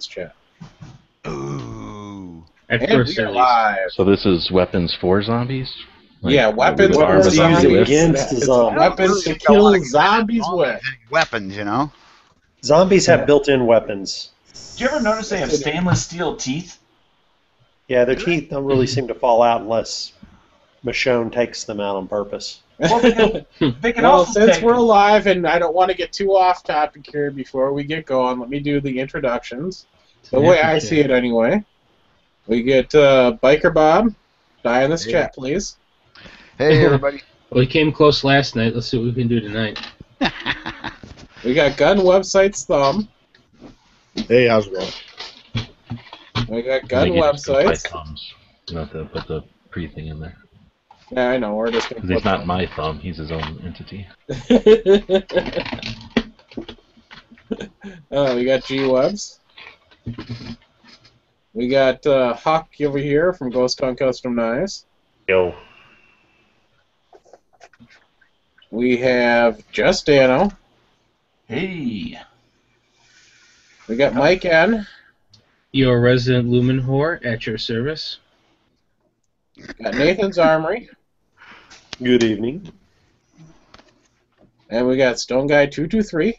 tonight's chat. Ooh. At And first, we are at least. live. So this is weapons for zombies? Yeah, weapons we would for arm a zombie zombies. with? Against It's zombies. weapons to Don't kill wanna get zombies zombies with. and weapons, you know? Zombies have built-in weapons. Do you ever notice they have stainless steel teeth? Yeah, their teeth don't really seem to fall out unless Michonne takes them out on purpose. Well, they can Well, also since take... we're live and I don't want to get too off topic here before we get going, let me do the introductions. The way I see it anyway. We get Biker Bob. Die in this chat, please. Hey, everybody. Well, we came close last night. Let's see what we can do tonight. We got Gun Websites Thumb. Hey, how's it going? We got Gun Maybe just go by Websites. thumbs. Not to put the pre-thing in there. Yeah, I know. We're just going Because he's not my thumb. He's his own entity. We got G Webs. We got Huck over here from Ghost Town Custom Knives. Yo. We have Just Dano. Hey. We got Mike N. Your resident Lumen whore at your service. Got Nathan's Armory. Good evening. And we got Stone Guy 223.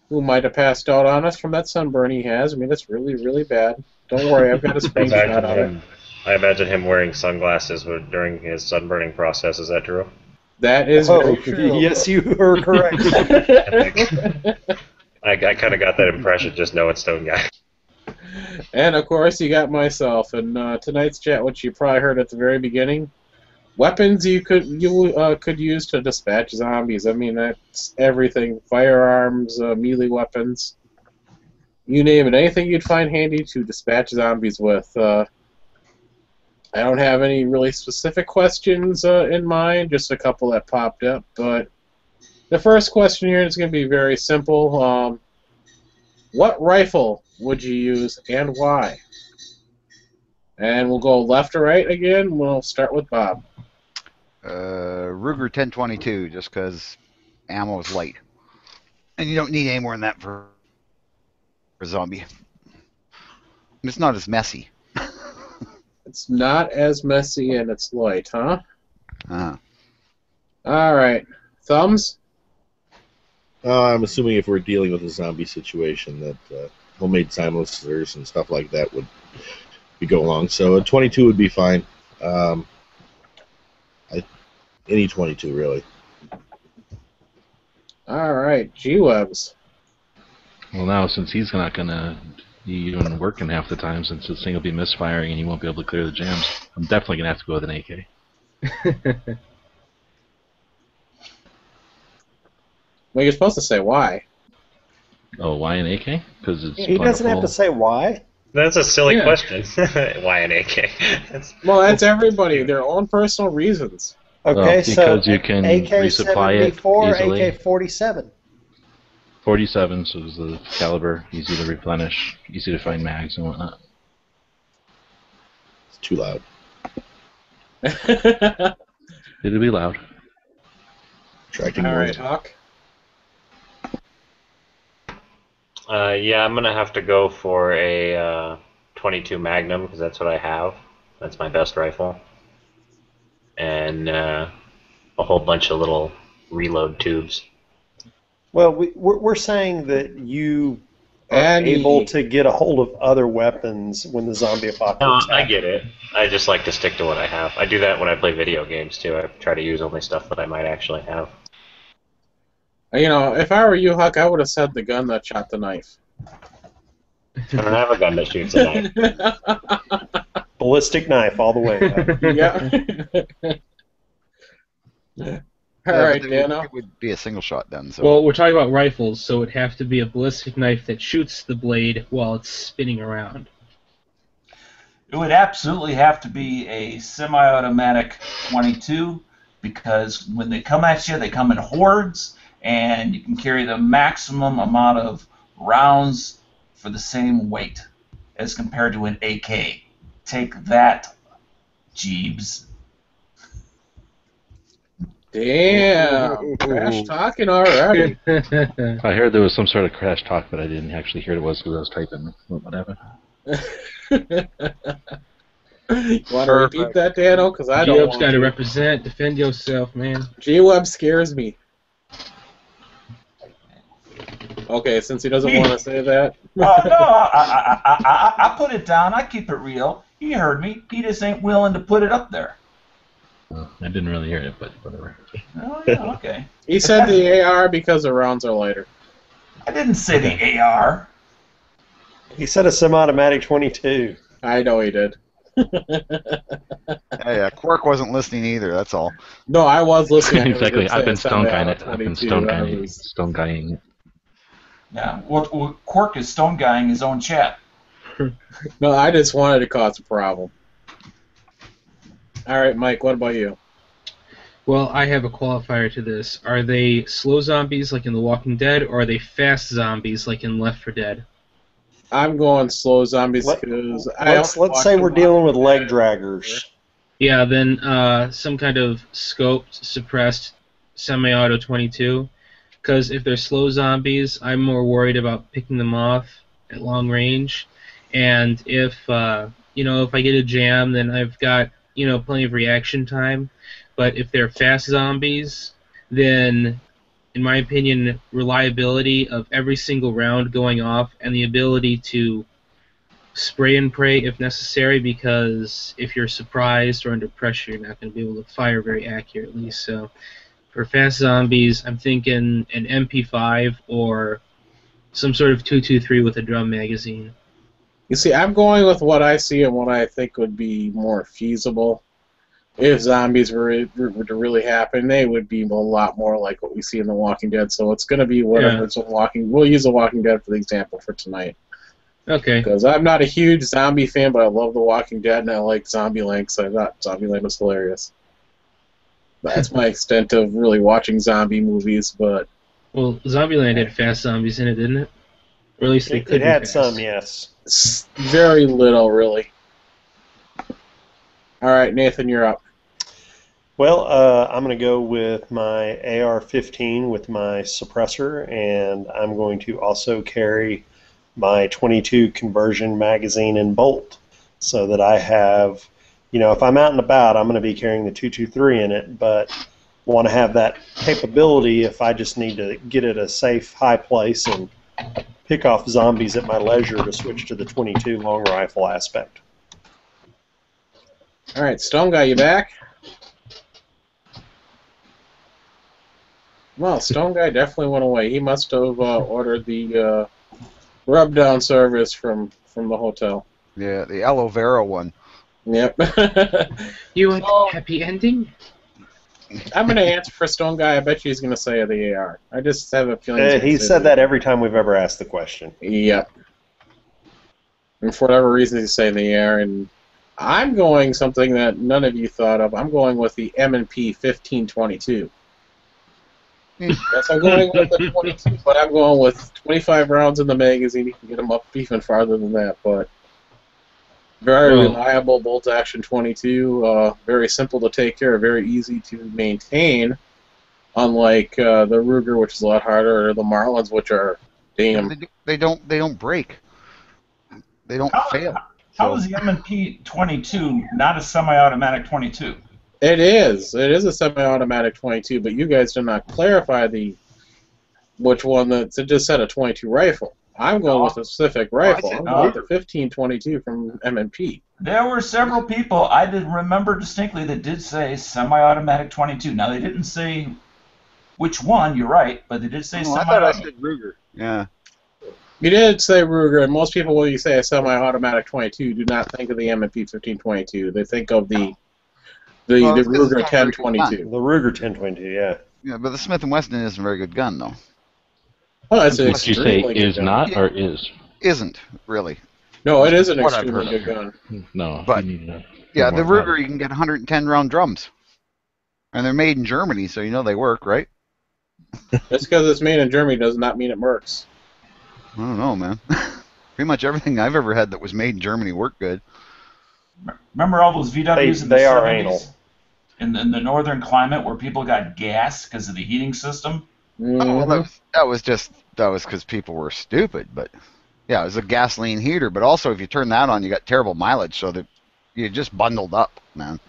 Who might have passed out on us from that sunburn he has. I mean, it's really, really bad. Don't worry, I've got a screenshot of it. I imagine him wearing sunglasses during his sunburning process. Is that true? That is very true. Yes, you are correct. I kind of got that impression just knowing Stone Guy. And of course, you got myself. And tonight's chat, which you probably heard at the very beginning, weapons you could use to dispatch zombies. I mean, that's everything: firearms, melee weapons, you name it. Anything you'd find handy to dispatch zombies with. I don't have any really specific questions in mind, just a couple that popped up. But the first question here is going to be very simple. What rifle would you use and why? And we'll go left to right again. We'll start with Bob. Ruger 1022, just because ammo is light. And you don't need any more than that for a zombie. And it's not as messy. It's not as messy and it's light, huh? Uh-huh. All right. Thumbs? I'm assuming if we're dealing with a zombie situation that homemade silencers and stuff like that would go along. So a 22 would be fine. Any 22, really. All right. G-Webs. Well, now, since he's not going to be even working half the time, since this thing will be misfiring and he won't be able to clear the jams, I'm definitely going to have to go with an AK. Well, you're supposed to say why. Oh, why an AK? Because it's He doesn't have to say why. That's a silly question. Why an AK? Well, that's everybody. Their own personal reasons. Okay, so because you can AK-74, resupply it easily. AK-47. 47, so it's the caliber, easy to replenish, easy to find mags and whatnot. It's too loud. It'll be loud. Attracting All right, noise. Hawk. Yeah, I'm gonna have to go for a 22 Magnum because that's what I have. That's my best rifle, and a whole bunch of little reload tubes. Well, we're saying that you are And able to get a hold of other weapons when the zombie No, apocalypse I happens. get it. I just like to stick to what I have. I do that when I play video games too. I try to use only stuff that I might actually have. You know, if I were you, Huck, I would have said the gun that shot the knife. I don't have a gun that shoots a knife. Ballistic knife all the way. Yeah. All right, Dano. It would be a single shot then. So. Well, we're talking about rifles, so it'd have to be a ballistic knife that shoots the blade while it's spinning around. It would absolutely have to be a semi-automatic 22 because when they come at you, they come in hordes, and you can carry the maximum amount of rounds for the same weight as compared to an AK. Take that, Jeebs. Damn, trash talking already. I heard there was some sort of crash talk, but I didn't actually hear it was because I was typing. What happened? You want to repeat Perfect. that, Dano? Because I don't G-Web's want got to to. represent, defend yourself, man. G-Web scares me. Okay, since he doesn't want to say that. No, I put it down. I keep it real. He heard me. He just ain't willing to put it up there. Well, I didn't really hear it, but whatever. Oh, yeah, okay. He said the AR because the rounds are lighter. I didn't say the AR. He said a semi-automatic 22. I know he did. Yeah, Quark wasn't listening either. That's all. No, I was listening. Exactly. I've been stone guying it. I've been stone guying it. Yeah, well, Quark is stone guying his own chat. No, I just wanted to cause a problem. All right, Mike, what about you? Well, I have a qualifier to this. Are they slow zombies like in The Walking Dead, or are they fast zombies like in Left 4 Dead? I'm going slow zombies because Let's say we're dealing with leg draggers. Yeah, then some kind of scoped, suppressed semi-auto 22. Because if they're slow zombies, I'm more worried about picking them off at long range. And if if I get a jam, then I've got plenty of reaction time. But if they're fast zombies, then in my opinion, reliability of every single round going off and the ability to spray and pray if necessary, because if you're surprised or under pressure, you're not going to be able to fire very accurately. So for fast zombies, I'm thinking an MP5 or some sort of 223 with a drum magazine. You see, I'm going with what I see and what I think would be more feasible. If zombies were to really happen, they would be a lot more like what we see in The Walking Dead. So it's going to be whatever's We'll use The Walking Dead for the example for tonight. Okay. Because I'm not a huge zombie fan, but I love The Walking Dead, and I like Zombieland, so I thought Zombieland was hilarious. That's my extent of really watching zombie movies, but... Well, Zombieland had fast zombies in it, didn't it? Or at least they could It had be fast. some, yes. Very little, really. All right, Nathan, you're up. Well, I'm going to go with my AR-15 with my suppressor, and I'm going to also carry my 22 conversion magazine and bolt, so that I have, if I'm out and about, I'm going to be carrying the 223 in it, but want to have that capability if I just need to get at a safe, high place and pick off zombies at my leisure to switch to the 22 long rifle aspect. All right, Stone Guy, you back? Well, Stone Guy definitely went away. He must have ordered the rub-down service from the hotel. Yeah, the aloe vera one. Yep. You want a happy ending? I'm going to answer for Stone Guy. I bet you he's going to say the AR. I just have a feeling He's said that every time we've ever asked the question. Yep. And for whatever reason, he's saying the AR, and I'm going something that none of you thought of. I'm going with the M&P 1522. Yes, I'm going with the 22, but I'm going with 25 rounds in the magazine. You can get them up even farther than that, but very reliable bolt-action 22. Very simple to take care of, very easy to maintain. Unlike the Ruger, which is a lot harder, or the Marlins, which are damn. They don't break. They don't fail. How is the M&P 22 not a semi-automatic 22? It is. It is a semi-automatic 22, but you guys did not clarify which one that's. It just said a 22 rifle. I'm going with a specific rifle. I'm going with the 1522 from M&P. There were several people I did remember distinctly that did say semi-automatic 22. Now they didn't say which one. You're right, but they did say I semi-automatic. thought I said Ruger. Yeah. You did say Ruger, and most people, when you say a semi-automatic 22, do not think of the M&P 1522. They think of the Ruger 1022. The Ruger 1022, yeah. Yeah, but the Smith & Wesson isn't a very good gun, though. Well, that's an Did you say extremely good is gun. not or is? Isn't, really. No, it is an What I've extremely heard. good gun. No. But, you need to Yeah, know the more about Ruger, you can get 110 round drums. And they're made in Germany, so you know they work, right? Just because it's made in Germany does not mean it works. I don't know, man. Pretty much everything I've ever had that was made in Germany worked good. Remember all those VWs in the They are 70s? anal. in the northern climate where people got gas because of the heating system. Oh, well, Mhm. that was because people were stupid. But yeah, it was a gasoline heater. But also, if you turn that on, you got terrible mileage, so that you just bundled up, man.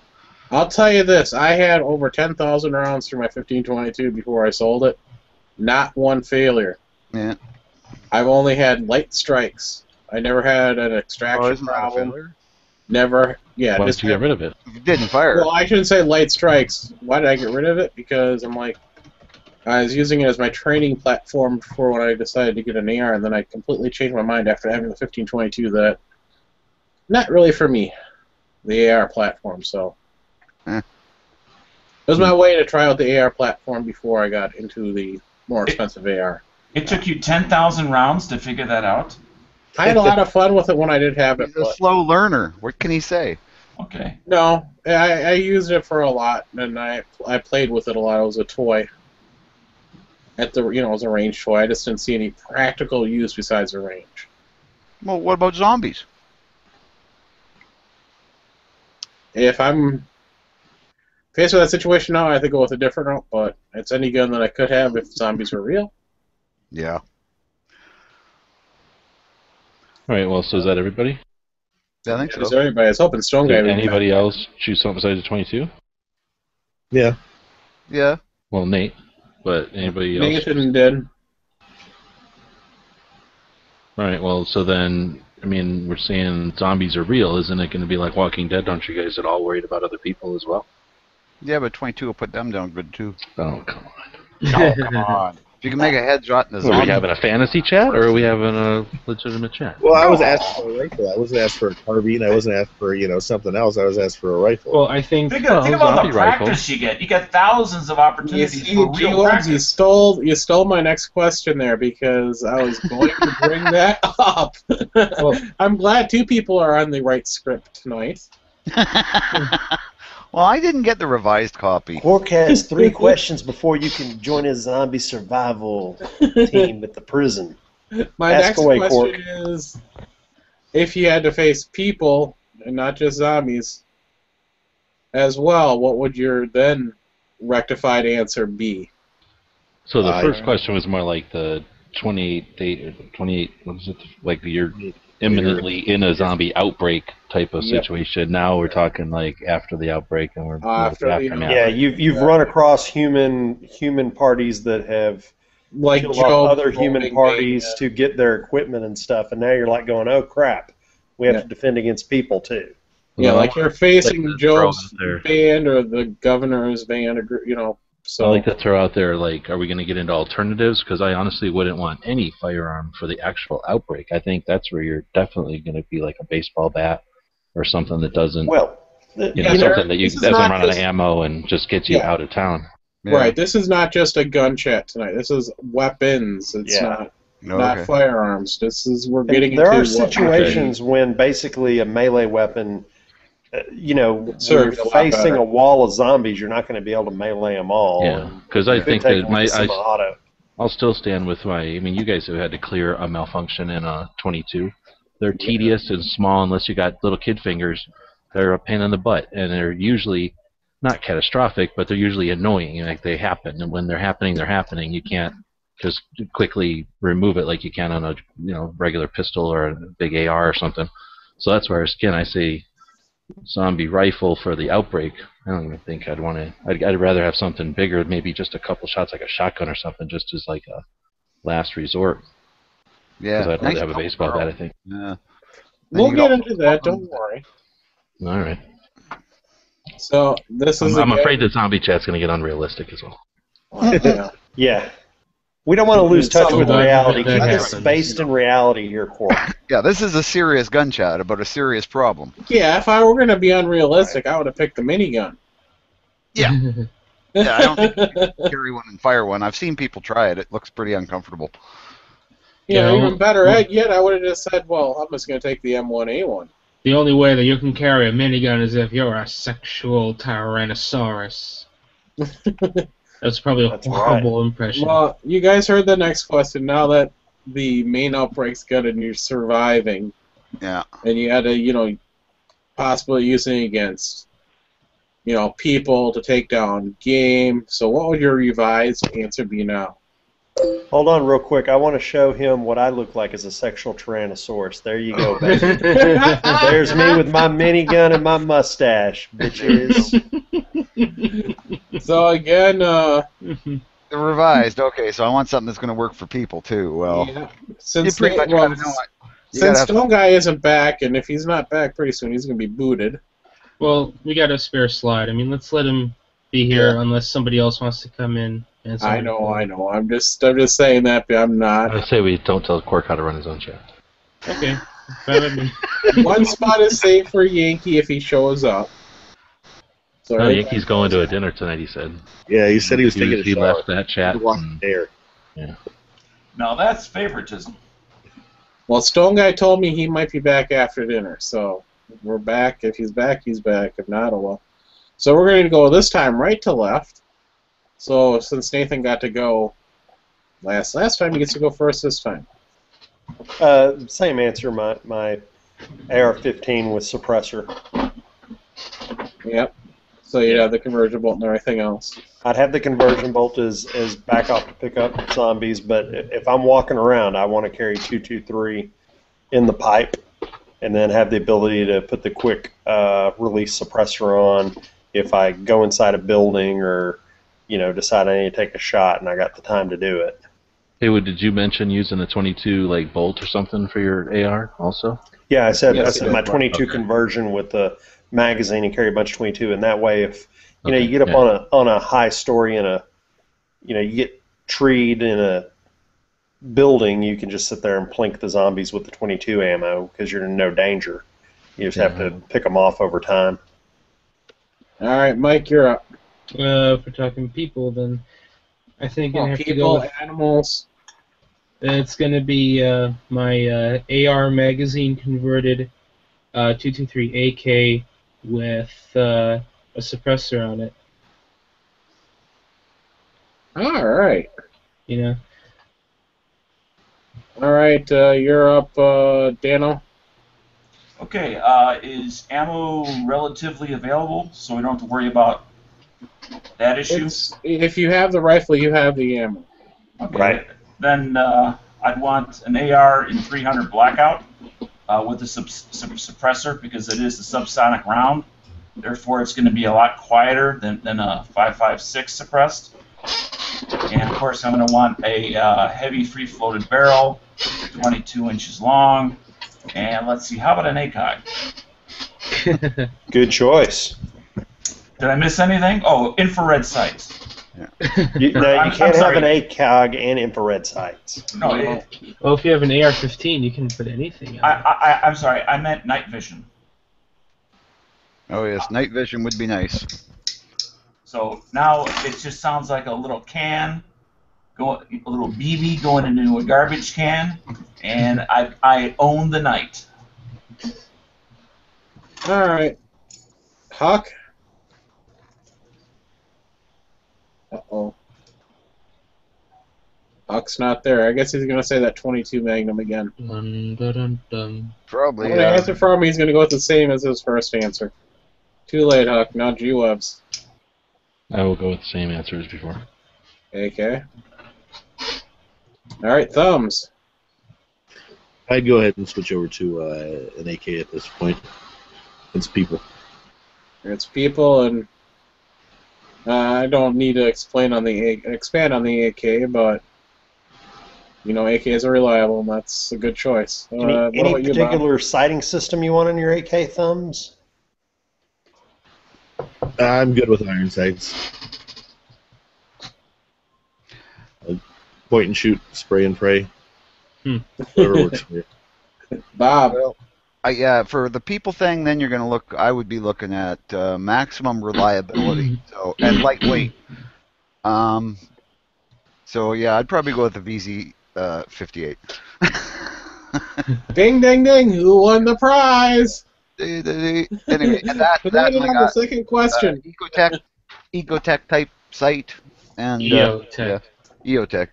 I'll tell you this: I had over 10,000 rounds through my 1522 before I sold it. Not one failure. Yeah. I've only had light strikes. I never had an Oh, extraction isn't that a problem. failure? Never. Yeah, Why just don't you get rid of it? If it didn't fire. well, I shouldn't say light strikes. Why did I get rid of it? Because I'm like, I was using it as my training platform for when I decided to get an AR, and then I completely changed my mind after having the 1522 that not really for me, the AR platform. So Eh. it was my way to try out the AR platform before I got into the more expensive AR. It took you 10,000 rounds to figure that out? I had a lot of fun with it when I did have it, He's a but slow learner. What can he say? Okay. no, I used it for a lot, and I played with it a lot. It was a toy. It was a range toy. I just didn't see any practical use besides the range. Well, what about zombies? If I'm faced with that situation now, I think go with a different route, but it's any gun that I could have if zombies were real. Yeah. All right. Well, so is that everybody? I think Is so. everybody? I was hoping Stone Guy Did would anybody else choose something besides the 22? Yeah. Yeah. Well, Nate. But anybody else? Nathan did. All right. Well, so then, I mean, we're saying zombies are real. Isn't it going to be like Walking Dead? Aren't you guys at all worried about other people as well? Yeah, but 22 will put them down good too. Oh, come on. Oh, come on. If you can make a headshot in a Are zombie. we having a fantasy chat or are we having a legitimate chat? Well, I was asked for a rifle. I wasn't asked for a carbine. I wasn't asked for something else. I was asked for a rifle. Well, I think Think about the zombie practice rifles. you get. You get thousands of You opportunities see, for G real Woods, practice. you stole my next question there because I was going to bring that up. I'm glad two people are on the right script tonight. Well, I didn't get the revised copy. Quark has 3 questions before you can join his zombie survival team at the prison. My Ask next away, question is, if you had to face people and not just zombies as well, what would your then rectified answer be? So the first question was more like the 28 date or 28. What is it? Like you're imminently in a zombie outbreak type of Yep. situation. Now we're talking like after the outbreak and we're After the aftermath. Yeah, you've run across human parties that have Like killed Joe off other human Bowling parties Mania. to get their equipment and stuff, and now you're like going, oh crap, we have Yeah. to defend against people too. Yeah, Well, like you're I facing like to throw Joe's out there. band or the governor's band, So I like to throw out there, like, are we going to get into alternatives? Because I honestly wouldn't want any firearm for the actual outbreak. I think that's where you're definitely going to be like a baseball bat or something that doesn't, Well, something that this is doesn't not run out of just- ammo and just gets you Yeah. out of town. Yeah. Right, this is not just a gun chat tonight. This is weapons. It's Yeah. not Okay. firearms. We're and getting there into are what- situations when basically a melee weapon, when serve you're a lot facing better. a wall of zombies, you're not going to be able to melee them all. Yeah, because I You could think take that them with a semi-auto. I'll still stand with I mean, you guys have had to clear a malfunction in a 22. They're tedious and small unless you got little kid fingers. They're a pain in the butt, and they're usually not catastrophic, but they're usually annoying. Like they happen, and when they're happening, they're happening. You can't just quickly remove it like you can on a regular pistol or a big AR or something. So that's where again I say zombie rifle for the outbreak. I don't even think I'd want to. I'd rather have something bigger, maybe just a couple shots like a shotgun or something, just as like a last resort. Yeah. Because I'd Nice rather have a baseball bat, I think. Yeah. We'll you get got- into that. Don't worry. All right. So this is. I'm afraid that zombie chat's going to get unrealistic as well. Yeah. Yeah. We don't want to lose touch with Sometimes reality. that Keep us happens. based in reality here, Quark. Yeah, this is a serious gun chat about a serious problem. Yeah, if I were going to be unrealistic, I would have picked the minigun. Yeah. Yeah, I don't think you can carry one and fire one. I've seen people try it. It looks pretty uncomfortable. Yeah, Yeah, even better yet, I would have just said, well, I'm just going to take the M1A1. The only way that you can carry a minigun is if you're a sexual Tyrannosaurus. That's probably a That's horrible impression. Well, you guys heard the next question. Now that the main outbreak's good and you're surviving, Yeah. and you had to, possibly use it against, people to take down game. So what would your revised answer be now? Hold on real quick. I want to show him what I look like as a sexual tyrannosaurus. There you go, baby. There's me with my minigun and my mustache, bitches. So again, Revised. Okay, so I want something that's going to work for people too. Well, yeah, you since pretty much got to know it. You gotta since have Stone Guy isn't back, and if he's not back pretty soon, he's going to be booted. Well, we got a spare slide. I mean, let's let him be here Yeah. unless somebody else wants to come in. And I know. I'm just saying that, but I'm not. I say we don't tell Quark how to run his own chat. Okay. Fine with me. One spot is safe for Yankee if he shows up. So No, everybody Yankee's going to a dinner tonight, he said. Yeah, he said he was taking a He shower. left that chat. He walked and- there. Now that's favoritism. Well, Stone Guy told me he might be back after dinner, so we're back. If he's back, he's back. If not, oh well. So we're going to go this time right to left. So since Nathan got to go last time, he gets to go first this time. Same answer. My AR-15 with suppressor. Yep. So you'd have the conversion bolt and everything else. I'd have the conversion bolt as backup to pick up zombies, but if I'm walking around, I want to carry 223 in the pipe, and then have the ability to put the quick release suppressor on if I go inside a building or decide I need to take a shot and I got the time to do it. Hey, did you mention using a 22 bolt or something for your AR also? Yeah, I said Yes, my it is. 22 Okay. conversion with the magazine and carry a bunch of 22, and that way if Okay, you get up yeah. on a high story in a you get treed in a building, you can just sit there and plink the zombies with the 22 ammo because you're in no danger. You just have to pick them off over time. All right, Mike, you're up. If we're talking people, then I think I have to go People, with, animals. it's going to be my AR magazine converted 223 AK with a suppressor on it. All right. You know, All right, you're up, Dano. Okay, is ammo relatively available so we don't have to worry about that issue? If you have the rifle, you have the ammo. Okay. Right. Then I'd want an AR in 300 Blackout with a suppressor because it is a subsonic round. Therefore, it's going to be a lot quieter than a 5.56 suppressed. And of course, I'm going to want a heavy free-floated barrel, 22 inches long. And let's see, how about an ACOG? Good choice. Did I miss anything? Oh, infrared sights. You I'm can't have sorry. an ACOG and infrared sights. No, well, if you have an AR-15, you can put anything on it. I'm sorry, I meant night vision. Oh yes, night vision would be nice. So now it just sounds like a little can, a little BB going into a garbage can, and I own the night. All right. Huck? Uh-oh. Huck's not there. I guess he's going to say that 22 Magnum again. Dun, dun, dun, dun. I'm Probably. going to answer for him. He's going to go with the same as his first answer. Too late, Huck. Now G-Webs. I will go with the same answer as before. AK. All right, Thumbs. I'd go ahead and switch over to an AK at this point. It's people. It's people, and I don't need to expand on the AK, but AKs are reliable, and that's a good choice. Any What about you, Bob? particular sighting system you want on your AK, Thumbs? I'm good with iron sights. Point and shoot, spray and pray. Whatever works for you. Bob. Well, yeah, for the people thing, then you're going to look. I would be looking at maximum reliability, and lightweight. So yeah, I'd probably go with the VZ 58. Ding, ding, ding! Who won the prize? Anyway, and that Put that I on the got second question. Ecotech type sight and EOTech. EOTech.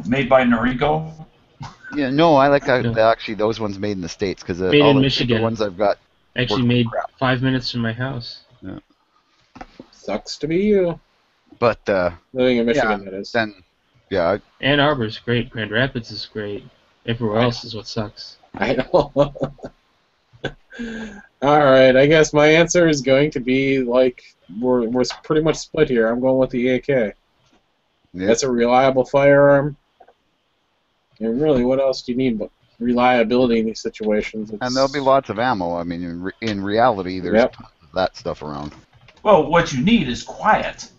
Made by Noriko. Yeah, no, I like No. actually those ones made in the States because Made all in the Michigan. ones I've got. Actually Work made crap. 5 minutes from my house. Sucks to be you. But Living in Michigan, yeah, that is. then yeah, Ann Arbor's great. Grand Rapids is great. Everywhere else is what sucks. I know. All right, I guess my answer is going to be like we're pretty much split here. I'm going with the AK. yeah. That's a reliable firearm. And really, what else do you need but reliability in these situations? And there'll be lots of ammo. I mean, in reality, there's Yep. tons of that stuff around. Well, what you need is quiet.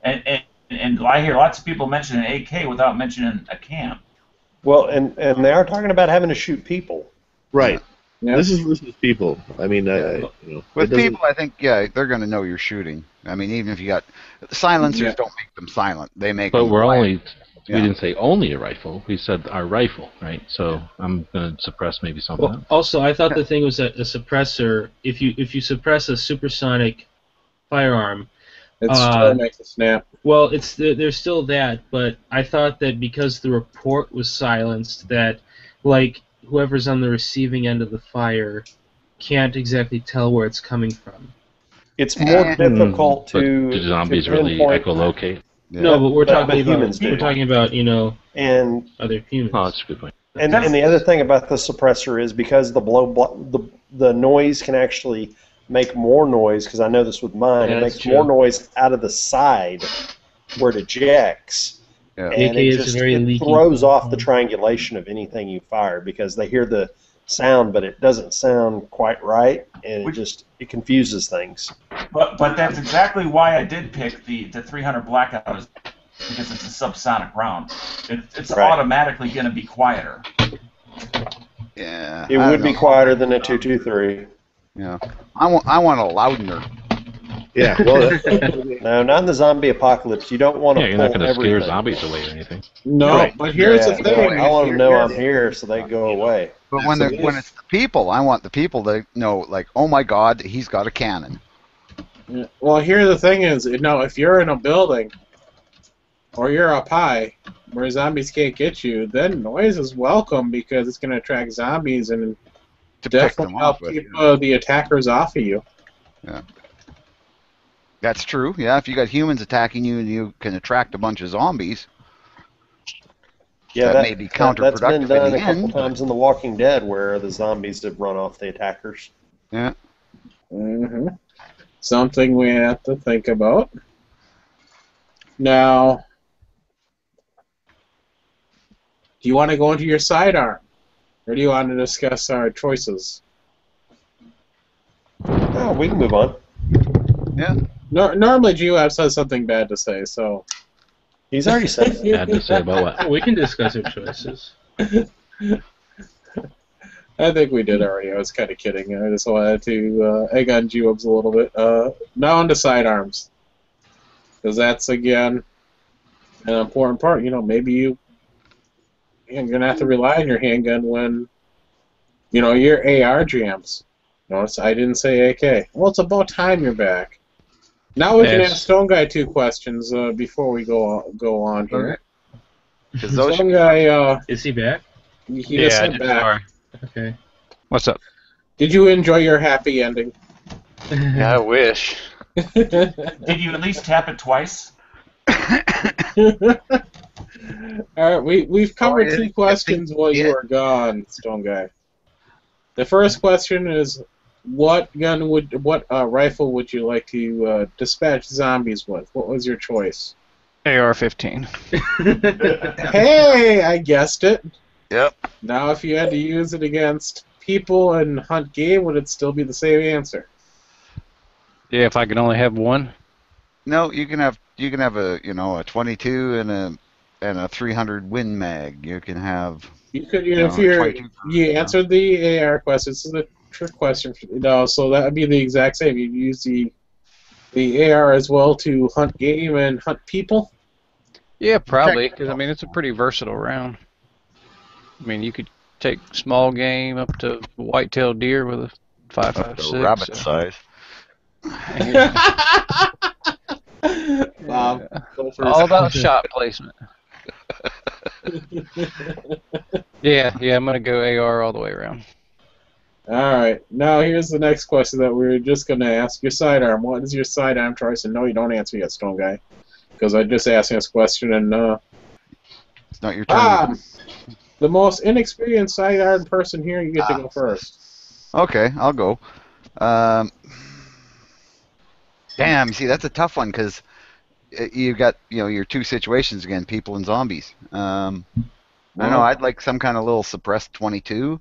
And I hear lots of people mention an AK without mentioning a cam. Well, and they are talking about having to shoot people. Right. Yep. This is people. I mean, you know, With it doesn't- people, I think, yeah, they're going to know you're shooting. I mean, even if you got silencers, Yeah. don't make them silent. They make But them we're quiet. only. Yeah. We didn't say only a rifle. We said our rifle, right? So I'm going to suppress maybe something Well, else. also, I thought the thing was that a suppressor. If you suppress a supersonic firearm, It still makes a snap. well, there's still that. But I thought that because the report was silenced, that like whoever's on the receiving end of the fire can't exactly tell where it's coming from. It's more difficult But to do zombies to really pinpoint, echolocate? Yeah. No, but we're But talking about humans do. we're talking about and other humans. Oh, that's a good point. and the other thing about the suppressor is because the noise can actually make more noise, because I know this with mine, Yeah, it that's makes true. more noise out of the side where it ejects. Yeah. And AK it is just very it leaky. throws off the triangulation of anything you fire, because they hear the sound, but it doesn't sound quite right, and it confuses things. But that's exactly why I did pick the 300 Blackout, is because it's a subsonic round. It's Right. automatically going to be quieter. Yeah. It I would don't be know. quieter than a 223. Yeah. I want a loudener. Yeah. Well, No, not in the zombie apocalypse. You don't want to Yeah, you're pull not going to scare everything. zombies away or anything. No, Right. but here's the Yeah, thing. I want If them to know you're- I'm here, so they go away. But when it's the people, I want the people to know, like, oh my God, he's got a cannon. Well, here the thing is, if you're in a building or you're up high where zombies can't get you, then noise is welcome because it's going to attract zombies and To pick definitely them help off with. keep the attackers off of you. That's true. Yeah, if you got humans attacking you and you can attract a bunch of zombies, Yeah, That may be that's counterproductive been in done the a couple end, times in The Walking Dead, where the zombies have run off the attackers. yeah. hmm Something we have to think about. Now, do you want to go into your sidearm, or do you want to discuss our choices? Oh, we can move on. Yeah. Normally, GUF has something bad to say, so. He's already said it. Bad to say about what? We can discuss our choices. I think we did already. I was kind of kidding. I just wanted to egg on GUFs a little bit. Now on to sidearms, because that's again an important part. Maybe you're gonna have to rely on your handgun when your AR jams. Notice I didn't say AK. Well, it's about time you're back. Now we can Yes. ask Stone Guy 2 questions before we go on here. Because those Stone Guy, Is he back? he just I sent did. back. Sorry. Okay. What's up? Did you enjoy your happy ending? Yeah, I wish. Did you at least tap it twice? All right, we've covered Oh, yeah, two questions while you yeah. were gone, Stone Guy. The first question is, what rifle would you like to dispatch zombies with? What was your choice? AR-15. Hey, I guessed it. Yep. Now, if you had to use it against people and hunt game, would it still be the same answer? Yeah, if I could only have one. No, you can have a 22 and a 300 Win Mag. You can have. You could, No, if you 22. answered the AR question. This is a trick question. No, so that would be the exact same. You'd use the AR as well to hunt game and hunt people. Yeah, probably, because I mean it's a pretty versatile round. I mean you could take small game up to white-tailed deer with a 5.56. Rabbit so- size. Bob, go first. All about shot placement. Yeah, I'm gonna go AR all the way around. All right. Now here's the next question that we were just going to ask. Your sidearm. What is your sidearm choice? And no, you don't answer yet, Stone Guy, because I just asked this question and It's not your turn. the most inexperienced sidearm person here, you get to go first. Okay, I'll go. Damn, see, that's a tough one because you've got your two situations again, people and zombies. I don't know. I'd like some kind of little suppressed 22.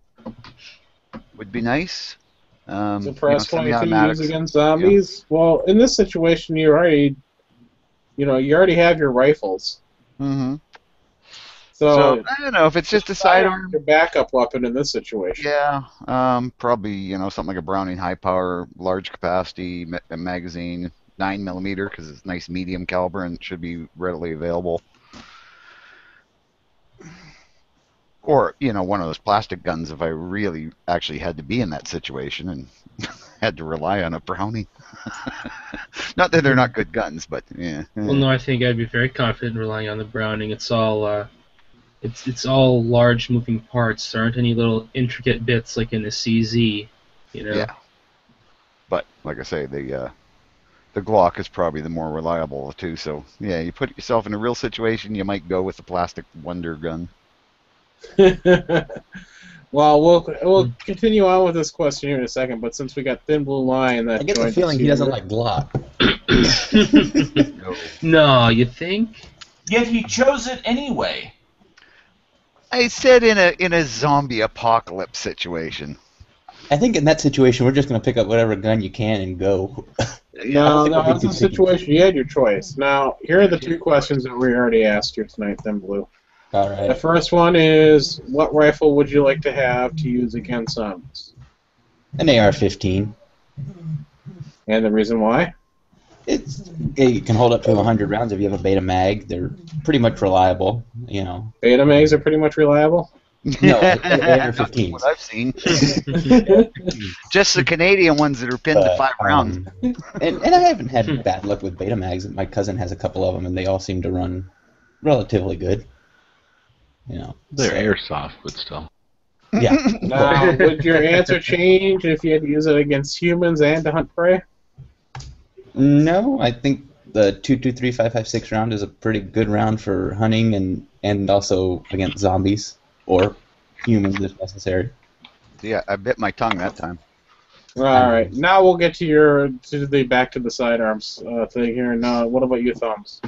Would be nice. Suppress 22 semi-automatics. used against zombies. Yeah. Well, in this situation, you already have your rifles. Mm-hmm. So I don't know if it's just a sidearm. Your backup weapon in this situation. Yeah, probably something like a Browning high power, large capacity magazine, 9mm because it's nice medium caliber and should be readily available. Or one of those plastic guns if I really actually had to be in that situation and had to rely on a Browning. Not that they're not good guns, but yeah. Well, no, I think I'd be very confident relying on the Browning. It's all it's all large moving parts. There aren't any little intricate bits like in the CZ, Yeah. But like I say, the Glock is probably the more reliable of the two. So yeah, you put yourself in a real situation, you might go with the plastic wonder gun. Well, we'll continue on with this question here in a second, but since we got Thin Blue Line, that I get the feeling he doesn't like Glock. No, you think? Yet he chose it anyway. I said in a zombie apocalypse situation. I think in that situation, we're just going to pick up whatever gun you can and go. No, that's the situation. You had your choice. Now, here are the two questions that we already asked you tonight, Thin Blue. All right. The first one is, what rifle would you like to have to use against zombies? An AR-15. And the reason why? It can hold up to 100 rounds if you have a beta mag. They're pretty much reliable, Beta mags are pretty much reliable? No, AR-15s. What I've seen. Just the Canadian ones that are pinned to 5 rounds. And I haven't had bad luck with beta mags. My cousin has a couple of them, and they all seem to run relatively good. They're airsoft, but still. Yeah. Now, would your answer change if you had to use it against humans and to hunt prey? No, I think the 2.23.556 round is a pretty good round for hunting and also against zombies or humans if necessary. Yeah, I bit my tongue that time. All right, now we'll get to the back to the sidearms thing here. Now, what about you, Thumbs?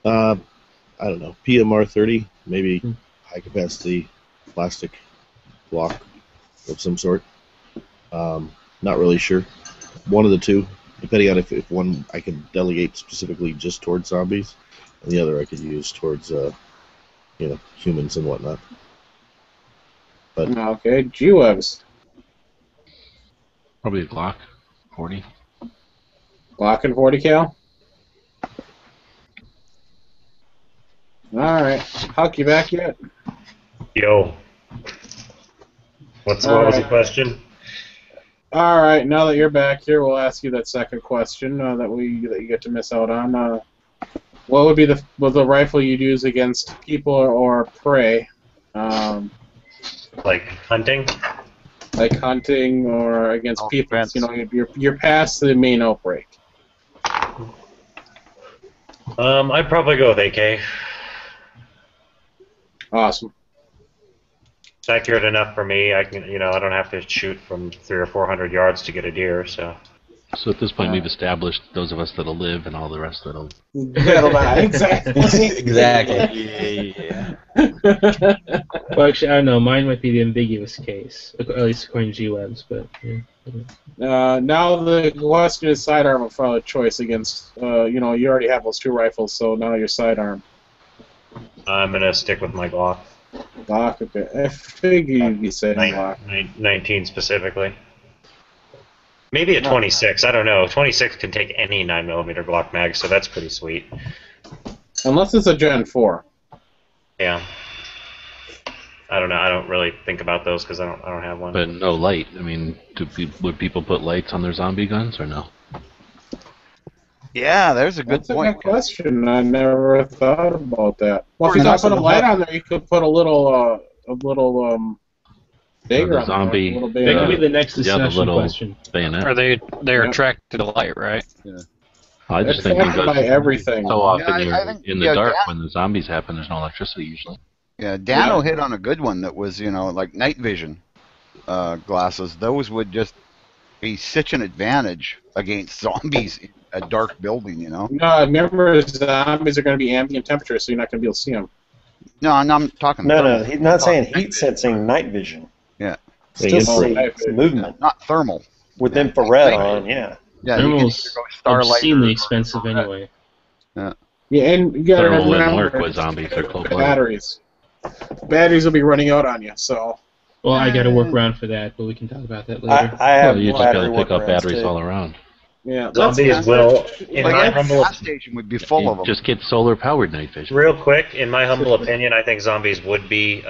I don't know, PMR 30, maybe high capacity plastic block of some sort. Not really sure. One of the two, depending on if one I can delegate specifically just towards zombies, and the other I could use towards humans and whatnot. But okay, G-Webs. Probably a Glock 40. Glock and 40 cal? Alright. Huck, you back yet? Yo. What was the question? Alright, now that you're back here, we'll ask you that second question that you get to miss out on. What would be the rifle you'd use against people or prey? Like hunting? Like hunting or against people. You're past the main outbreak. I'd probably go with AK. Awesome. It's accurate enough for me. I can, I don't have to shoot from 300 or 400 yards to get a deer. So at this point, we've established those of us that'll live and all the rest that'll die. Exactly. Exactly. Yeah. Well, actually, I don't know. Mine might be the ambiguous case, at least according to G-Webs. But yeah. Now the question is sidearm of file choice against. You already have those two rifles, so now your sidearm. I'm gonna stick with my Glock. Glock, okay. I figured you'd be saying Glock. 19 specifically. Maybe a 26. I don't know. 26 can take any 9mm Glock mag, so that's pretty sweet. Unless it's a Gen 4. Yeah. I don't know. I don't really think about those because I don't have one. But no light. I mean, would people put lights on their zombie guns or no? Yeah, there's a good point. That's a good question. I never thought about that. Well, if you don't put a light on there, you could put a little bigger the on the zombie- back, a little That bigger. could be the next Yeah, the discussion little question. bayonet. They're Yeah. attracted to light, right? I just It's think affected by everything. so often I you're think, in the yeah, dark when the zombies happen. There's no electricity usually. Yeah, Dano hit on a good one that was, like night vision glasses. Those would just be such an advantage against zombies in a dark building, No, remember, zombies are going to be ambient temperature, so you're not going to be able to see them. No, I'm talking. No, thermal. he's not saying Night heat vision. sensing, night vision. Yeah. Still infrared. see movement Not thermal. with infrared on. Yeah. Yeah, you can either Thermal's go starlight obscenely or expensive anyway. Yeah, and you got to Thermal wouldn't remember work with zombies. They're cold-blooded. batteries. Batteries will be running out on you, so. Well, I got to work around for that, but we can talk about that later. I have Well, you just got battery to pick up workarounds, batteries too. all around. Yeah, Zombies will, in Like my every humble gas station would be full of them. Just get solar-powered night vision. real quick, in my humble opinion, I think zombies would be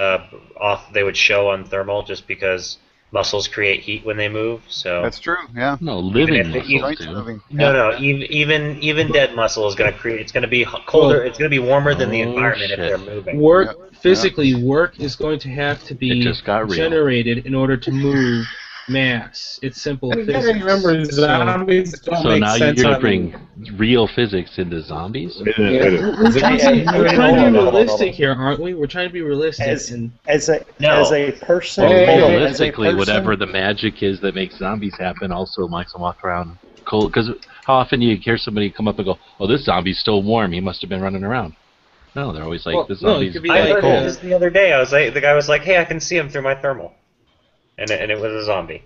off. They would show on thermal just because muscles create heat when they move. So That's true. Yeah. No, living Even if it- muscles Joints do. moving. no, even dead muscle is going to create. It's going to be colder. It's going to be warmer than the Oh, environment shit. if they're moving. Physically, work is going to have to It be just got real. generated in order to move mass. It's simple You physics. got to remember, zombies don't So make now you're sense. going to on- bring real physics into zombies? Yeah. We're trying to be Hold on. realistic here, aren't we? We're trying to be realistic. As and as a No. as a person, Well, Hey, hey, hey, as a realistically, person- whatever the magic is that makes zombies happen also makes them walk around cold. Because how often do you hear somebody come up and go, "Oh, this zombie's still warm. He must have been running around." No, they're always like, Well, "This no, it zombie's could be I like, heard cold." this the other day. I was like, the guy was like, "Hey, I can see him through my thermal," and it was a zombie.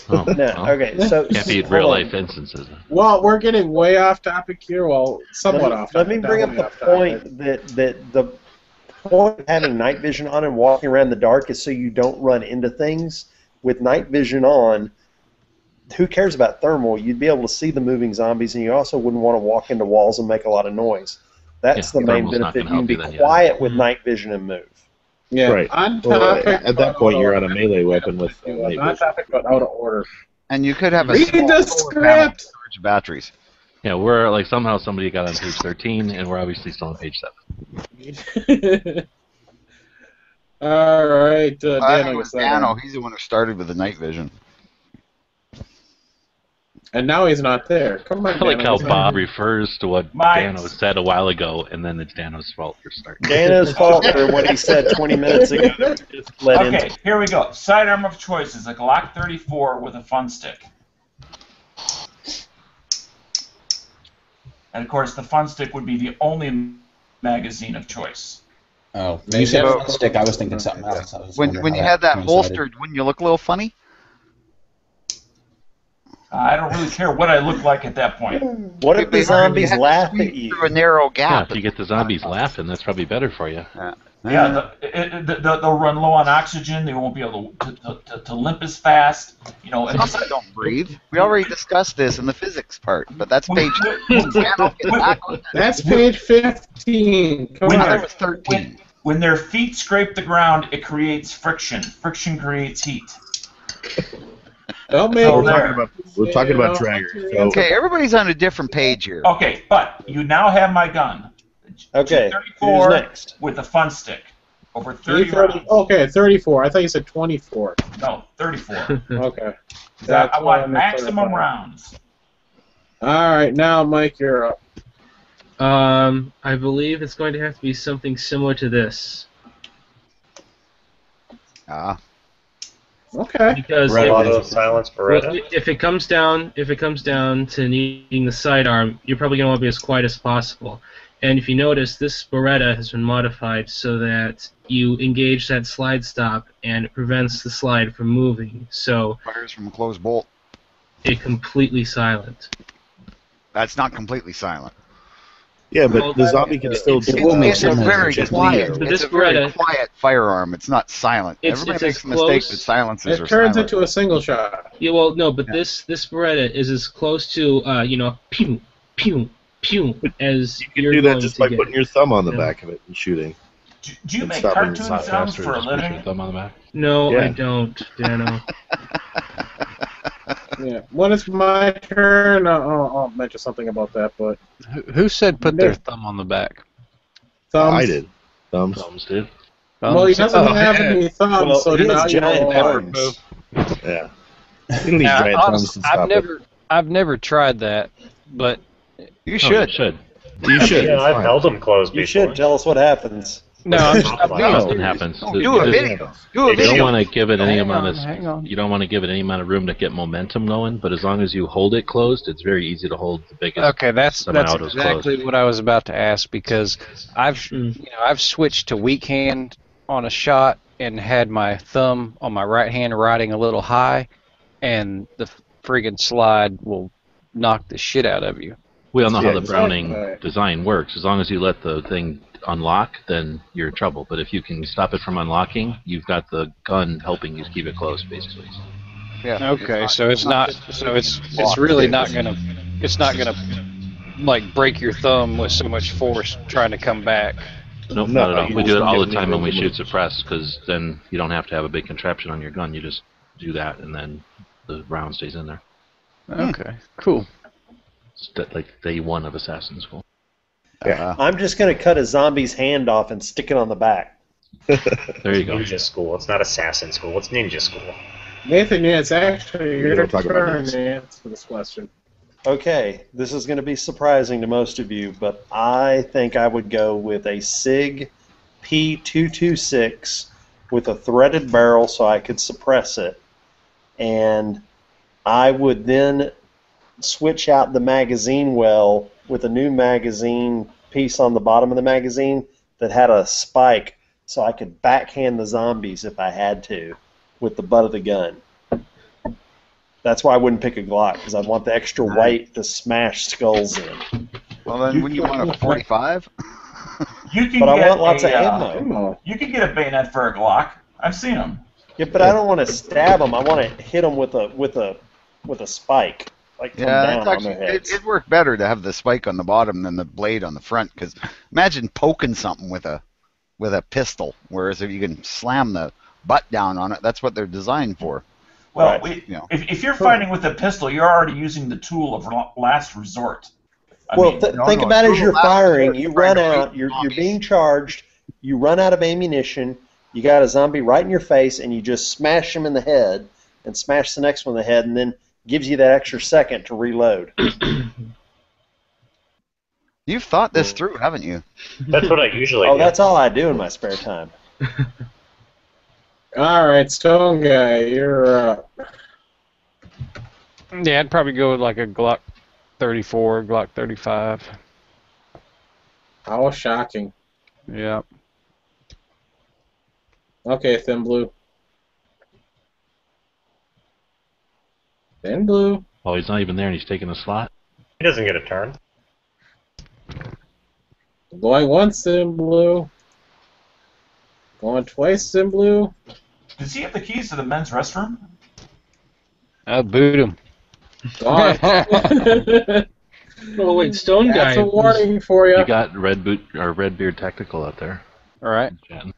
Oh, No, well, okay, so can't be hold real on. life instances. Well, we're getting way off topic here. Well, somewhat off Let topic. me bring up not the way off topic. point that the point of having night vision on and walking around in the dark is so you don't run into things. With night vision on, who cares about thermal? You'd be able to see the moving zombies, and you also wouldn't want to walk into walls and make a lot of noise. That's Yeah, the main thermal's not benefit. gonna You can be help you then, quiet with night vision and move. Yeah, Right. on Well, topic. at that point, you're on a melee weapon with On night vision. topic, but out of order. And you could have a Read small the solar panel to script! storage batteries. Yeah, we're like somehow somebody got on page 13, and we're obviously still on page 7. All right, I think Dan, it was Dano. He's the one who started with the night vision. and now he's not there. Come on, I like Dan, how he's not Bob here. refers to what Mike. Dano said a while ago, and then it's Dano's fault for starting. Dana's fault for what he said 20 minutes ago. That we just led Okay, into. here we go. Sidearm of choice is a Glock 34 with a fun stick. And of course, the fun stick would be the only magazine of choice. Oh, when you said So- fun stick, I was thinking something else. I was When wondering you how had that coincided. holstered, wouldn't you look a little funny? I don't really care what I look like at that point. What if the It'd be hard. You zombies had to laugh squeeze at you? through a narrow Yeah, gap. if you get the zombies laughing, that's probably better for you. Yeah, they'll run low on oxygen. They won't be able to limp as fast. You know, and Zombies don't breathe. We already discussed this in the physics part, but that's When- page. when- Dano, get back on that. That's page 15. Come When I thought on. it was 13. when their feet scrape the ground, it creates friction. Friction creates heat. Don't make Oh, me- there. We're talking about draggers. So Okay, everybody's on a different page here. Okay, but you now have my gun. Okay, who's 34 next? with a fun stick. Over 30 30, rounds. okay, 34. I thought you said 24. No, 34. Okay. I want what I'm maximum clarifying. rounds. All right, now, Mike, you're up. I believe it's going to have to be something similar to this. Ah, Okay. Because Right. Auto silence Beretta. well, if it comes down to needing the sidearm, you're probably going to want to be as quiet as possible. And if you notice, this Beretta has been modified so that you engage that slide stop and it prevents the slide from moving. So fires from a closed bolt. it's completely silent. That's not completely silent. yeah, Well, but the zombie can still it do will make It's sense. very Just quiet. leave. But It's this a very Beretta- quiet firearm. It's not silent. It's Everybody makes as a mistake close- that silencers It are turns silent. into a single shot. Yeah, well, no, but this Beretta is as close to pew, pew, pew as You can you're do that going just to by get. putting your thumb on the Yeah. back of it and shooting. Do you It's make stopping cartoon It's not sounds faster, for a just push your living? thumb on the back. No, I Yeah. don't, Dano. Yeah. When it's my turn, I'll mention something about that, but Who said put their thumb on the back? thumbs. I did. Thumbs. Thumbs did. Well, he Thumbs. doesn't have any thumbs, Well, so he now has you giant know. thumbs. Yeah. You need Now, giant thumbs honestly, to stop it. I've never tried that, but You Oh, should. you should. You should. Yeah, It's I've fine. held them closed You before. should tell us what happens. no, I'm Something being like Nothing serious. happens. Do a video. Do a You don't video. want to give it any amount of. Hang on. You don't want to give it any amount of room to get momentum going. But as long as you hold it closed, it's very easy to hold the biggest. Okay, that's semi-autos exactly closed. what I was about to ask because I've switched to weak hand on a shot and had my thumb on my right hand riding a little high, and the friggin' slide will knock the shit out of you. We all know how Yeah, the Browning exactly. design works. As long as you let the thing unlock, then you're in trouble. But if you can stop it from unlocking, you've got the gun helping you keep it closed, basically. Yeah. Okay, so it's really not gonna like break your thumb with so much force trying to come back. Nope, No, not at all. you We just do it don't all get the time when we anything shoot to move. suppress, because then you don't have to have a big contraption on your gun. You just do that, and then the round stays in there. Okay, cool. It's like day one of Assassin's School. I'm just going to cut a zombie's hand off and stick it on the back. There you go. Ninja school. It's not assassin school. It's ninja school. Nathan, yeah, it's actually We your don't talk about turn this. to answer this question. Okay, this is going to be surprising to most of you, but I think I would go with a SIG P226 with a threaded barrel so I could suppress it. And I would then switch out the magazine well with a new magazine piece on the bottom of the magazine that had a spike so I could backhand the zombies if I had to with the butt of the gun. That's why I wouldn't pick a Glock, because I'd want the extra weight to smash skulls in. Well, then, wouldn't you want a 45? You can But I get want lots of a, ammo. You can get a bayonet for a Glock. I've seen them. Yeah, but I don't want to stab them. I want to hit them with a spike, like come Yeah, down it's on actually, their heads. it'd work better to have the spike on the bottom than the blade on the front. Because imagine poking something with a pistol, whereas if you can slam the butt down on it, that's what they're designed for. Well, Right. if you're fighting with a pistol, you're already using the tool of last resort. I Well, mean, think no, about it as total you're last firing. resort, You you're trying run to out. fight You're zombies. being charged. You run out of ammunition. You got a zombie right in your face, and you just smash him in the head, and smash the next one in the head, and then gives you that extra second to reload. You've thought this through, haven't you? That's what I usually Oh, do. that's all I do in my spare time. All right, Stone Guy, you're up. Yeah, I'd probably go with like a Glock 34, Glock 35. How shocking. Yeah. Okay, Thin Blue. Thin Blue. Oh, he's not even there, and he's taking a slot. He doesn't get a turn. Going once, Thin Blue. Going twice, Thin Blue. does he have the keys to the men's restroom? I'll boot him. Gone. Oh wait, Stone That's Guy. a warning for you. You got Redbeard Tactical out there. All right. Chatting.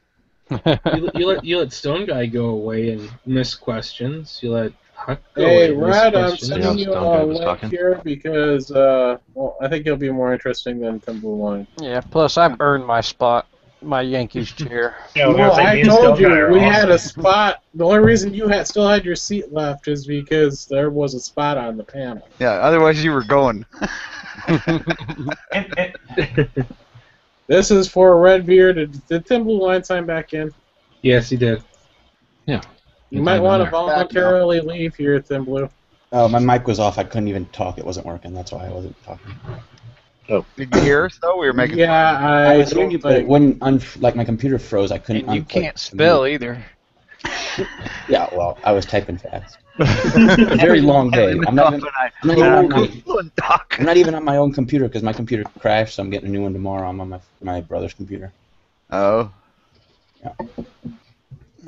You let Stone Guy go away and miss questions. You let Huck go Hey, away and miss Red, I'm questions. sending you Stone a Guy was link talking. here because, well, I think you'll be more interesting than Thin Blue Line. Yeah. Plus, I've earned my spot, my Yankees chair. Yeah, Well, I told you we had a awesome. spot. The only reason you still had your seat left is because there was a spot on the panel. Yeah, otherwise you were going. And This is for Redbeard. Did Thin Blue Line sign back in? Yes, he did. You Anytime might in want to there. voluntarily leave here, Thin Blue. Oh, my mic was off. I couldn't even talk. It wasn't working. That's why I wasn't talking. Did you hear us though? We were making. Yeah, I I was hearing don't you, but it think. wouldn't like my computer froze. I couldn't. And you unclick can't the spell mute. either. Yeah, well, I was typing fast. Very long day. I'm not even on my own computer because my computer crashed, so I'm getting a new one tomorrow. I'm on my brother's computer. Oh.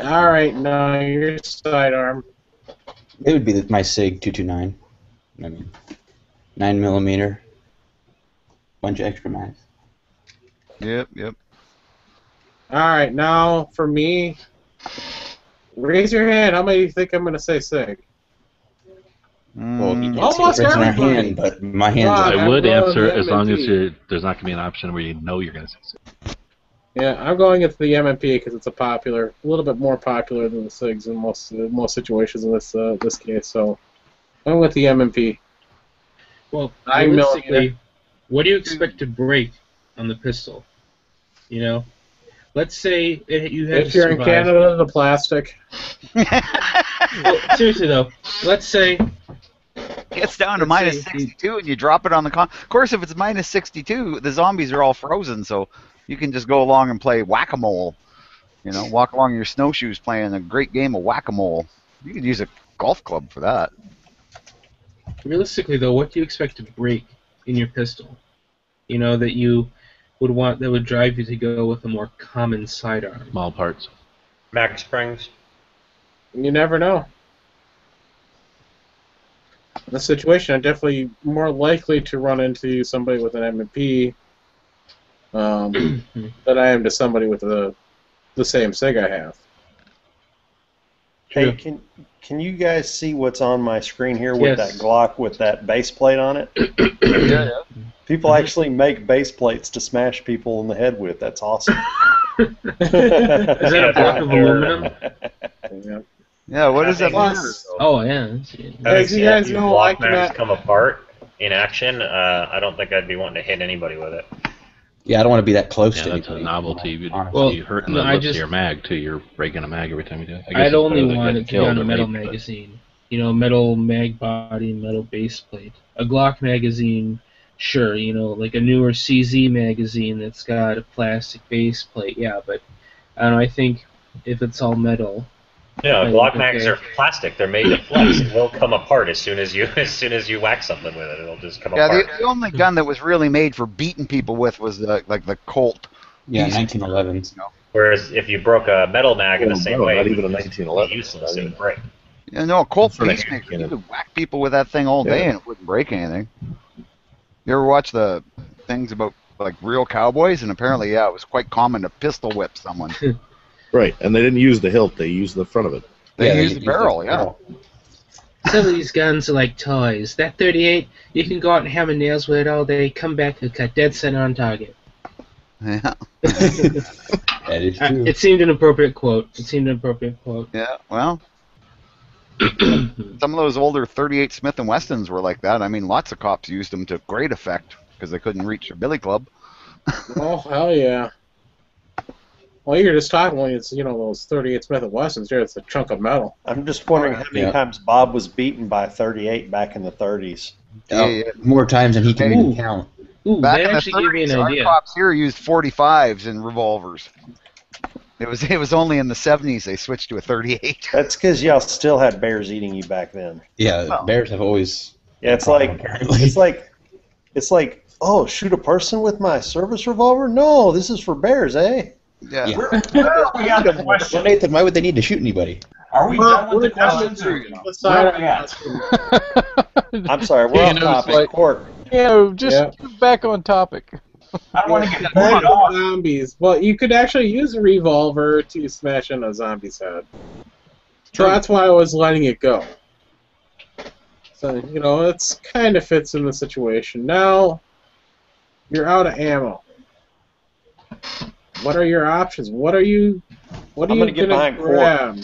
All right, now your sidearm. It would be my SIG 229. I mean, 9mm, bunch of extra mags. Yep. All right, now for me, raise your hand. How many do you think I'm going to say SIG? Well, you Mm, can't see Almost the prints in our everybody. hand, but my hands Wow. are. I would I'm rolling answer the as long as M&T. there's not going to be an option where you know you're going to say. Yeah, I'm going into the MMP because it's a little bit more popular than the SIGs in most situations in this case. So I'm with the MMP. Well, 9 millimeter. realistically, what do you expect to break on the pistol? You know, let's say you had If to you're in survive. Canada, the plastic. Well, seriously though, let's say Gets down to Let's minus say 62 and you drop it on the Of course, if it's minus 62, the zombies are all frozen, so you can just go along and play whack-a-mole. You know, walk along your snowshoes playing a great game of whack-a-mole. You could use a golf club for that. realistically though, what do you expect to break in your pistol? You know that you would want that would drive you to go with a more common sidearm. Small parts. Max Springs. You never know. In this situation, I'm definitely more likely to run into somebody with an MMP than I am to somebody with the same SIG I have. Hey, can you guys see what's on my screen here with Yes. that Glock with that base plate on it? Yeah. People actually make base plates to smash people in the head with. That's awesome. Is that a block of aluminum? Yeah. Yeah, what is that? Plus- Oh yeah. That's it. As you guys know, I block mags cannot. come apart in action. I don't think I'd be wanting to hit anybody with it. Yeah, I don't want to be that close Yeah, to that's a anybody. novelty. You'd Honestly. Well, be hurting no, the I lips just- of your mag too. You're breaking a mag every time you do it. I guess I'd it's only better than want getting it to be on killed a or metal raped, but- magazine. You know, metal mag body, metal base plate. A Glock magazine, sure, you know, like a newer CZ magazine that's got a plastic base plate, yeah, but I don't know, I think if it's all metal. No, I Glock think mags okay. are plastic. They're made to flex. It will come apart as soon as you whack something with it. It'll just come Yeah, apart. the only gun that was really made for beating people with was the Colt. Yeah, Easy. 1911s. Whereas if you broke a metal mag in the Well, same no, way, not it even a would 1911. be useless. Not It even- would break. Yeah, no, a Colt For the Peacemaker. hand You cannon. could whack people with that thing all day Yeah. and it wouldn't break anything. You ever watch the things about like real cowboys? And apparently, yeah, it was quite common to pistol whip someone. Right, and they didn't use the hilt; they used the front of it. They Yeah, used the barrel, yeah. Some of these guns are like toys. That 38, you can go out and hammer nails with it all day, come back and cut dead center on target. Yeah, That is true. It seemed an appropriate quote. yeah. Well, some of those older 38 Smith & Wessons were like that. I mean, lots of cops used them to great effect because they couldn't reach their billy club. Oh hell yeah! Well, you're just talking when it's those 38 Smith & Wessons. There, it's a chunk of metal. I'm just wondering how many Yeah. times Bob was beaten by 38 back in the 30s. Yeah. More times than he can Ooh. even count. Ooh, Back that in the actually gave me 30s, an our idea. cops here used 45s and revolvers. It was only in the 70s they switched to a 38. That's because y'all still had bears eating you back then. Yeah, Well. bears have always. Yeah, it's like oh, shoot a person with my service revolver? No, this is for bears, eh? Yeah. Yeah. Where are we at the Well, question? Nathan, why would they need to shoot anybody? Are we done with the We're down questions? to Or the where side are we at? I'm sorry, we're You off know, topic. it's like- Cork. Just Yeah. get back on topic. I don't want to get Back booted to off. zombies. Well, you could actually use a revolver to smash in a zombie's head. So that's why I was letting it go. So, it's kind of fits in the situation. Now, you're out of ammo. What are your options? What are you gonna get behind grab?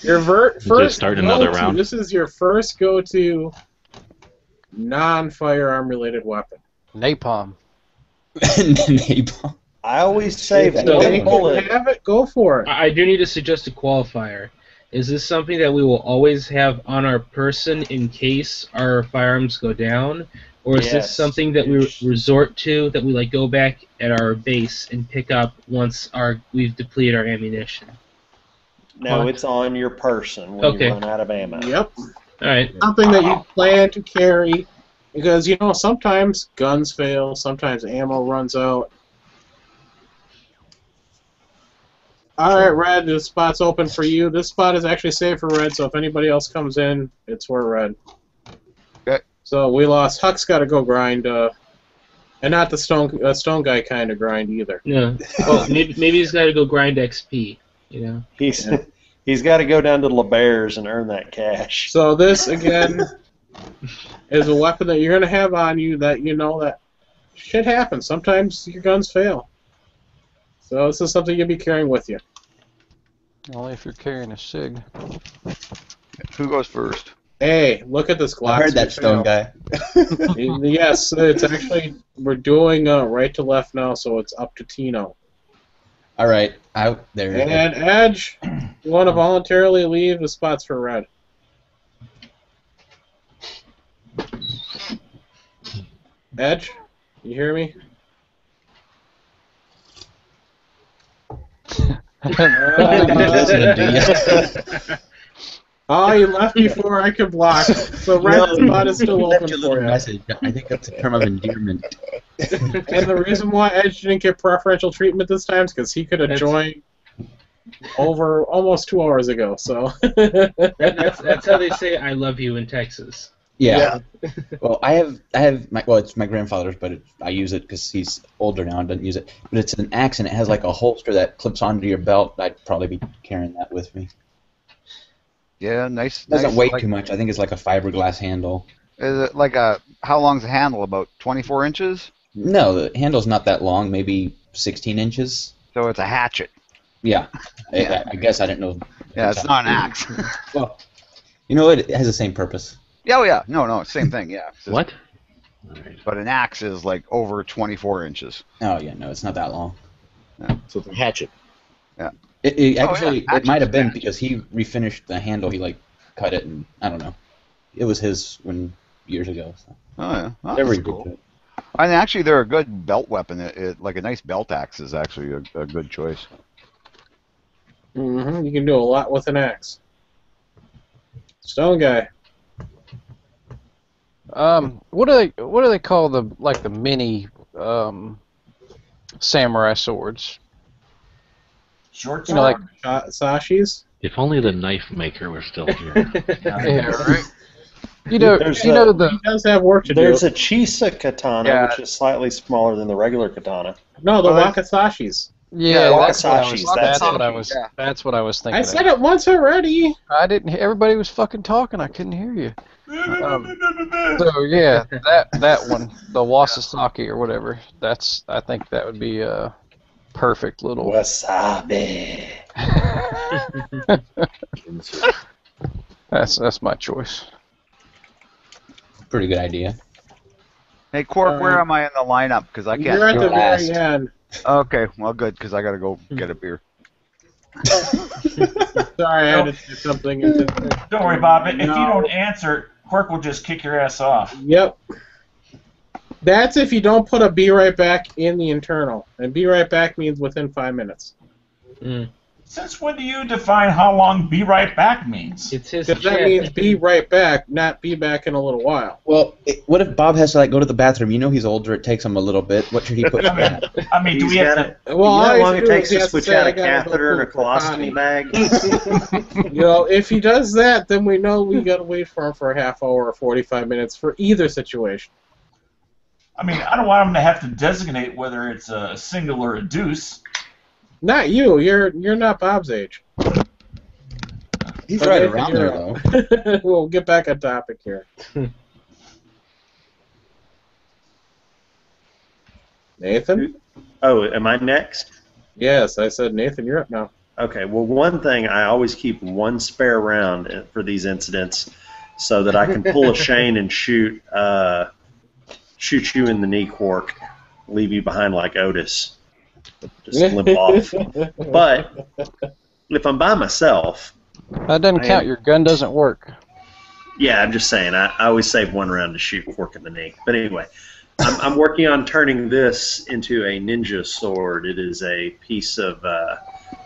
Your first start another go-to- round. This is your first go-to non-firearm related weapon. Napalm. Napalm. I always save So So one if you bullet. have it, go for it. I do need to suggest a qualifier. Is this something that we will always have on our person in case our firearms go down? Or is Yes. this something that we resort to, that we go back at our base and pick up once we've depleted our ammunition? No, it's on your person when Okay. you run out of ammo. Yep. Alright. Something that you plan to carry. Because, sometimes guns fail, sometimes ammo runs out. Alright, Red, this spot's open for you. This spot is actually saved for Red, so if anybody else comes in, it's for Red. Okay. So we lost. Huck's got to go grind, and not the stone guy kind of grind either. No. Well, maybe he's got to go grind XP, He's got to go down to LeBairs and earn that cash. So this, again, is a weapon that you're going to have on you that that shit happens. Sometimes your guns fail. So this is something you'll be carrying with you. Only if you're carrying a sig. Who goes first? Hey, look at this Glock. I heard that, Stone guy. Yes, it's actually, we're doing right to left now, so it's up to Tino. All right, out there. And Edge, you want to voluntarily leave the spots for red. Edge, you hear me? Oh, you left before I could block. So red spot is still open for you. Message. I think that's a term of endearment. And the reason why Edge didn't get preferential treatment this time is because he could have joined over almost 2 hours ago. So that's how they say "I love you" in Texas. Yeah. Well, I have my, well, it's my grandfather's, but I use it because he's older now and doesn't use it. But it's an axe and it has like a holster that clips onto your belt. I'd probably be carrying that with me. Yeah, nice. It doesn't nice, weigh like, too much. I think it's like a fiberglass handle. Is it like a? How long's the handle? About 24 inches. No, the handle's not that long. Maybe 16 inches. So it's a hatchet. Yeah. I guess I didn't know. Yeah, it's not an axe. Well, you know what? It has the same purpose. Yeah, oh, yeah. No, same thing. Yeah. What? But an axe is like over 24 inches. Oh yeah, no, it's not that long. So it's a hatchet. Yeah. It actually yeah. it might have been Hatchet's because he refinished the handle. He like cut it and I don't know. It was his years ago. So. Oh yeah. Oh, They're that's really cool. good. And actually, they're a good belt weapon. Like a nice belt axe is actually a good choice. you can do a lot with an axe. Stone guy. What do they call the mini samurai swords? Short You know, like Sashi's? If only the knife maker were still here. yeah, right. You know the He does have work to There's do. a Chisa katana, Yeah. which is slightly smaller than the regular katana. No, the Well, Wakasashis. yeah, that's what I was. Wakasashis, That's that's what it. I was. Yeah. That's what I was thinking. I said it once already. I didn't. Everybody was fucking talking. I couldn't hear you. So yeah, that one, the Wasasaki or whatever. I think that would be a perfect little. Wasabi. That's my choice. Pretty good idea. Hey, Quark, where am I in the lineup? Because I can't. You're at the You're last. very end. Okay, well, good, because I got to go get a beer. Sorry, I had to do something. Don't worry, Bob. If you No. don't answer, Quirk will just kick your ass off. Yep. That's if you don't put a be right back in the internal. And be right back means within 5 minutes. Since when do you define how long "be right back" means? It's his Because that chat. means be right back, not be back in a little while. Well, what if Bob has to like go to the bathroom? You know he's older. It takes him a little bit. What should he put in that? I mean, do He's we have got to? a, Well, you know all how he long has it to do takes is he to has to switch say, out "I a gotta go catheter and a poop for colostomy potty." bag? You know, if he does that, then we know we gotta wait for him for a half hour or 45 minutes for either situation. I mean, I don't want him to have to designate whether it's a single or a deuce. Not you. You're not Bob's age. He's But right Nathan, around you're there though. up. We'll get back on topic here. Nathan? Oh, am I next? Yes, I said Nathan, you're up now. Okay, well, one thing, I always keep one spare round for these incidents so that I can pull a Shane and shoot you in the knee, Quark, leave you behind like Otis. Just limp off. But if I'm by myself, That doesn't count. Your gun doesn't work. yeah, I'm just saying, I always save one round to shoot Quark in the knee. But anyway, I'm working on turning this into a ninja sword. It is a piece of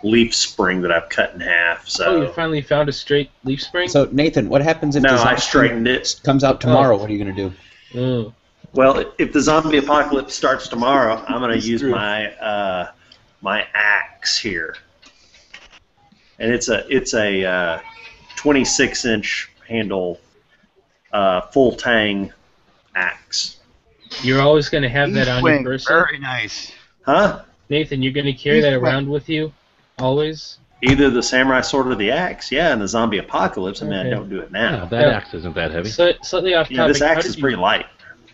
leaf spring that I've cut in half. So Oh, you finally found a straight leaf spring? So Nathan, what happens if no, the I zombie straightened it. comes out tomorrow? What are you gonna do? Mm. Well, if the zombie apocalypse starts tomorrow, I'm going to use my my axe here, and it's a 26-inch handle, full tang axe. You're always going to have that on your Swing, person? very nice. Huh? Nathan, you're going to carry that around with you? Always? Either the samurai sword or the axe. Yeah, in the zombie apocalypse. I mean, I Okay. don't do it Yeah, now. that axe isn't that heavy. Slightly off Yeah, topic. this axe is pretty light.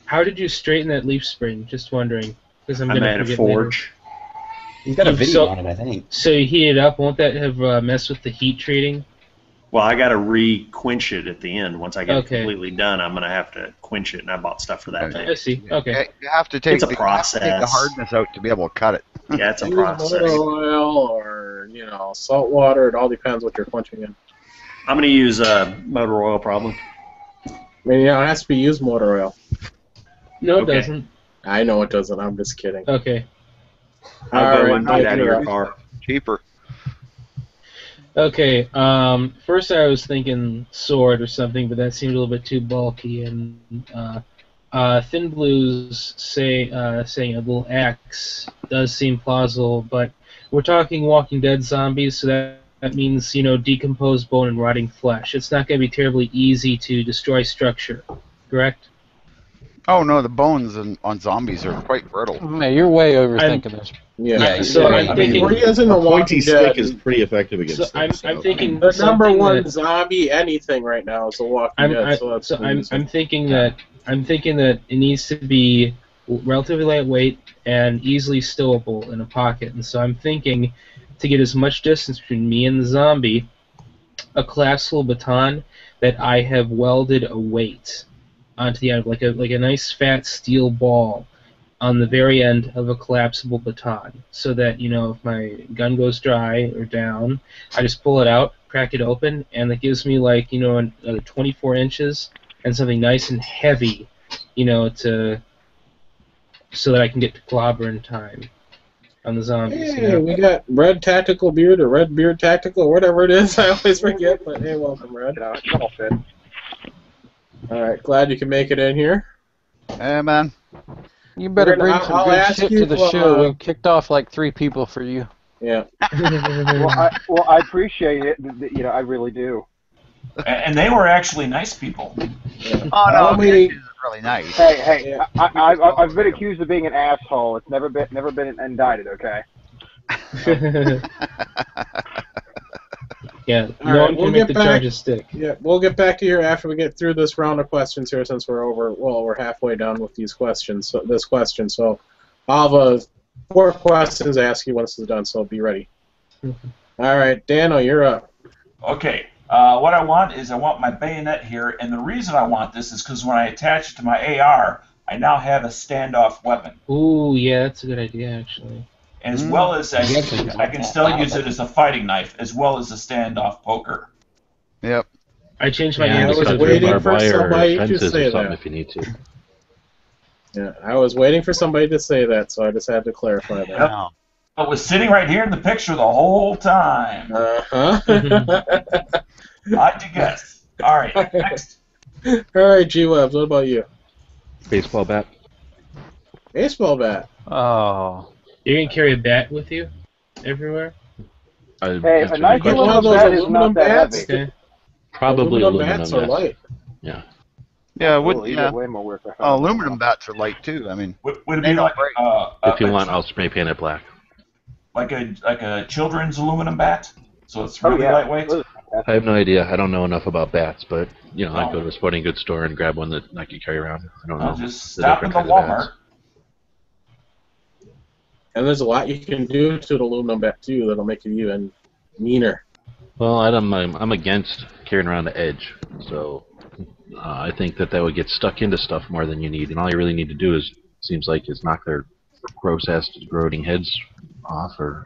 How did you straighten that leaf spring? Just wondering. Because I'm I going to made a forget forge. He's got a video So- on it, I think. So you heat it up, won't that have messed with the heat treating? Well, I got to re-quench it at the end. Once I get it Okay. completely done, I'm going to have to quench it, and I bought stuff for that Okay. I thing. see. Okay. You have to take It's a the, you have to take the process. hardness out to be able to cut it. Yeah, it's a Use process. motor oil or salt water. It all depends what you're quenching in. I'm going to use motor oil probably. I mean, it has to be used motor oil. No, it Okay. doesn't. I know it doesn't. I'm just kidding. Okay. I'll All go right, and get Mike, out of you're your up. car. Cheaper. Okay. First I was thinking sword or something, but that seemed a little bit too bulky. And Thin Blues saying a little axe does seem plausible, but we're talking Walking Dead zombies, so that means decomposed bone and rotting flesh. It's not going to be terribly easy to destroy structure, correct? Oh no, the bones on zombies are quite brittle. Man, you're way overthinking this. Yeah. So I'm I thinking. mean, Where he is in the a pointy Walking stick Dead. is pretty effective against So them. I'm thinking The number something one that- zombie anything right now is the Walking Dead. I'm thinking that it needs to be relatively lightweight and easily stowable in a pocket. And so I'm thinking to get as much distance between me and the zombie, a collapsible baton that I have welded a weight onto the end, like a nice fat steel ball on the very end of a collapsible baton, so that if my gun goes dry or down, I just pull it out, crack it open, and that gives me another 24 inches and something nice and heavy, so that I can get to clobber in time on the zombies. Hey, we got Red Tactical Beard or Red Beard Tactical or whatever it is. I always forget, but hey, welcome, Red. It'll fit. All right, glad you can make it in here. Hey man. You better We're gonna- bring some I'll good ask shit you to the for, show. We've kicked off like 3 people for you. Yeah. Well, I appreciate it. I really do. And they were actually nice people. Oh no, we- this is really nice. Hey, Yeah. I've been accused of being an asshole. It's never been indicted. Okay. Yeah, All no right, one we'll can make get the back- charges stick. Yeah, we'll get back to you after we get through this round of questions here, since we're halfway done with these questions. So this question, so I'll have 4 questions to ask you when this is done. So be ready. All right, Dano, you're up. Okay, what I want my bayonet here, and the reason I want this is because when I attach it to my AR, I now have a standoff weapon. Ooh, yeah, that's a good idea, actually. And as well as I can still use it as a fighting knife, as well as a standoff poker. Yep. I changed my Yeah, I answer was to waiting the barbed for wire somebody to fences say or something that. if you need to. Yeah, I was waiting for somebody to say that, so I just had to clarify that. Yep. I was sitting right here in the picture the whole time. Uh-huh. How'd you guess? All right, next. All right, G-Webs, what about you? Baseball bat. Baseball bat. Oh. You're going to carry a bat with you everywhere? Hey, Answer a nice your Get one aluminum of those bat is aluminum not that bats. heavy. Okay. Probably aluminum bats are yes. light. Yeah. Yeah, Well, you did way more work. I found. aluminum bats are light too. I mean, Would it They be don't like break. If you want, I'll spray paint it black. like a children's aluminum bat? So it's Oh really yeah. lightweight. I have no idea. I don't know enough about bats, but I'd Oh. go to a sporting goods store and grab one that I could carry around. I don't know. I'll just the stop in different the kinds of bats. Walmart. And there's a lot you can do to an aluminum bat, too, that'll make it even meaner. Well, I'm against carrying around the edge, so I think that would get stuck into stuff more than you need, and all you really need to do is knock their gross-ass corroding heads off or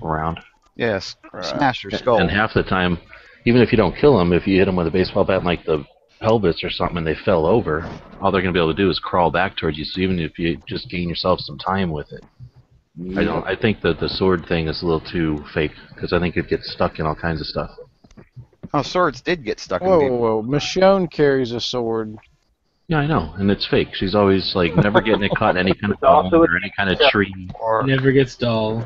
around. yes, smash your skull. And half the time, even if you don't kill them, if you hit them with a baseball bat in like the pelvis or something and they fell over, all they're going to be able to do is crawl back towards you. So even if you just gain yourself some time with it, I think that the sword thing is a little too fake because I think it gets stuck in all kinds of stuff. Oh, swords did get stuck in Whoa, people. whoa. Michonne carries a sword. Yeah, I know, and it's fake. She's always like never getting it caught in any kind of bone or any kind of tree. Or, Never gets dull.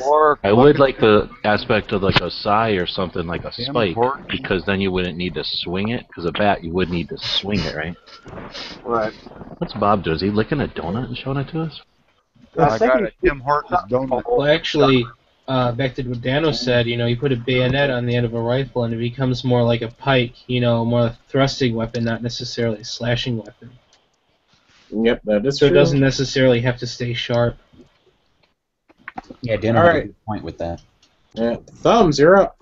or I would like the aspect of like a sai or something like a Damn spike important. because then you wouldn't need to swing it because a bat you would need to swing it, right? Right. What's Bob doing? Is he licking a donut and showing it to us? I got a Tim Hortons donut. Well, actually, back to what Dano said, you put a bayonet on the end of a rifle and it becomes more like a pike, more a thrusting weapon, not necessarily a slashing weapon. Yep, that is So true. it doesn't necessarily have to stay sharp. Yeah, Dano All had a right. good point with that. Yeah. Thumbs, you're up.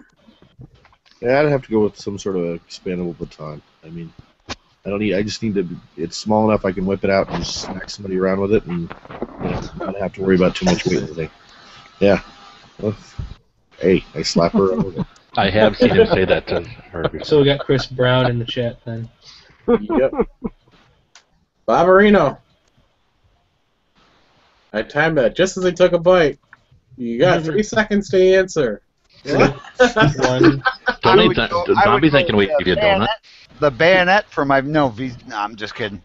Yeah, I'd have to go with some sort of expandable baton. I mean, I just need to. It's small enough I can whip it out and just smack somebody around with it, and not have to worry about too much weight or anything. Yeah. Well, hey, I slap her around with it. I have seen him say that to her before. So we got Chris Brown in the chat then. Yep. Barbarino. I timed that just as he took a bite. You got 3 seconds to answer. What? One. Tony, would go- the I would zombie go thinking we with give you a donut. The bayonet for my no, I'm just kidding.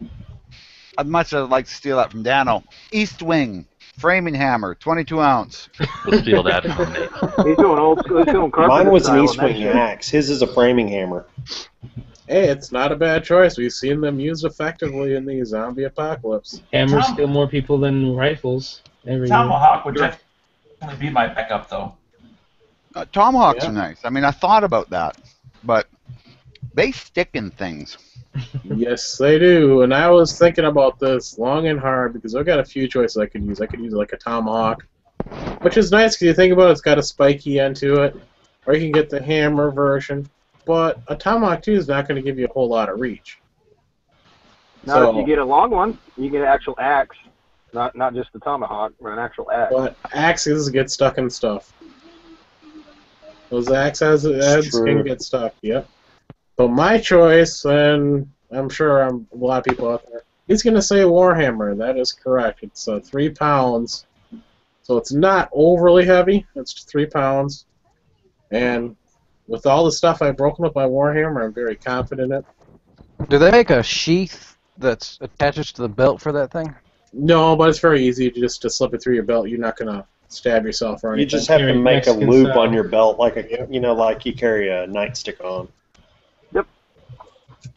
I'd much like to steal that from Dano. East Wing framing hammer, 22 ounce. We'll steal that from Nate. He's going old school. He's going carpenter Mine was an style East on that Wing shit. axe. His is a framing hammer. Hey, it's not a bad choice. We've seen them used effectively in the zombie apocalypse. Hammers kill more people than rifles every year. Tomahawk would definitely be my backup, though. Tomahawks Yeah. are nice. I mean, I thought about that, but they stick in things. Yes, they do. And I was thinking about this long and hard because I've got a few choices I could use. I could use like a tomahawk, which is nice because you think about it, it's got a spiky end to it. Or you can get the hammer version. But a tomahawk, too, is not going to give you a whole lot of reach. Now, if you get a long one, you get an actual axe. Not just the tomahawk, but an actual axe. But axes get stuck in stuff. Those axe heads can get stuck, yep. But my choice, and I'm sure a lot of people out there, he's going to say Warhammer. That is correct. It's 3 pounds. So it's not overly heavy. It's 3 pounds. And with all the stuff I've broken with my Warhammer, I'm very confident in it. Do they make a sheath that's attaches to the belt for that thing? No, but it's very easy just to slip it through your belt. You're not going to stab yourself or anything. You just have to Carry make a Mexican loop style. on your belt, like like you carry a nightstick on.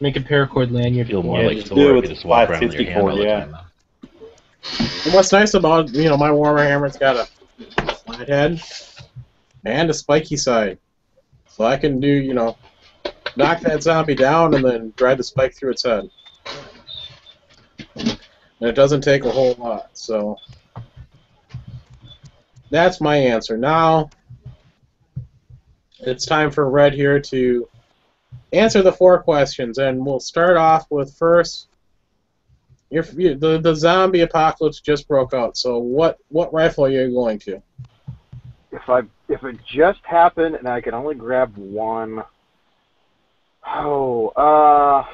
Make a paracord lanyard. Feel more Yeah, like just Thor do it if with you just walk around with your 554, hand all the yeah. time. Though. And what's nice about my Warhammer's got a flat head and a spiky side, so I can do knock that zombie down and then drive the spike through its head, and it doesn't take a whole lot. So that's my answer. Now it's time for Red here to answer the 4 questions, and we'll start off with first. The zombie apocalypse just broke out. So what rifle are you going to? If it just happened and I could only grab one, I'd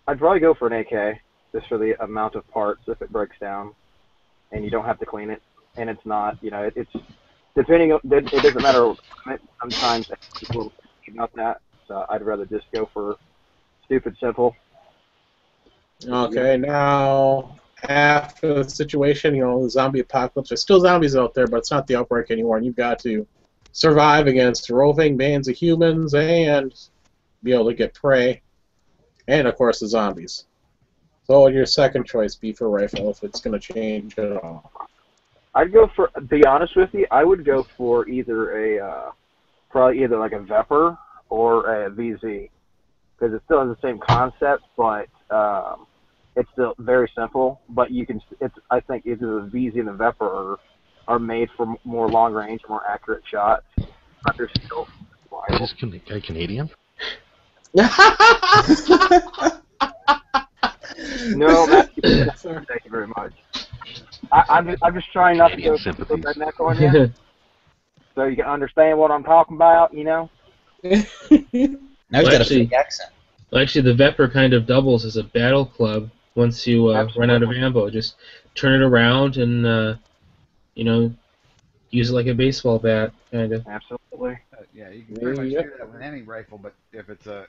probably go for an AK just for the amount of parts if it breaks down, and you don't have to clean it, and it's not it's depending on it doesn't matter. Sometimes people about that, so I'd rather just go for stupid simple. Okay, now after the situation, the zombie apocalypse, there's still zombies out there, but it's not the outbreak anymore, and you've got to survive against roving bands of humans and be able to get prey, and of course the zombies. So what would your second choice be for rifle if it's going to change at all? I'd go for, to be honest with you, I would go for probably either like a Vepr or a VZ, because it still has the same concept, but it's still very simple. But I think either the VZ and the Vepr are made for more long range, more accurate shots. But they're still Is this guy Canadian? No, thank you very much. I'm just trying not to Canadian go sympathies. redneck on you, so you can understand what I'm talking about. Now he's Well, got a actually- fake accent. Well, actually, the Vepr kind of doubles as a battle club once you run out of ammo. Just turn it around and use it like a baseball bat, kind of. Absolutely. Yeah, you can pretty much do that with any rifle, but if it's a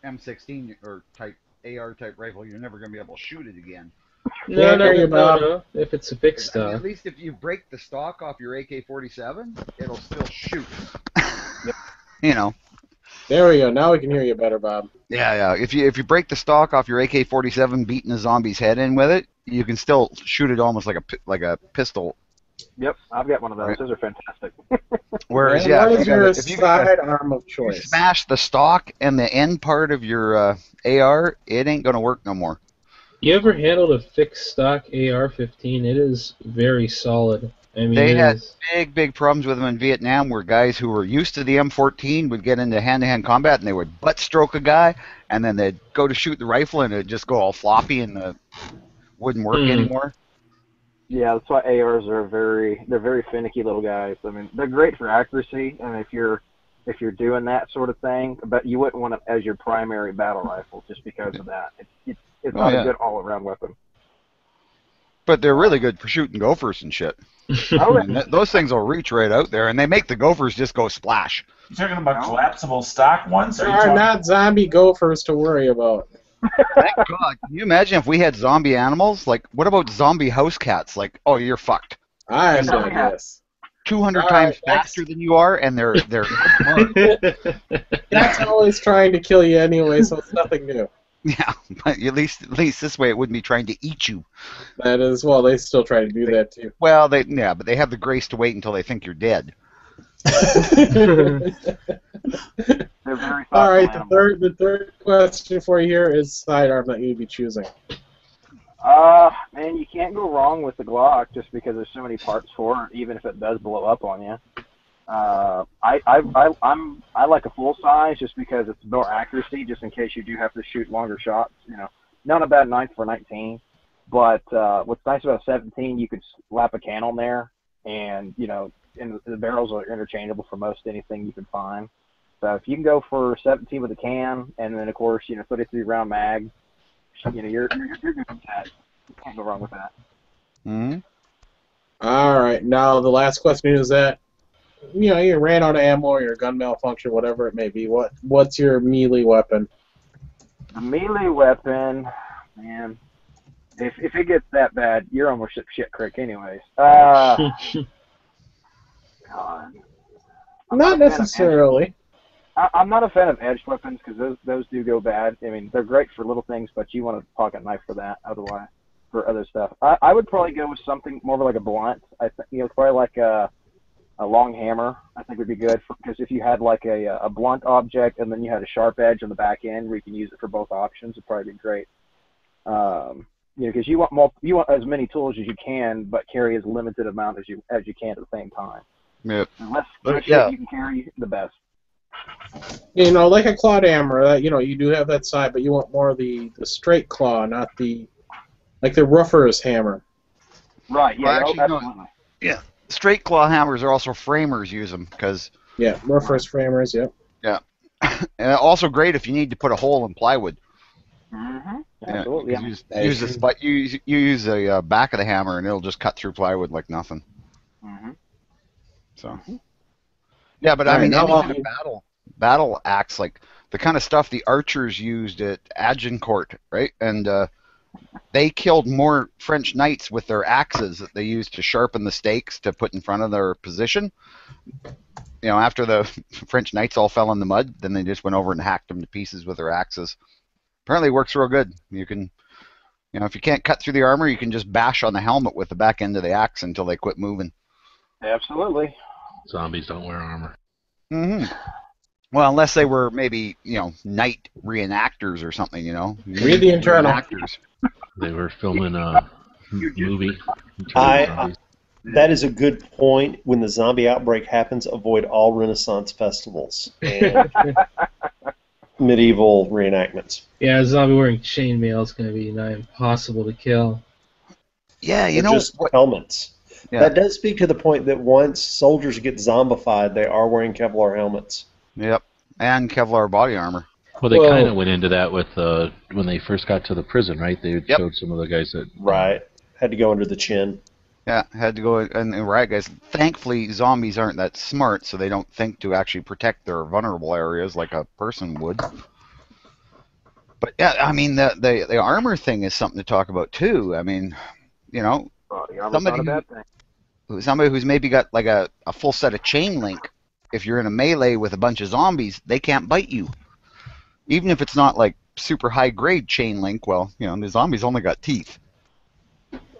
M16 or AR type rifle, you're never going to be able to shoot it again. No. If it's a fixed I mean, stock. at least if you break the stock off your AK-47, it'll still shoot. There we go. Now we can hear you better, Bob. Yeah. If you break the stock off your AK-47, beating a zombie's head in with it, you can still shoot it almost like a pistol. Yep, I've got one of those. Right. Those are fantastic. Whereas, And yeah, what if is you your if you sidearm of you choice? smash the stock and the end part of your AR, it ain't gonna work no more. You ever handled a fixed stock AR-15? It is very solid I mean, They it had is. big problems with them in Vietnam, where guys who were used to the M14 would get into hand-to-hand combat and they would butt stroke a guy, and then they'd go to shoot the rifle and it'd just go all floppy and wouldn't work anymore. Yeah, that's why ARs are they're very finicky little guys. I mean, they're great for accuracy, and if you're doing that sort of thing, but you wouldn't want it as your primary battle rifle just because of that. It's not a good all-around weapon. But they're really good for shooting gophers and shit. Oh, I mean, those things will reach right out there, and they make the gophers just go splash. You talking about collapsible stock ones? There are not zombie gophers to worry about. Thank God. Can you imagine if we had zombie animals? Like, what about zombie house cats? Like, oh, you're fucked. I am dead, yes. 200 All times right, faster than you are, and they're That's always trying to kill you anyway, so it's nothing new. yeah. But at least this way, it wouldn't be trying to eat you. That is, well, they still try to do that too. Well, but they have the grace to wait until they think you're dead. they're very All right, thoughtful the third question for you here is sidearm that you'd be choosing. Man, you can't go wrong with the Glock just because there's so many parts for it, even if it does blow up on you. I like a full size just because it's more accuracy, just in case you do have to shoot longer shots. You know, not a bad knife for 19, but what's nice about 17, you could slap a can on there, and and the barrels are interchangeable for most anything you can find. So if you can go for 17 with a can, and then of course 33 round mag, you're good with that. You can't go wrong with that. Mm-hmm. All right, now the last question is that you ran out of ammo or your gun malfunction, whatever it may be. What's your melee weapon? The melee weapon, man. If it gets that bad, you're almost at shit creek anyways. God. Not necessarily. I'm not a fan of edged weapons because those do go bad. I mean, they're great for little things, but you want a pocket knife for that. Otherwise, for other stuff, I would probably go with something more like a blunt. I think probably like a long hammer. I think would be good because if you had like a blunt object and then you had a sharp edge on the back end where you can use it for both options, it'd probably be great. Because you want as many tools as you can, but carry as limited amount as you can at the same time. Yep. The less shit you can carry, the best. Like a clawed hammer, that you do have that side, but you want more of the straight claw, not the ruffer's hammer. Right. Yeah. Well, actually, absolutely. Yeah. Straight claw hammers are also framers use them because. Yeah, ruffer's framers. Yep. Yeah. And also great if you need to put a hole in plywood. Mm-hmm. Absolutely. Yeah, use this, but you use the back of the hammer and it'll just cut through plywood like nothing. Mm-hmm. So. Yeah, but I mean, any kind of battle axe, like the kind of stuff the archers used at Agincourt, right? And they killed more French knights with their axes that they used to sharpen the stakes to put in front of their position. After the French knights all fell in the mud, then they just went over and hacked them to pieces with their axes. Apparently it works real good. You can, if you can't cut through the armor, you can just bash on the helmet with the back end of the axe until they quit moving. Absolutely. Zombies don't wear armor. Mm-hmm. Well, unless they were maybe, knight reenactors or something, Read the internal. Actors. They were filming a movie. That is a good point. When the zombie outbreak happens, avoid all Renaissance festivals and medieval reenactments. Yeah, a zombie wearing chainmail is going to be nigh impossible to kill. Yeah, just helmets. Yeah. That does speak to the point that once soldiers get zombified, they are wearing Kevlar helmets. Yep, and Kevlar body armor. Well, they kind of went into that with when they first got to the prison, right? They showed some of the guys that... Right. Had to go under the chin. Yeah, had to go, and right, guys. Thankfully, zombies aren't that smart, so they don't think to actually protect their vulnerable areas like a person would. But yeah, I mean, the armor thing is something to talk about too. I mean, somebody who's maybe got like a full set of chain link. If you're in a melee with a bunch of zombies, they can't bite you, even if it's not like super high grade chain link. Well, the zombies only got teeth.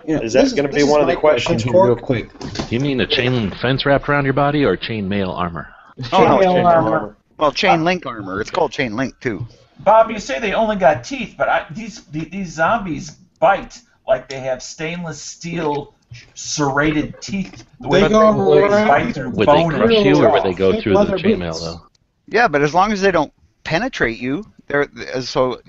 Is that going to be one of the questions, real quick? You mean a chain link fence wrapped around your body or chain mail armor? Chain armor. Well, chain link armor. It's called chain link too. Bob, you say they only got teeth, but these zombies bite like they have stainless steel serrated teeth. The They way go they right bite through Would they bone and crush you, or would they jaw. go Thick through the leather chainmail boots. though? Yeah, but as long as they don't penetrate you, they're so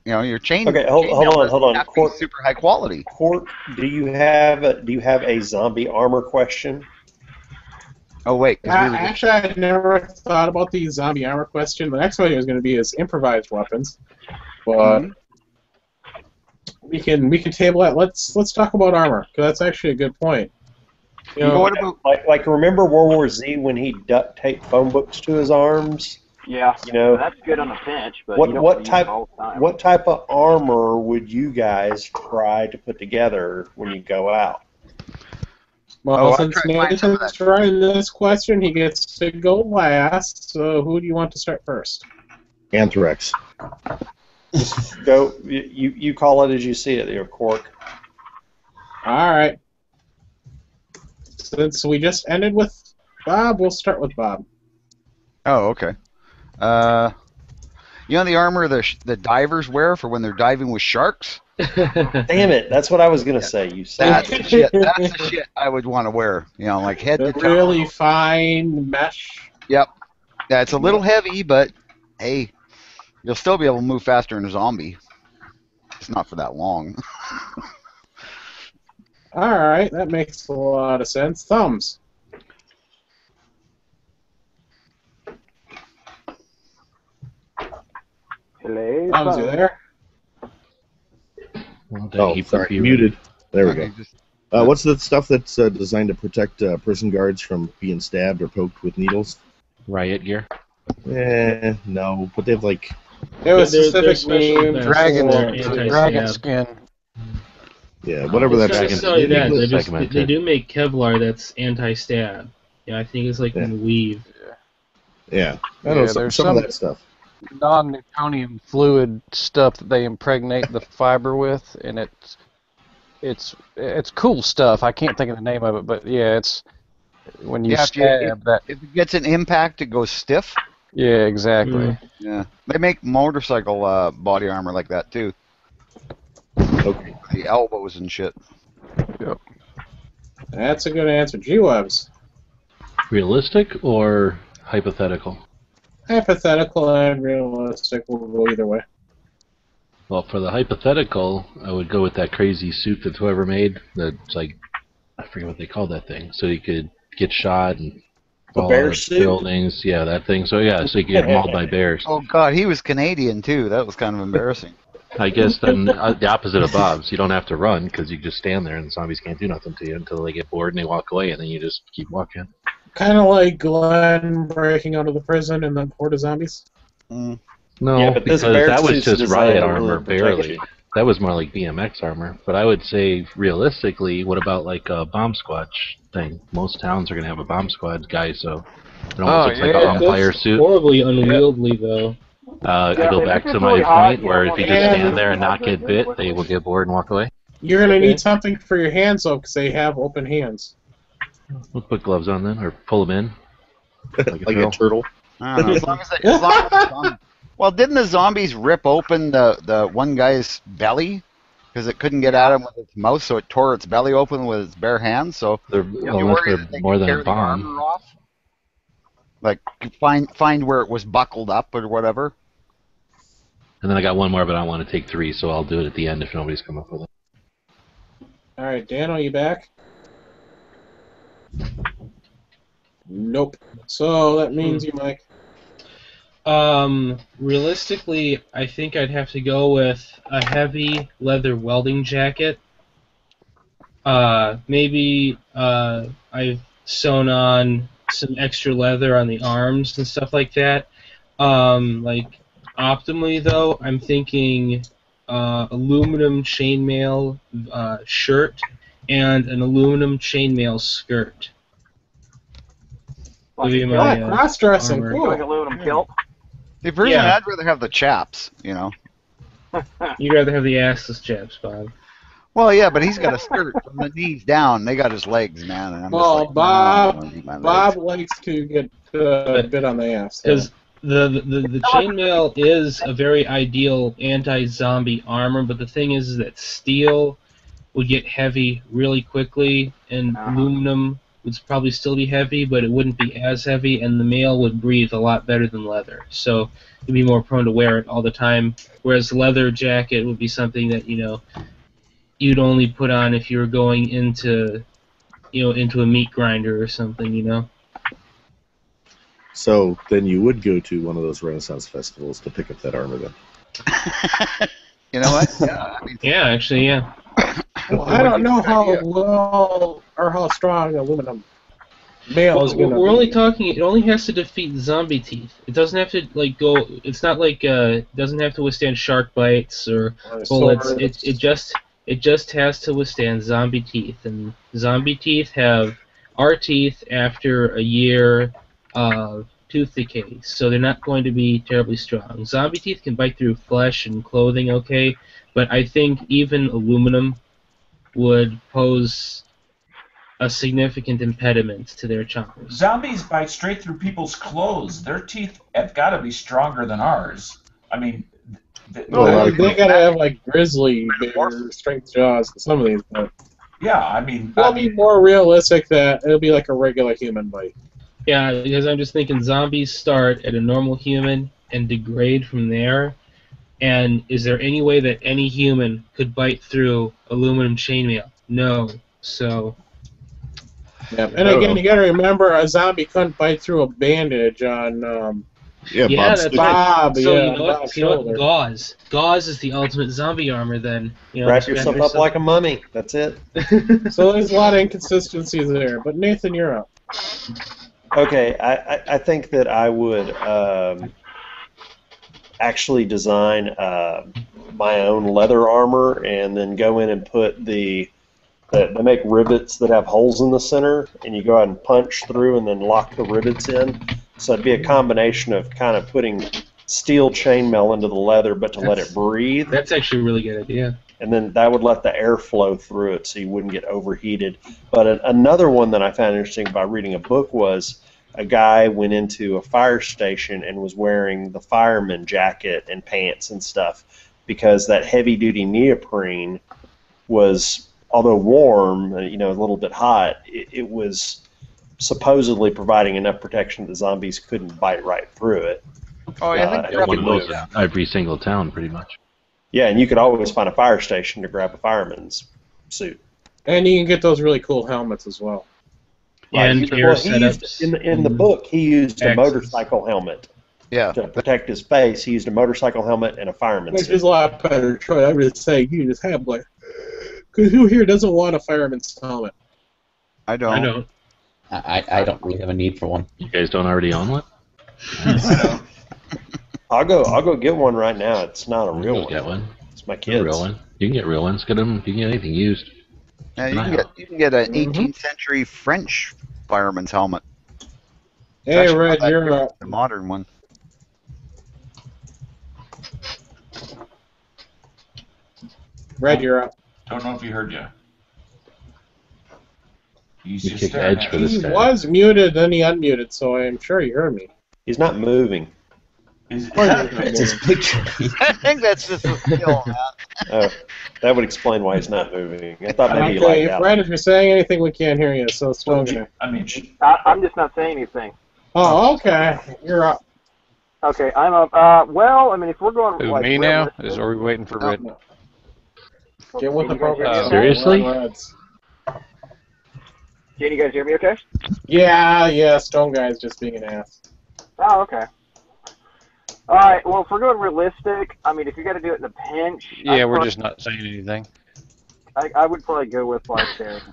your chain. Okay, hold chainmail on, doesn't hold on. have to be Cork, super high quality. Cork, do you have a zombie armor question? Oh wait, because we were just, Actually, I never thought about the zombie armor question. The next one was going to be is improvised weapons, but we can table that. Let's talk about armor because that's actually a good point. You But know, what about Like remember World War Z when he duct taped phone books to his arms? Yeah, You know, that's good on a pinch, but what you don't what use type it all the time. what type of armor would you guys try to put together when you go out? well, I'll since try to find some of Nathan's running this question, he gets to go last. So, who do you want to start first? Anthrax. Go, you call it as you see it, there, Cork. All right. Since we just ended with Bob, we'll start with Bob. Oh, okay. The armor the divers wear for when they're diving with sharks? Damn it, that's what I was gonna say. You said That's the shit. That's the shit I would want to wear. Like head The to toe. really fine mesh. Yep. Yeah, it's a little heavy, but hey, you'll still be able to move faster than a zombie. It's not for that long. All right, that makes a lot of sense. Thumbs. Hello, Thumbs, you there? Well, then Oh, keep sorry, the muted. There we go. Okay, just- What's the stuff that's designed to protect prison guards from being stabbed or poked with needles? riot gear. No, but they have like There was They're specific special names. vests. Dragon, They're for- dragon anti-stab. skin. whatever It's that not dragon- necessarily that. English They segmented. do make Kevlar that's anti-stab. Yeah, I think it's like Yeah. in weave. Yeah, I Yeah, know there's some of some- that stuff. Non-Newtonian fluid stuff that they impregnate the fiber with, and it's cool stuff. I can't think of the name of it, but yeah, it's when you Yeah, stab that. if it gets an impact, it goes stiff. Yeah, exactly. Mm. Yeah, they make motorcycle body armor like that too. Okay. The elbows and shit. That's a good answer. G-Webs. Realistic or hypothetical? Hypothetical and realistic will go either way. Well, for the hypothetical, I would go with that crazy suit that whoever made. That's like, I forget what they called that thing. So you could get shot and The fall bear out of suit? buildings. Yeah, that thing. So yeah, so you could get mauled by bears. Oh god, he was Canadian too. That was kind of embarrassing. I guess then the opposite of Bob's. You don't have to run because you just stand there and the zombies can't do nothing to you until they get bored and they walk away, and then you just keep walking. Kind of like Glenn breaking out of the prison and then horde of zombies. Mm. No, Yeah, but this because bear that was suit's just designed riot to armor, really protect barely. you. That was more like BMX armor. But I would say, realistically, what about like a bomb squad thing? Most towns are going to have a bomb squad guy, so it almost looks like yeah. a umpire suit. Horribly unwieldy though. I Yeah, go if back it's to really my hot, point you where don't if you want just to- stand there and not get bit, they will get bored and walk away. You're going to Okay. need something for your hands, though, because they have open hands. We'll put gloves on then, or pull them in. Like a Like drill. a turtle. I don't know. As long as the zombies, well, didn't the zombies rip open the one guy's belly because it couldn't get at him with its mouth, so it tore its belly open with its bare hands? So They're, you unless worry they're that they more could than tear a the bomb. armor off? Like find where it was buckled up or whatever. And then I got one more, but I want to take three, so I'll do it at the end if nobody's come up with it. All right, Dan, are you back? Nope. So that means you, Mike. Realistically, I think I'd have to go with a heavy leather welding jacket. Maybe I've sewn on some extra leather on the arms and stuff like that. Like optimally though, I'm thinking aluminum chainmail shirt and an aluminum chainmail skirt. Like Would be a my, kilt? Cross-dressing, armor. cool. Like aluminum kilt. See, personally, Yeah. I'd rather have the chaps. You'd rather have the assless chaps, Bob. Well, yeah, but he's got a skirt from the knees down. They got his legs, man. And I'm Well, just like, no, I don't Bob, wanna eat my Bob legs. likes to get a bit on the ass. so. Because the chainmail is a very ideal anti-zombie armor, but the thing is that steel would get heavy really quickly, and aluminum would probably still be heavy, but it wouldn't be as heavy, and the male would breathe a lot better than leather. So you'd be more prone to wear it all the time, whereas leather jacket would be something that, you'd only put on if you were going into a meat grinder or something. So then you would go to one of those Renaissance festivals to pick up that armor then. You know what? Yeah, Yeah, actually, yeah. Well, I don't know how well or how strong aluminum male is going to be. We're only talking. It only has to defeat zombie teeth. It doesn't have to go. It's not like it doesn't have to withstand shark bites or bullets. Swords. It just has to withstand zombie teeth, and zombie teeth are teeth after a year of tooth decay, so they're not going to be terribly strong. Zombie teeth can bite through flesh and clothing, okay, but I think even aluminum would pose a significant impediment to their chompers. Zombies bite straight through people's clothes. Their teeth have got to be stronger than ours. I mean, they got to have like grizzly bear strength jaws. Some of these, but yeah, I mean, it'll be more realistic that it'll be like a regular human bite. Yeah, because I'm just thinking zombies start at a normal human and degrade from there. And is there any way that any human could bite through aluminum chainmail? No. So. Yeah, and again, you got to remember, a zombie couldn't bite through a bandage on. That's Bob. Right. So yeah, you know what? Gauze. Gauze is the ultimate zombie armor. Then wrap yourself up like a mummy. That's it. So there's a lot of inconsistencies there. But Nathan, you're up. Okay, I think that I would actually design my own leather armor and then go in and put they make rivets that have holes in the center, and you go ahead and punch through and then lock the rivets in. So it'd be a combination of kind of putting steel chainmail into the leather, but to let it breathe. That's actually a really good idea. And then that would let the air flow through it so you wouldn't get overheated. But another one that I found interesting by reading a book was a guy went into a fire station and was wearing the fireman jacket and pants and stuff because that heavy-duty neoprene was, although warm, a little bit hot, it was supposedly providing enough protection that zombies couldn't bite right through it. Oh, I think one of those in every single town, pretty much. Yeah, and you could always find a fire station to grab a fireman's suit. And you can get those really cool helmets as well. And air setups. In the book, he used a motorcycle helmet. Yeah. To protect his face, he used a motorcycle helmet and a fireman's suit. Which is a lot better choice. I would say you just have one. Because who here doesn't want a fireman's helmet? I don't. I don't really have a need for one. You guys don't already own one? I'll go get one right now. It's not a real one. Get one. It's my kids. A real one. You can get real ones. Get them. You can get anything used. Yeah, you can get an 18th century French fireman's helmet. Hey, Red, you're up. The modern one. Red, you're up. Don't know if he heard you. You kick edge for this He guy. was muted, then he unmuted, so I'm sure he heard me. He's not moving. It's his picture. I think that's just a skill, man. That would explain why he's not moving. I thought maybe he Okay, lagged out. Red, if you're saying anything, we can't hear you, so it's still gonna... I'm just not saying anything. Oh, okay. You're up. Okay, I'm up. Well, I mean, if we're going Who, like me now? realistic- Are we waiting for Red? Get with the program. Seriously? Can you guys hear me okay? Yeah, Stone Guy's just being an ass. Oh, okay. Alright, well, if we're going realistic, I mean, if you got to do it in a pinch... Yeah, we're just not saying anything. I would probably go with, like stuff.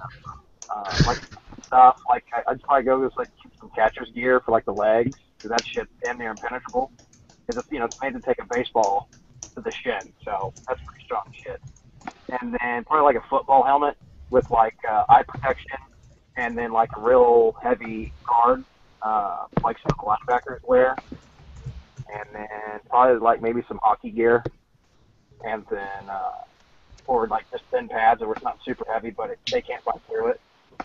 Like, I'd probably go with, like, some catcher's gear for, like, the legs, because that shit's damn near impenetrable. Because, it's made to take a baseball to the shin, so that's pretty strong shit. And then probably, like, a football helmet with, like, eye protection, and then, like, a real heavy guard, like some linebackers wear. And then probably like maybe some hockey gear, and then or like just thin pads where it's not super heavy, but they can't bite through it.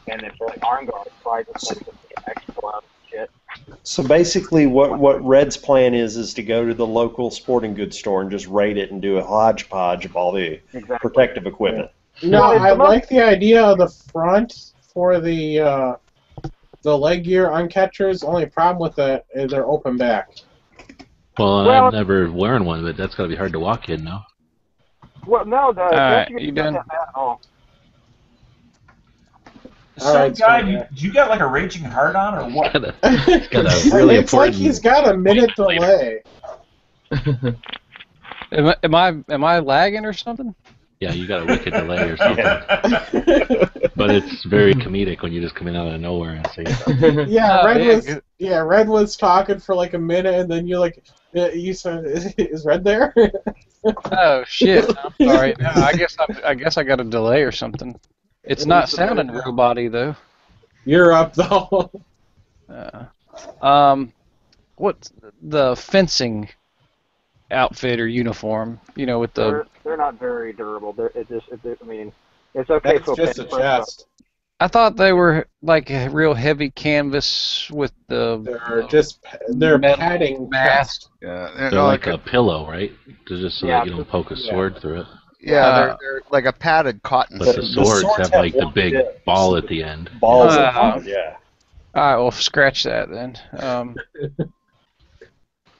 And then for like arm guards, probably just like some extra gloves and shit. So basically, what Red's plan is to go to the local sporting goods store and just raid it and do a hodgepodge of all the protective equipment. No, Well, it's I the most- like the idea of the front for the leg gear on catchers. Only problem with that is they're open back. Well, Well- I've never worn one, but that's got to be hard to walk in, no? Well, no, the right, catch you not done? that bad at all. All Some right, guy, so- you got like a raging heart on or what? Got a really it's like important. he's got a minute delay. Am I lagging or something? Yeah, you got a wicked delay or something. Yeah. But it's very comedic when you just come in out of nowhere and say something. Yeah, Oh, Red was talking for like a minute, and then you're like, you said, "Is Red there?" Oh shit! I'm sorry. No, I guess I got a delay or something. It's not sounding robot-y though. You're up though. What's the fencing outfit or uniform? You know, with the They're not very durable. I mean, it's okay That's for just a first chest. I thought they were like a real heavy canvas with the They're metal padding mask. chest. Yeah, They're like a pillow, right? Just so Yeah, that you don't poke a sword through it. they're like a padded cotton. But the The swords swords have have like the one big tip. ball at the end. Balls. Uh, Yeah. All right, well, scratch that then. I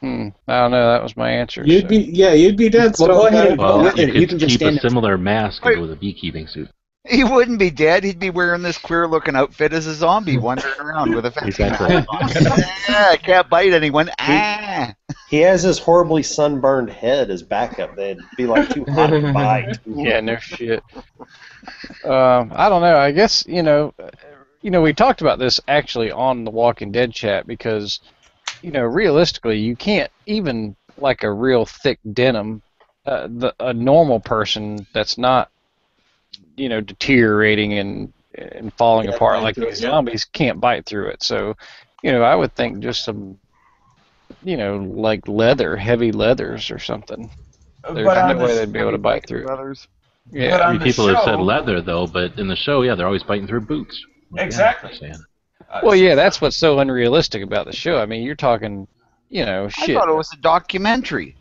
don't know. That was my answer. You'd so. be dead. Well, go ahead and Well, with you it. could You can just keep stand a similar mask and go with a beekeeping suit. He wouldn't be dead. He'd be wearing this queer-looking outfit as a zombie, wandering around with a fencing Exactly. mask on. Yeah, can't bite anyone. Ah. He has his horribly sunburned head as backup. They'd be like too hot to bite. Yeah, no shit. I don't know. I guess we talked about this actually on the Walking Dead chat because, realistically, you can't even like a real thick denim. A normal person that's not, deteriorating and falling Can't apart bite like through these it, yeah. zombies can't bite through it. So, I would think just some, like heavy leathers or something. There's But on no way the- they'd be able to bite through it. Leathers. Yeah. But on Three the people have said show- leather, though, but in the show, yeah, they're always biting through boots. Like, Exactly. yeah, saying. Well, yeah, that's what's so unrealistic about the show. I mean, you're talking, shit. I thought it was a documentary.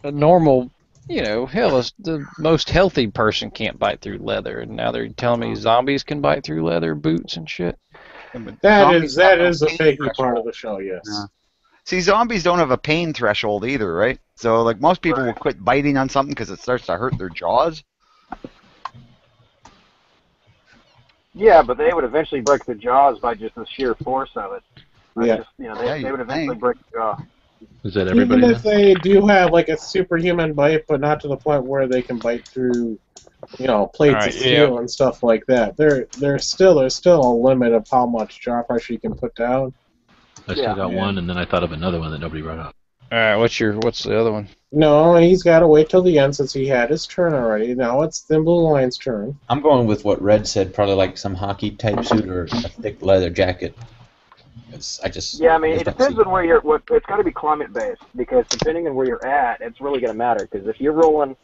A normal, hell, the most healthy person can't bite through leather, and now they're telling me zombies can bite through leather boots and shit. That Zombies is have a no pain fakey part of the show. Yes. Yeah. See, zombies don't have a pain threshold either, right? So, like, most people will quit biting on something because it starts to hurt their jaws. Yeah, but they would eventually break the jaws by just the sheer force of it. Yeah. They would eventually break the jaw. Is that everybody? Even now? if they do have like a superhuman bite, but not to the point where they can bite through, plates Alright, of steel and stuff like that. There's still a limit of how much jaw pressure you can put down. I still got one, and then I thought of another one that nobody brought up. All right, what's the other one? No, he's got to wait till the end since he had his turn already. Now it's Thin Blue Lion's turn. I'm going with what Red said, probably like some hockey type suit or a thick leather jacket. Yeah, I mean, it depends on where you're. It's got to be climate based because depending on where you're at, it's really going to matter. Because if you're rolling,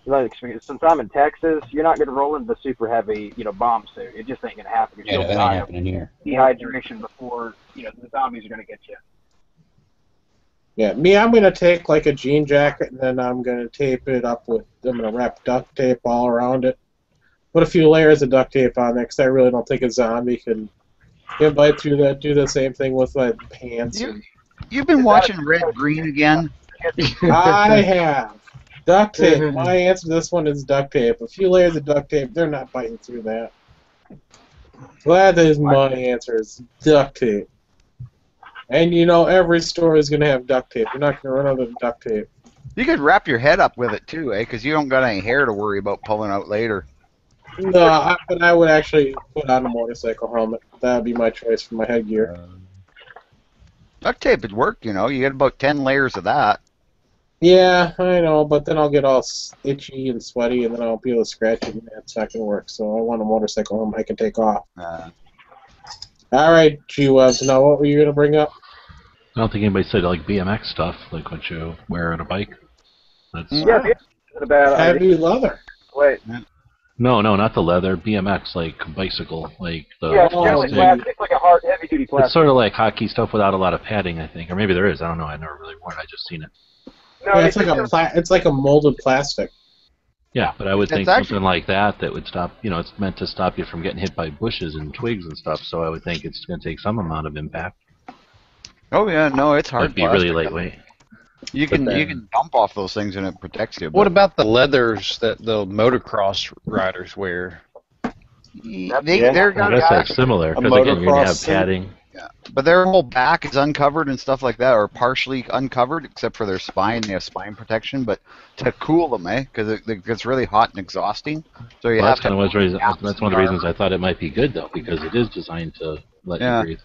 since I'm in Texas, you're not going to roll in the super heavy, bomb suit. It just ain't going to happen. Yeah, that ain't happening here. Dehydration before the zombies are going to get you. Yeah, me, I'm going to take like a jean jacket and then I'm going to tape it up I'm going to wrap duct tape all around it. Put a few layers of duct tape on there because I really don't think a zombie can bite through that. Do the same thing with my pants. You've been watching Red Green again? I have. Duct tape. My answer to this one is duct tape. A few layers of duct tape, they're not biting through that. So that is my answer, is duct tape. And every store is going to have duct tape. You're not going to run out of duct tape. You could wrap your head up with it too, because you don't got any hair to worry about pulling out later. No, but I would actually put on a motorcycle helmet. That would be my choice for my headgear. Duct tape would work, You get about 10 layers of that. Yeah, I know, but then I'll get all itchy and sweaty, and then I'll be able to scratch it, and that's not going to work. So I want a motorcycle helmet I can take off. All right, G-Webs, now what were you going to bring up? I don't think anybody said like BMX stuff, like what you wear on a bike. That's Yeah, it's not a bad idea. Heavy leather. Wait. No, not the leather. BMX, like bicycle, like the. Yeah, it's generally thing. plastic. It's like a hard, heavy-duty It's plastic. sort of like hockey stuff without a lot of padding, I think, or maybe there is. I don't know. I never really worn it. I just seen it. No, Yeah, it's like a molded plastic. Yeah, but I would It's think actually- something like that would stop. It's meant to stop you from getting hit by bushes and twigs and stuff. So I would think it's going to take some amount of impact. Oh yeah, no, it's hard It'd be really plastic. lightweight. You But can then- you can dump off those things and it protects you. What But about the leathers that the motocross riders wear? Yeah. they're I got guess guys, they're similar A because again, you're going to motocross have suit? padding. but their whole back is uncovered and stuff like that, or partially uncovered except for their spine. They have spine protection, but to cool them, because it gets really hot and exhausting. So you Well, have that's kind of that's one of the reasons I thought it might be good though, because it is designed to let Yeah. you breathe.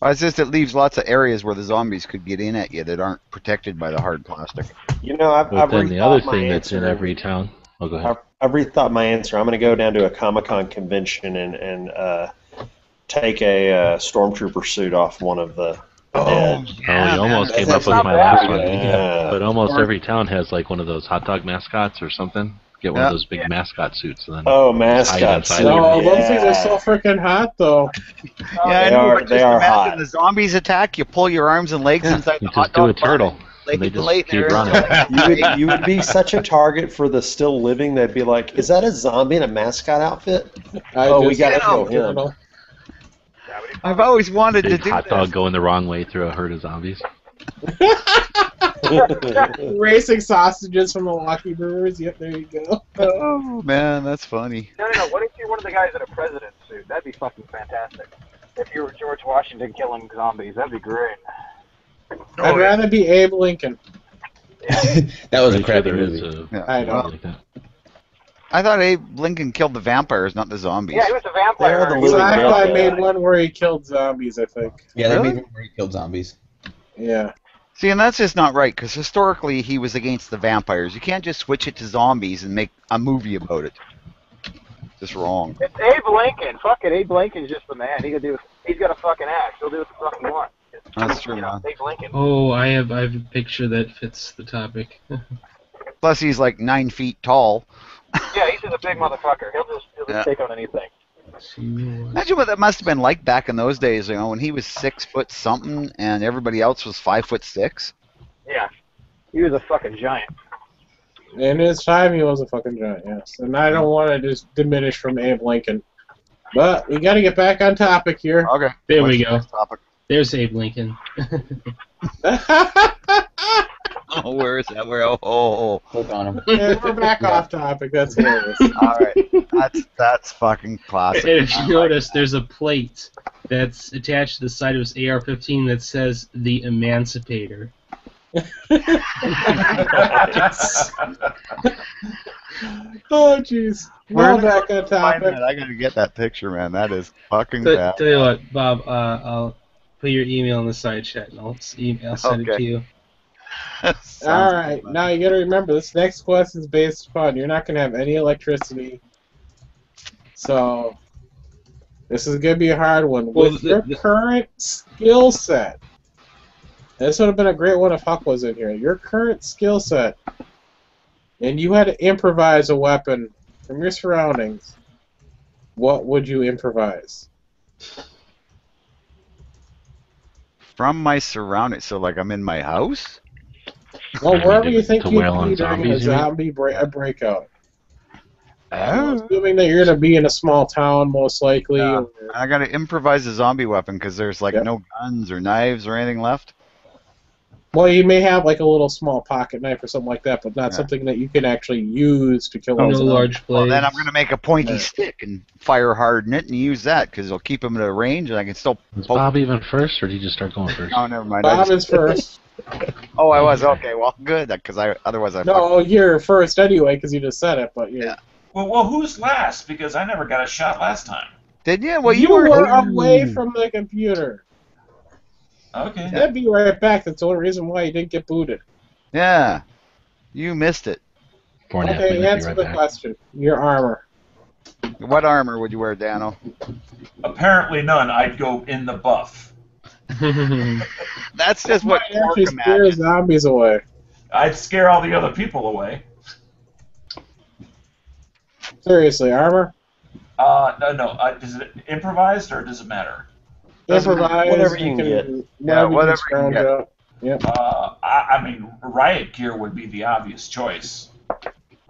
Well, it's just it leaves lots of areas where the zombies could get in at you that aren't protected by the hard plastic. You know, I've But then the rethought other my thing that's in answer. every town. Oh, go ahead. I've rethought my answer. I'm going to go down to a Comic-Con convention and take a stormtrooper suit off one of the dead. You almost came That's up with not my bad. last one. Yeah. But almost every town has like one of those hot dog mascots or something. Get one Yeah. of those big mascot suits and then Oh, just hide mascots. inside No, of it. those things are so freaking hot, though. Yeah, I They know, are- but just they are imagine hot. the zombies attack. You pull your arms and legs inside You the hot just do a dog bun, turtle. lay- And they just lay keep there. running. You would be such a target for the still living. They'd be like, "Is that a zombie in a mascot outfit?" We gotta kill him. I've always wanted to Big do hot this. dog going the wrong way through a herd of zombies. Racing sausages from Milwaukee Brewers. Yep, there you go. Oh man, that's funny. No. What if you're one of the guys in a president's suit? That'd be fucking fantastic. If you were George Washington killing zombies, that'd be great. I'd rather be Abe Lincoln. That was a Pretty sure crappy there is movie. a I know. like that. I thought Abe Lincoln killed the vampires, not the zombies. Yeah, he was a vampire. They're the living Sci-Fi dead. made one where he killed zombies, I think. Yeah, they Really? made one where he killed zombies. Yeah. See, and that's just not right, because historically he was against the vampires. You can't just switch it to zombies and make a movie about it. Just wrong. It's Abe Lincoln. Fuck it, Abe Lincoln's just the man. He's got a fucking axe. He'll do what the fuck he wants. That's true, You know, man. Abe Lincoln. Oh, I have a picture that fits the topic. Plus he's like 9 feet tall. Yeah, he's just a big motherfucker. He'll just Yeah. take on anything. Imagine what that must have been like back in those days, when he was 6 foot something and everybody else was 5'6". Yeah, he was a fucking giant. In his time, he was a fucking giant, yes. And I don't want to just diminish from Abe Lincoln. But we got to get back on topic here. Okay. There what's we the go. next topic? There's Abe Lincoln. Oh, where is that? Where? Oh. Click on him. Yeah, we're back off topic. That's hilarious. All right. That's fucking classic. And if you notice, there's a plate that's attached to the side of his AR-15 that says "The Emancipator." Oh, jeez. Where We're back on Find topic. that. I gotta get that picture, man. That is fucking Tell bad. you what, Bob, I'll put your email in the side chat, and I'll send it Okay. to you. All right. Now you got to remember, this next question is based upon you're not going to have any electricity. So this is going to be a hard one. Well, With your current skill set, this would have been a great one if Huck was in here. Your current skill set, and you had to improvise a weapon from your surroundings, what would you improvise? From my surroundings, so like I'm in my house. Well, wherever you To think you'd wail on be during a zombies, you mean? zombie breakout. Oh. Assuming that you're going to be in a small town, most likely. Yeah. or- I gotta improvise a zombie weapon because there's like Yep. no guns or knives or anything left. Well, you may have like a little small pocket knife or something like that, but not Yeah. something that you can actually use to kill No a zombie. large Well, blades. then I'm gonna make a pointy Right. stick and fire hard in it and use that because it'll keep him at a range and I can still. Was poke- Bob even first, or did you just start going first? Oh, never mind. I Bob just- is first. Oh, I was okay. Well, good because otherwise I. No, you're first anyway because you just said it. But yeah, Well, who's last? Because I never got a shot last time. Did you? Well, you were away from the computer. Okay. That'd be right back. That's the only reason why you didn't get booted. Yeah, you missed it. 4.5 Okay, minutes, answer be right the back. question. Your armor. What armor would you wear, Dano? Apparently none. I'd go in the buff. That's just what Might actually Quark scare imagined. zombies away. I'd scare all the other people away. Seriously, armor. No. Is it improvised or does it matter? Improvise. Whatever you can get. whatever you can scrounge get. out. Yep. I mean, riot gear would be the obvious choice.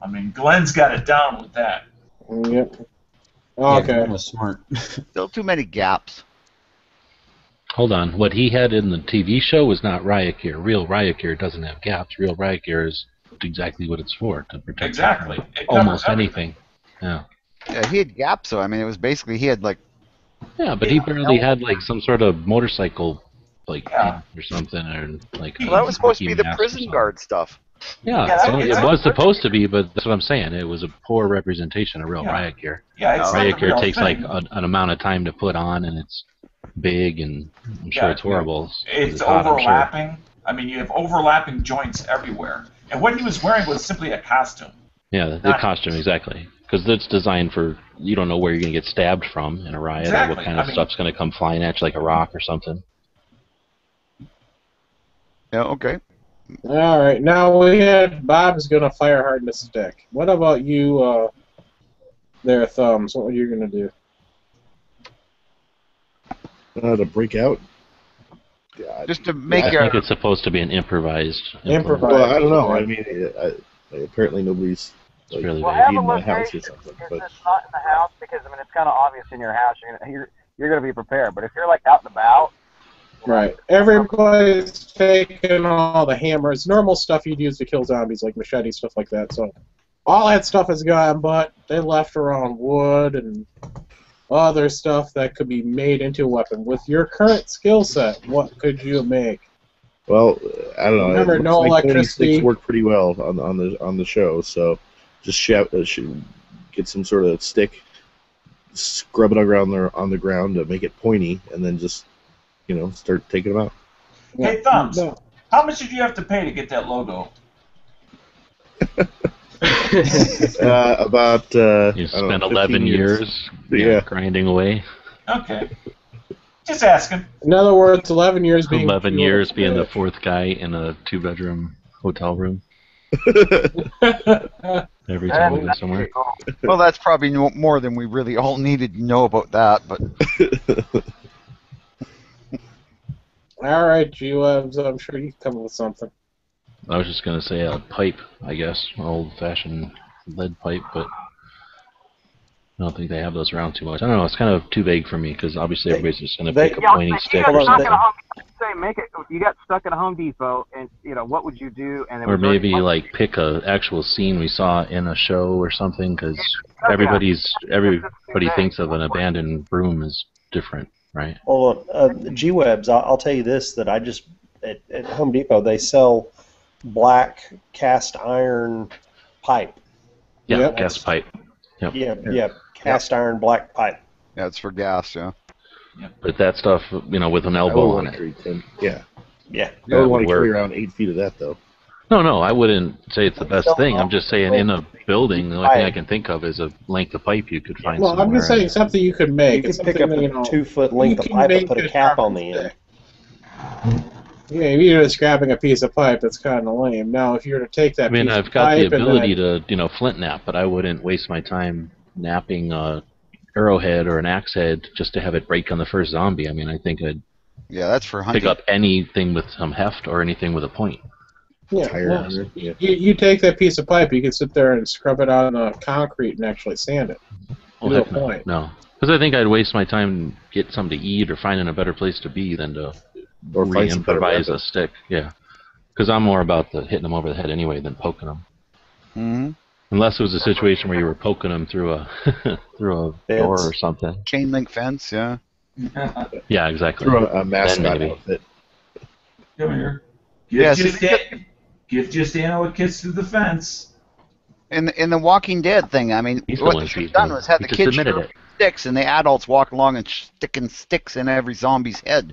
I mean, Glenn's got it down with that. Yep. Yeah, Okay. Glenn was smart. Still too many gaps. Hold on. What he had in the TV show was not riot gear. Real riot gear doesn't have gaps. Real riot gear is exactly what it's for, to protect Exactly. you from It covers almost everything. anything. Yeah. Yeah, he had gaps, though. I mean, it was basically he had like. Yeah, but he barely had like some sort of motorcycle like Yeah. pin or something, or like Well, that was supposed to hockey be the mask or prison something. guard stuff. Yeah, Yeah, well, it's it like- was supposed to be, but that's what I'm saying. It was a poor representation of real Yeah. riot gear. Yeah, it's Riot not the gear real takes thing. like an amount of time to put on, and it's big, and I'm sure Yeah, it's horrible. 'cause It's hot, I'm sure. overlapping. I mean, you have overlapping joints everywhere. And what he was wearing was simply a costume. Yeah, the Not- costume, exactly. Because it's designed for, you don't know where you're going to get stabbed from in a riot, or Exactly. what kind of I mean- stuff's going to come flying at you, like a rock or something. Yeah, okay. All right. Now we had Bob's gonna fire harden the stick. What about you, there, Thumbs? What were you gonna do? To break out. God. Just to make I a. think it's supposed to be an improvised. Improvised. Well, I don't know. I mean, apparently nobody's like, really Well, vague. have a in my house location or something. if But it's not in the house, because I mean it's kind of obvious in your house. You're gonna be prepared. But if you're like out and about, Right. Everybody's taking all the hammers, normal stuff you'd use to kill zombies, like machetes, stuff like that. So all that stuff is gone, but they left around wood and other stuff that could be made into a weapon. With your current skill set, what could you make? well, I don't know. Remember, it looks no like pointy electricity. sticks work pretty well on the show. So just get some sort of stick, scrub it around on the ground to make it pointy, and then just start taking them out. Hey, Thumbs, No. how much did you have to pay to get that logo? About You I don't know, spent 15 11 years Yeah. grinding away. Okay. Just asking. In other words, 11 years being 11 pure years being the bitch. fourth guy in a 2-bedroom hotel room every time we go somewhere. Well, that's probably more than we really all needed to know about that. But All right, G-Webs, I'm sure you can come up with something. I was just going to say a pipe, I guess, an old-fashioned lead pipe, but I don't think they have those around too much. I don't know, it's kind of too vague for me, because obviously everybody's just going to they- pick a yeah, pointing if you stick got or stuck at something. a Home Depot, say make it. If you got stuck at a Home Depot, and what would you do? And it Or was already maybe fucking- like pick a actual scene we saw in a show or something, because Yeah. everybody Yeah. thinks of an abandoned room as different, right? Well, G-Webs, I'll tell you this, that I just, at Home Depot, they sell black cast iron pipe. Yeah, Yep. gas pipe. Yep. Yeah, cast iron black pipe. yeah, it's for gas. Yeah. But that stuff, with an I elbow would on want to it. carry 10. Yeah. Yeah. I would want to Work. carry around 8 feet of that, though. No, I wouldn't say it's the best thing. I'm just saying in a building, the only thing I can think of is a length of pipe you could find Well, somewhere. I'm just saying something you could make. You It's could pick something up that, a 2-foot length of can pipe and make put a a cap on the carpet end. Yeah, if you're just grabbing a piece of pipe, that's kind of lame. Now, if you were to take that I mean, piece I've of got the pipe and ability then to, flint nap, but I wouldn't waste my time napping a arrowhead or an axe head just to have it break on the first zombie. I mean, I think I'd Yeah, that's for hunting. pick up anything with some heft or anything with a point. yeah, Tire well, iron, yeah. you take that piece of pipe, you can sit there and scrub it on the concrete and actually sand it. Oh, To a heck no. point. No. Because I think I'd waste my time get something to eat or finding a better place to be than to Or find some better re-improvise a weapon. stick. Yeah. Because I'm more about the hitting them over the head anyway than poking them. Hmm. Unless it was a situation where you were poking them through a door or something. Chain link fence. Yeah. Yeah, exactly. Through a mascot maybe. outfit. Come here. Yeah, Give Justino a kiss through the fence. In the Walking Dead thing, I mean, He's the what one they should have who's done doing- was had he the just kids admitted shoot it. sticks, and the adults walk along and sticking sticks in every zombie's head,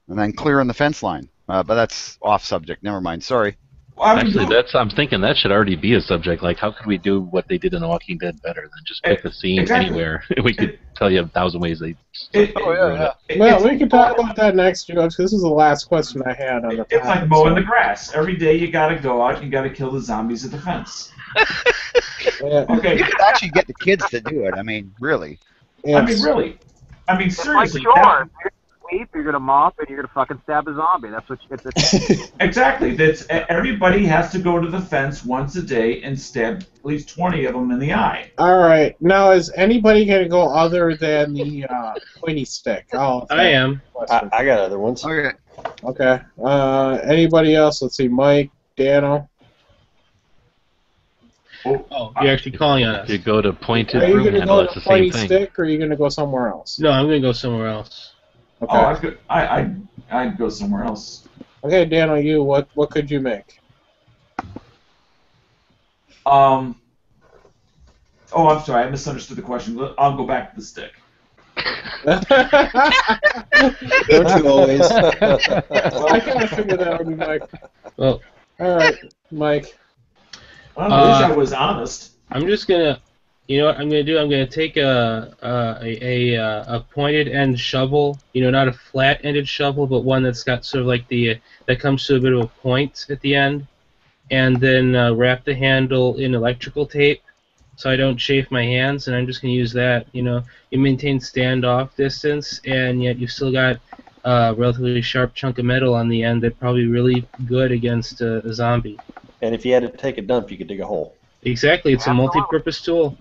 and then clearing the fence line. But that's off subject. Never mind. Sorry. Actually, I'm thinking that should already be a subject. Like, how could we do what they did in The Walking Dead better than just pick a scene Exactly. anywhere? We could tell you 1,000 ways they. Well, we can talk about that next, because this is the last question I had on the It's like topic, mowing so- the grass. Every day you gotta go out and you gotta kill the zombies at the fence. Yeah, Okay. You could actually get the kids to do it. I mean, really. I mean, it's- really. I mean, It's like seriously. chores. sweep, you're gonna mop, and you're gonna fucking stab a zombie. That's what it's. Exactly. That's everybody has to go to the fence once a day and stab at least 20 of them in the eye. All right. Now, is anybody going to go other than the pointy stick? I am. I got other ones. Okay. Okay. Anybody else? Let's see. Mike, Dano. Oh, you're actually calling on us. You go to pointed Are you broom going to handle, go it's to the pointy same thing. stick, or are you going to go somewhere else? No, I'm going to go somewhere else. Okay. Oh, I'd go somewhere else. Okay, Dano, you. What could you make? Oh, I'm sorry. I misunderstood the question. I'll go back to the stick. Don't you always? Well, I kind of figured that out, Mike. Well, all right, Mike. Well, I wish I was honest. I'm just gonna, you know what I'm gonna do? I'm gonna take a pointed end shovel. You know, not a flat-ended shovel, but one that's got sort of like that comes to a bit of a point at the end, and then wrap the handle in electrical tape so I don't chafe my hands. And I'm just gonna use that. You know, you maintain standoff distance, and yet you've still got a relatively sharp chunk of metal on the end that probably really good against a zombie. And if you had to take a dump, you could dig a hole. Exactly, it's a multi-purpose tool.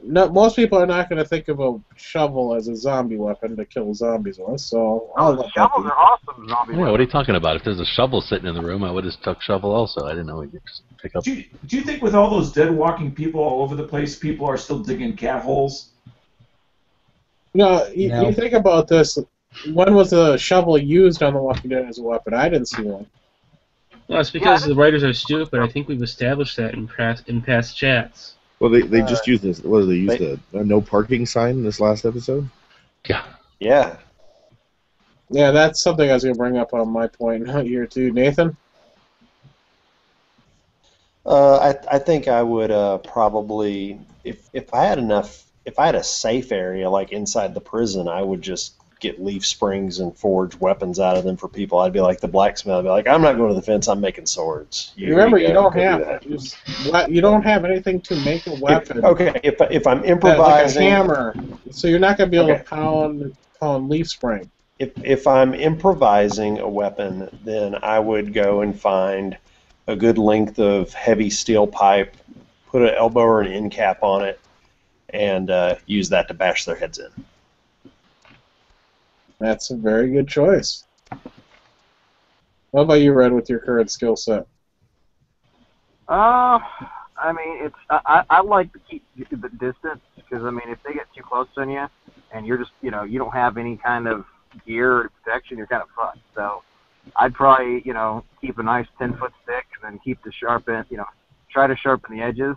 No, most people are not going to think of a shovel as a zombie weapon to kill zombies with, so I'll let that Shovels be. are awesome, zombie. Yeah, what are you talking about? If there's a shovel sitting in the room, I would have took shovel also. I didn't know we could just pick up. Do you think with all those dead walking people all over the place, people are still digging cat holes? No, you think about this. When was a shovel used on The Walking Dead as a weapon? I didn't see one. Well, it's because the writers are stupid. I think we've established that in past chats. Well, they just used this. What did they use? A no parking sign in this last episode? Yeah. Yeah. Yeah, that's something I was going to bring up on my point here too. Nathan? I think I would probably, if I had a safe area like inside the prison, I would just get leaf springs and forge weapons out of them for people. I'd be like the blacksmith. I'd be like, I'm not going to the fence. I'm making swords. Remember, you don't go have do you don't have anything to make a weapon. If I'm Like a improvising, hammer, so you're not going to be able Okay. to pound leaf spring. if I'm improvising a weapon, then I would go and find a good length of heavy steel pipe, put an elbow or an end cap on it, and use that to bash their heads in. That's a very good choice. What about you, Red, with your current skill set? I mean, I like to keep the distance because I mean, if they get too close on you, and you're just you don't have any kind of gear or protection, you're kind of fucked. So I'd probably keep a nice 10-foot stick and then keep the sharp end, try to sharpen the edges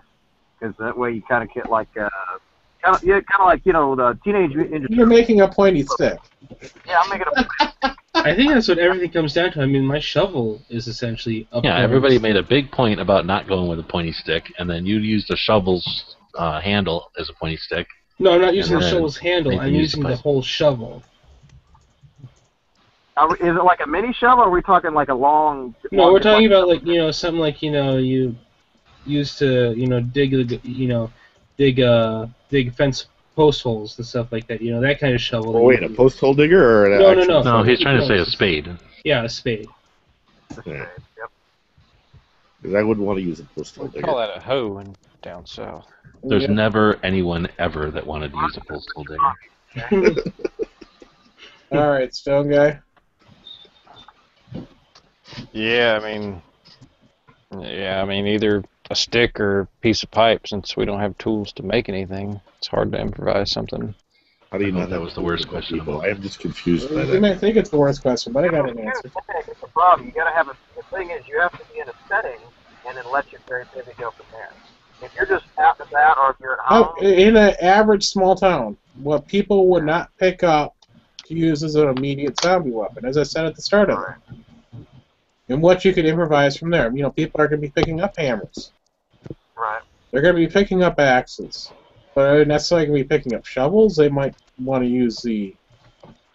because that way you kind of get like kind of like the Teenage Mutant Ninja You're making a pointy stick. Yeah, I'm making a. I think that's what everything comes down to. I mean, my shovel is essentially up. Yeah, everybody made a big point about not going with a pointy stick, and then you used the shovel's handle as a pointy stick. No, I'm not using And the then shovel's handle. Nathan I'm used using the the pipe. whole shovel. Is it like a mini shovel, or are we talking like a long? No, we're talking about like something like you used to dig fence post holes and stuff like that. That kind of shovel. Oh, wait, a post hole digger or an No, actual no. No, he's trying to say a spade. Yeah, a spade. Yeah. Yep. Because I wouldn't want to use a post hole We digger. call that a hoe in down south. There's Yeah. never anyone ever that wanted to use a postal digger. All right, Stone Guy. Yeah, I mean, either a stick or a piece of pipe. Since we don't have tools to make anything, it's hard to improvise something. How do you I thought not that have was the tools worst to help question of people? all. I am just confused by You that. may think it's the worst question, but I got an answer. It's a problem. You gotta have the thing is you have to be in a setting and then let your creativity go from there. If you're just out and about, or if you're at home, In an average small town, what people would not pick up to use as an immediate zombie weapon, as I said at the start of it. And what you could improvise from there. People are going to be picking up hammers. right? They're going to be picking up axes. But they're necessarily going to be picking up shovels. They might want to use the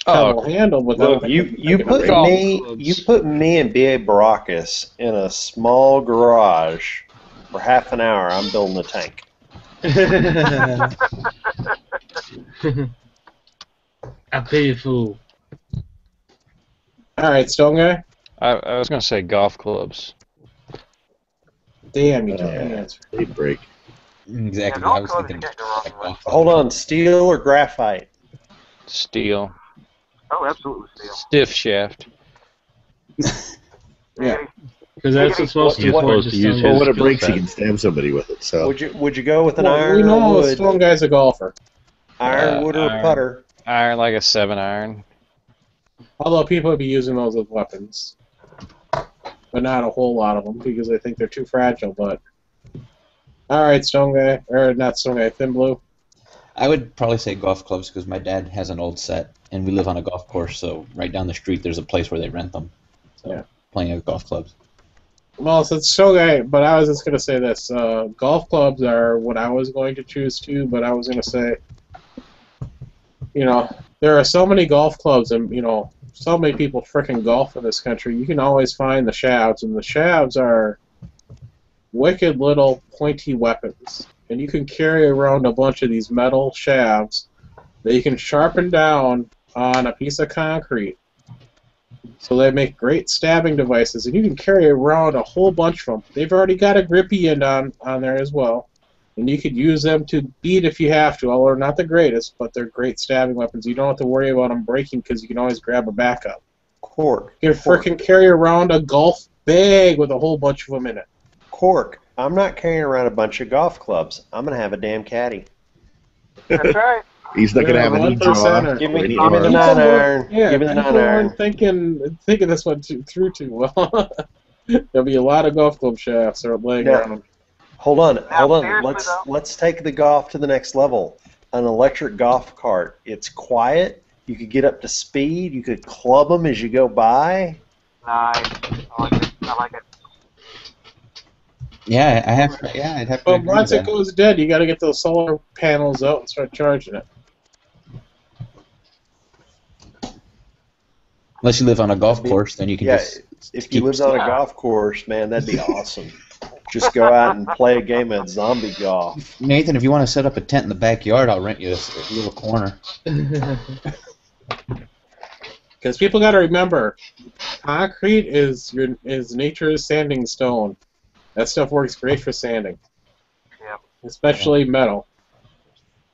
shovel handle, but Look, they'll you pick up put shovel. me and B.A. Baracus in a small garage for half an hour. I'm building a tank. I pay you fool. All right, Stone Guy. I was gonna say golf clubs. Damn, you took the answer. They break. Exactly. golf I was clubs, thinking you can't go wrong like with. golf Hold clubs. on, steel or graphite? Steel. Oh, absolutely steel. Stiff shaft. Yeah. Because that's what's most He's important supposed to to use Stone Well, his when it skill breaks, set. he can stab somebody with it. So Would you go with an Well, iron we or know wood? Stone Guy's a golfer. Iron, wood, or Iron. putter? Iron like a 7-iron. Although people would be using those as weapons. But not a whole lot of them because I think they're too fragile. But all right, Stone Guy. Or not Stone Guy, Thin Blue. I would probably say golf clubs because my dad has an old set, and we live on a golf course, so right down the street there's a place where they rent them. So Yeah. playing at golf clubs. Well, so it's Stone Guy, but I was just going to say this. Golf clubs are what I was going to choose too, but I was going to say, there are so many golf clubs and, so many people frickin' golf in this country. You can always find the shavs, and the shavs are wicked little pointy weapons. And you can carry around a bunch of these metal shafts that you can sharpen down on a piece of concrete. So they make great stabbing devices, and you can carry around a whole bunch of them. They've already got a grippy end on there as well, and you could use them to beat if you have to. Although not the greatest, but they're great stabbing weapons. You don't have to worry about them breaking because you can always grab a backup. Cork. You can frickin' carry around a golf bag with a whole bunch of them in it. Cork. I'm not carrying around a bunch of golf clubs. I'm going to have a damn caddy. That's right. he's not going to have any draw. 1%er. Give or me any the arm. 9 iron. Yeah, Give me the 9 people iron. aren't thinking this one through too well. There'll be a lot of golf club shafts that are laying No. around. Hold on. seriously, though? Let's take the golf to the next level. An electric golf cart. It's quiet. You could get up to speed. You could club them as you go by. Nice. I like it. Yeah, I'd have to But agree once with it that. goes dead, you got to get those solar panels out and start charging it. Unless you live on a golf course, then you can Yeah, just if keep you lived on a golf course, man, that'd be awesome. Just go out and play a game of zombie golf. Nathan, if you want to set up a tent in the backyard, I'll rent you this little corner. Because people got to remember, concrete is nature's sanding stone. That stuff works great for sanding. Yep. Especially metal.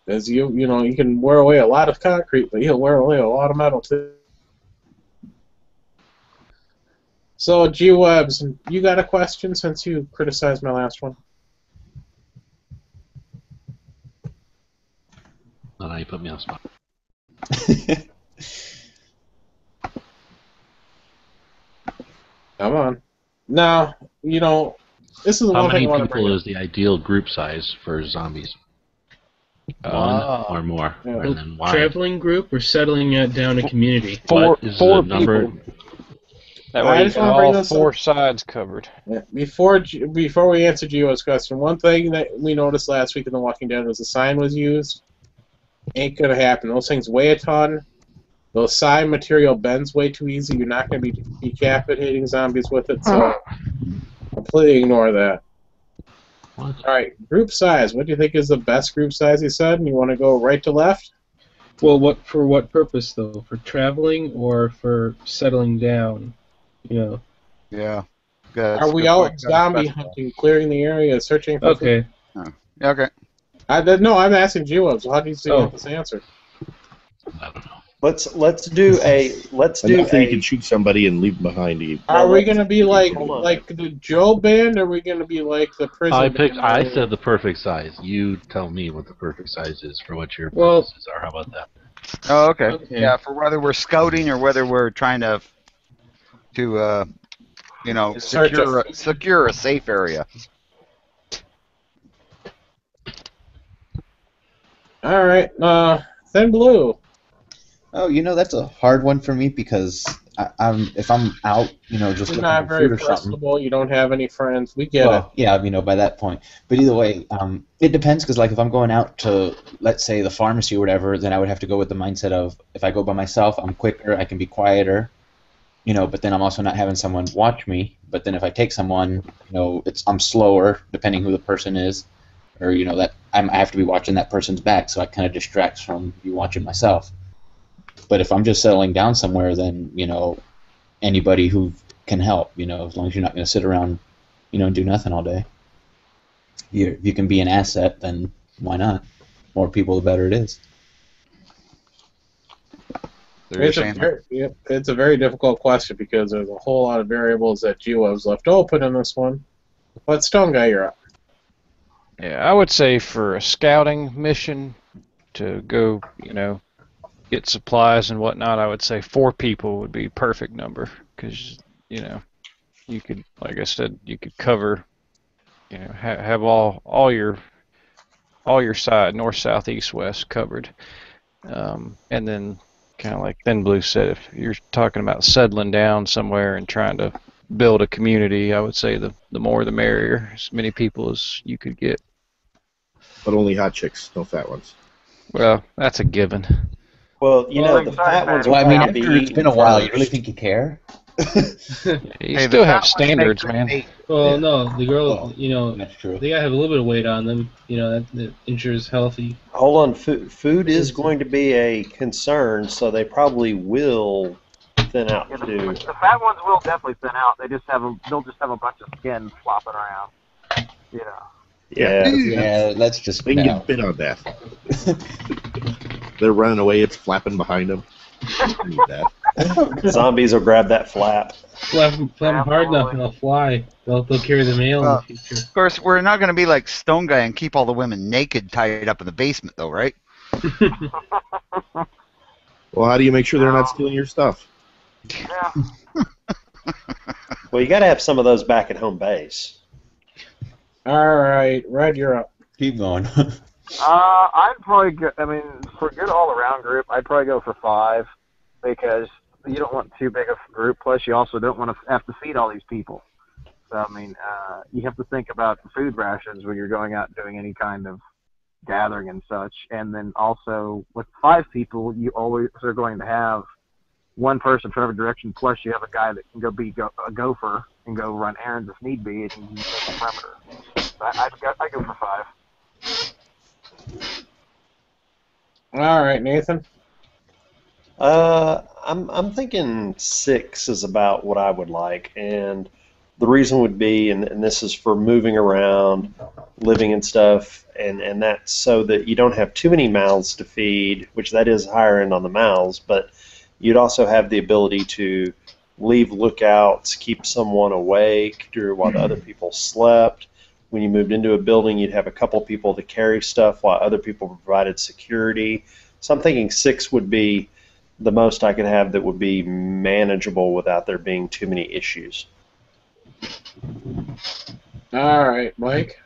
Because you can wear away a lot of concrete, but you'll wear away a lot of metal too. So, G-Webs, you got a question since you criticized my last one? Oh, now you put me on the spot. Come on. Now, this is the How one thing many I want to bring people up. is the ideal group size for zombies? One or more? Yeah. And then why? Traveling group or settling it down a community? What is four the number? people. That I way you just got wanna bring all this four up. sides covered. Yeah. Before we answer Gio's question, one thing that we noticed last week in The Walking Dead was the sign was used. Ain't gonna happen. Those things weigh a ton. Those sign material bends way too easy. You're not gonna be decapitating zombies with it, so completely ignore that. What? All right, group size. What do you think is the best group size? You said, and you want to go right to left? Well, for what purpose though? For traveling or for settling down? Yeah. Yeah, that's Are a we good out point. Gotta zombie specify. hunting, clearing the area, searching for food? Okay. Yeah, okay. No, I'm asking Gio, so how do you see Oh. this answer? I don't know. Let's do Enough that you can shoot somebody and leave them behind you. Are we gonna be like Hold on. the Joe band, or are we gonna be like the prison? I said the perfect size. You tell me what the perfect size is for what your Well- purposes are. How about that? Oh, okay. Okay. Yeah, for whether we're scouting or whether we're trying to Search secure a safe area. All right, Thin Blue. Oh, that's a hard one for me because if I'm out, just You're looking not for very food or something. flexible. You don't have any friends. We get it. Well, yeah, by that point. But either way, it depends because, like, if I'm going out to, let's say, the pharmacy or whatever, then I would have to go with the mindset of if I go by myself, I'm quicker, I can be quieter, but then I'm also not having someone watch me. But then if I take someone, I'm slower, depending who the person is, or, that I have to be watching that person's back, so it kind of distracts from me watching myself. But if I'm just settling down somewhere, then anybody who can help, as long as you're not going to sit around, and do nothing all day. If you can be an asset, then why not? More people, the better it is. It's a very difficult question because there's a whole lot of variables that GWeb's left open in this one. But Stone Guy, you're up. Yeah, I would say for a scouting mission to go, get supplies and whatnot, I would say 4 people would be a perfect number because, you could, like I said, you could cover, have all your side, north, south, east, west covered. And then, kind of like Thin Blue said, if you're talking about settling down somewhere and trying to build a community, I would say the more the merrier, as many people as you could get. But only hot chicks, no fat ones. Well, that's a given. Well, the fat ones. Well, I mean, after be it's been a while, you really think you care? You still have standards, man. Well, no, the girl, That's true. they gotta have a little bit of weight on them. That ensures healthy. Hold on, food is going to be a concern, so they probably will thin out too. The fat ones will definitely thin out. They'll just have a bunch of skin flopping around. Yeah. Let's just They can get bit on that. They're running away, it's flapping behind them. Zombies will grab that flap. Flap them hard enough and they'll fly. They'll carry the mail in the future. Of course, we're not going to be like Stone Guy and keep all the women naked tied up in the basement, though, right? Well, how do you make sure they're not stealing your stuff? Yeah. Well, you got to have some of those back at home base. All right, Red, you're up. Keep going. I'd probably go, for a good all-around group, I'd probably go for 5 because you don't want too big of a group. Plus, you also don't want to have to feed all these people. So, you have to think about food rations when you're going out and doing any kind of gathering and such. And then also, with 5 people, you always are going to have one person for every direction. Plus, you have a guy that can go a gopher and go run errands if need be, and you can make a perimeter. So I'd go for 5. All right, Nathan. I'm thinking 6 is about what I would like, and the reason would be, and this is for moving around, living and stuff, and that's so that you don't have too many mouths to feed, which that is higher end on the mouths, but you'd also have the ability to leave lookouts, keep someone awake while the other people slept. When you moved into a building, you'd have a couple people to carry stuff while other people provided security. So I'm thinking 6 would be the most I could have that would be manageable without there being too many issues. All right, Mike.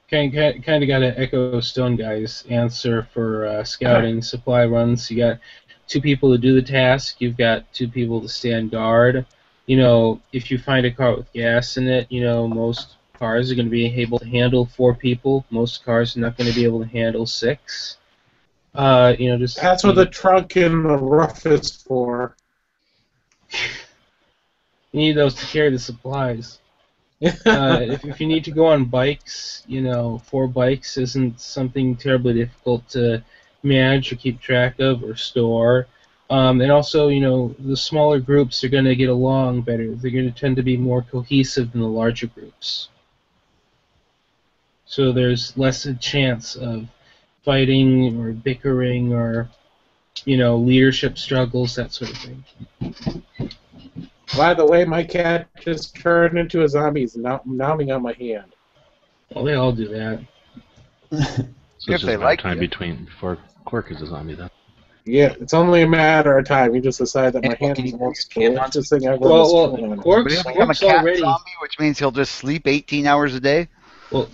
Kind of got to echo Stone Guy's answer for scouting supply runs. You got 2 people to do the task. You've got 2 people to stand guard. If you find a car with gas in it, most cars are going to be able to handle 4 people. Most cars are not going to be able to handle 6. That's what the trunk and the roof is for. You need those to carry the supplies. If you need to go on bikes, 4 bikes isn't something terribly difficult to manage or keep track of or store. And also, the smaller groups are going to get along better. They're going to tend to be more cohesive than the larger groups. So there's less a chance of fighting or bickering or, leadership struggles, that sort of thing. By the way, my cat just turned into a zombie. He's nomming on my hand. Well, they all do that. So it's just about time before Quark is a zombie, then. Yeah, it's only a matter of time. You just decide that my hand is the most delicious thing ever. Quark's become a cat already zombie, which means he'll just sleep 18 hours a day. Well,